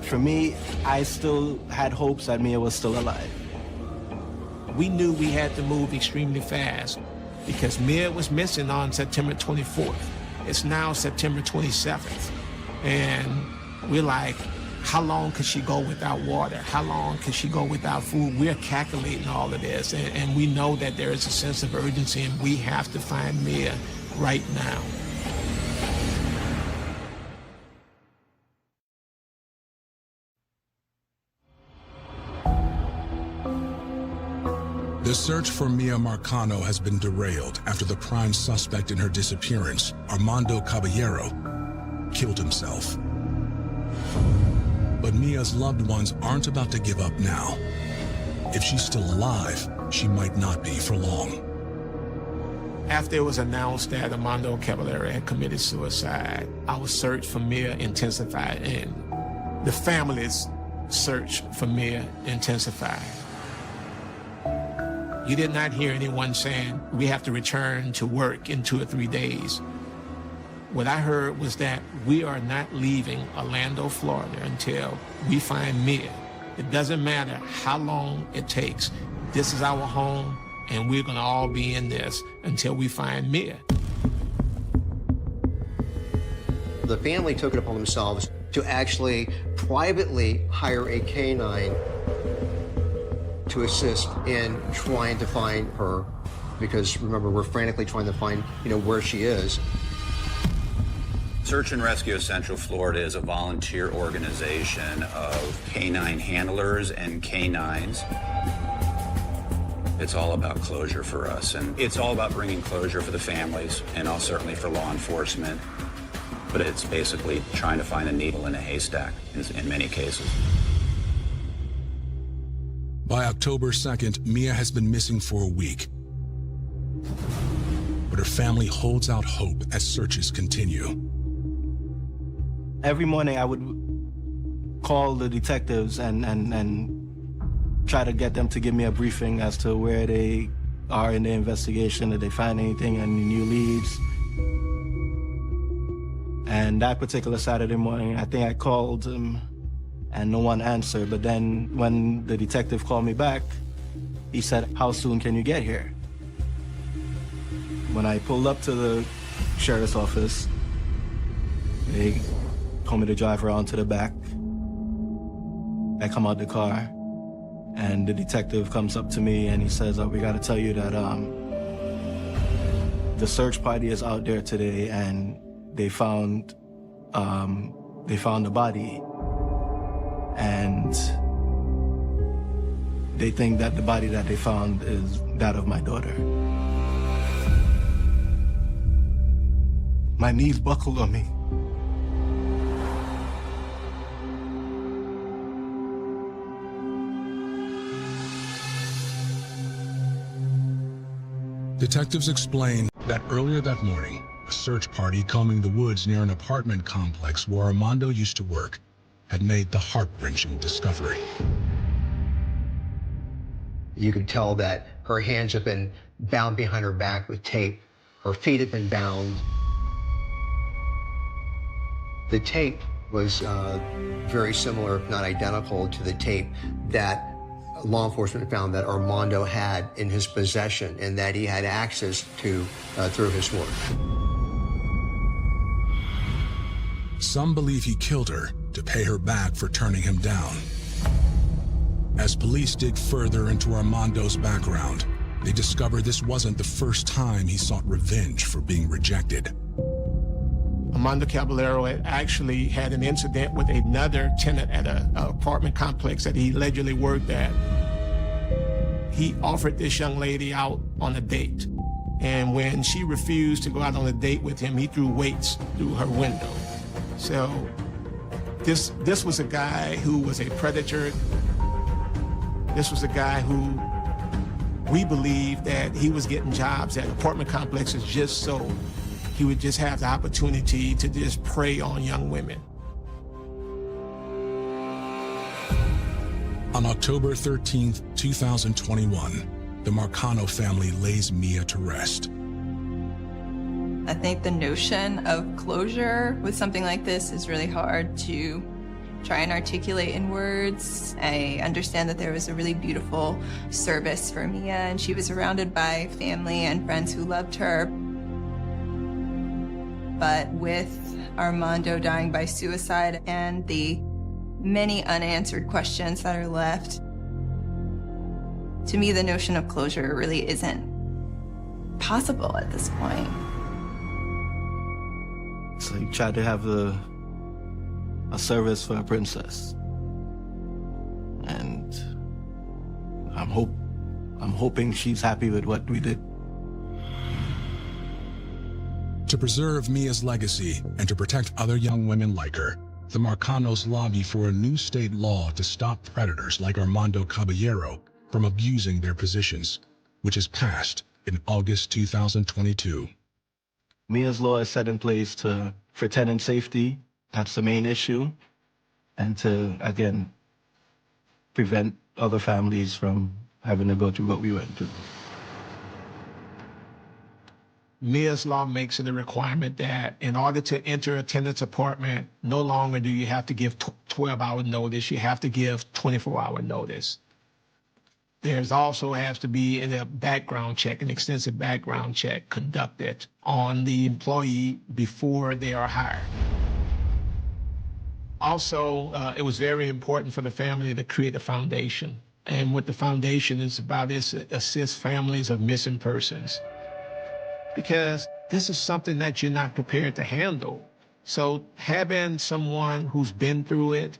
For me, I still had hopes that Mia was still alive. We knew we had to move extremely fast because Mia was missing on September 24th. It's now September 27th. And we're like, how long could she go without water? How long could she go without food? We're calculating all of this, and we know that there is a sense of urgency, and we have to find Mia right now. The search for Mia Marcano has been derailed after the prime suspect in her disappearance, Armando Caballero, killed himself. But Mia's loved ones aren't about to give up now. If she's still alive, she might not be for long. After it was announced that Armando Caballero had committed suicide, our search for Mia intensified, and the family's search for Mia intensified. You did not hear anyone saying, we have to return to work in 2 or 3 days. What I heard was that we are not leaving Orlando, Florida until we find Mia. It doesn't matter how long it takes. This is our home, and we're gonna all be in this until we find Mia. The family took it upon themselves to actually privately hire a canine to assist in trying to find her, because remember, we're frantically trying to find, where she is. Search and Rescue of Central Florida is a volunteer organization of canine handlers and canines. It's all about closure for us, and it's all about bringing closure for the families and also certainly for law enforcement. But it's basically trying to find a needle in a haystack in many cases. By October 2nd, Mia has been missing for a week. But her family holds out hope as searches continue. Every morning I would call the detectives and try to get them to give me a briefing as to where they are in the investigation, did they find anything, any new leads. And that particular Saturday morning, I think I called them and no one answered. But then when the detective called me back, he said, "How soon can you get here?" When I pulled up to the sheriff's office, they told me to drive around to the back. I come out the car, and the detective comes up to me and he says, "We gotta tell you that the search party is out there today, and they found the body, and they think that the body that they found is that of my daughter." My knees buckled on me. Detectives explain that earlier that morning, a search party combing the woods near an apartment complex where Armando used to work had made the heart-wrenching discovery. You could tell that her hands had been bound behind her back with tape. Her feet had been bound. The tape was very similar, if not identical, to the tape that law enforcement found that Armando had in his possession and that he had access to through his work. Some believe he killed her to pay her back for turning him down. As police dig further into Armando's background, they discover this wasn't the first time he sought revenge for being rejected. Armando Caballero had actually had an incident with another tenant at an apartment complex that he allegedly worked at. He offered this young lady out on a date. And when she refused to go out on a date with him, he threw weights through her window. So this was a guy who was a predator. This was a guy who we believe that he was getting jobs at apartment complexes just so he would just have the opportunity to just prey on young women. On October 13th, 2021, the Marcano family lays Mia to rest. I think the notion of closure with something like this is really hard to try and articulate in words. I understand that there was a really beautiful service for Mia, and she was surrounded by family and friends who loved her. But with Armando dying by suicide and the many unanswered questions that are left, to me, the notion of closure really isn't possible at this point. So you tried to have a service for a princess. And I'm hoping she's happy with what we did. To preserve Mia's legacy and to protect other young women like her, the Marcanos lobby for a new state law to stop predators like Armando Caballero from abusing their positions, which is passed in August 2022. Mia's law is set in place for tenant safety. That's the main issue. And to, again, prevent other families from having to go through what we went through. Mia's law makes it a requirement that in order to enter a tenant's apartment, no longer do you have to give 12-hour notice. You have to give 24-hour notice. There's also has to be a background check, an extensive background check conducted on the employee before they are hired. Also, it was very important for the family to create a foundation. And what the foundation is about is to assist families of missing persons. Because this is something that you're not prepared to handle. So having someone who's been through it,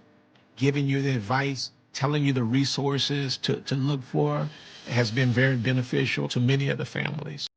giving you the advice, telling you the resources to look for, has been very beneficial to many of the families.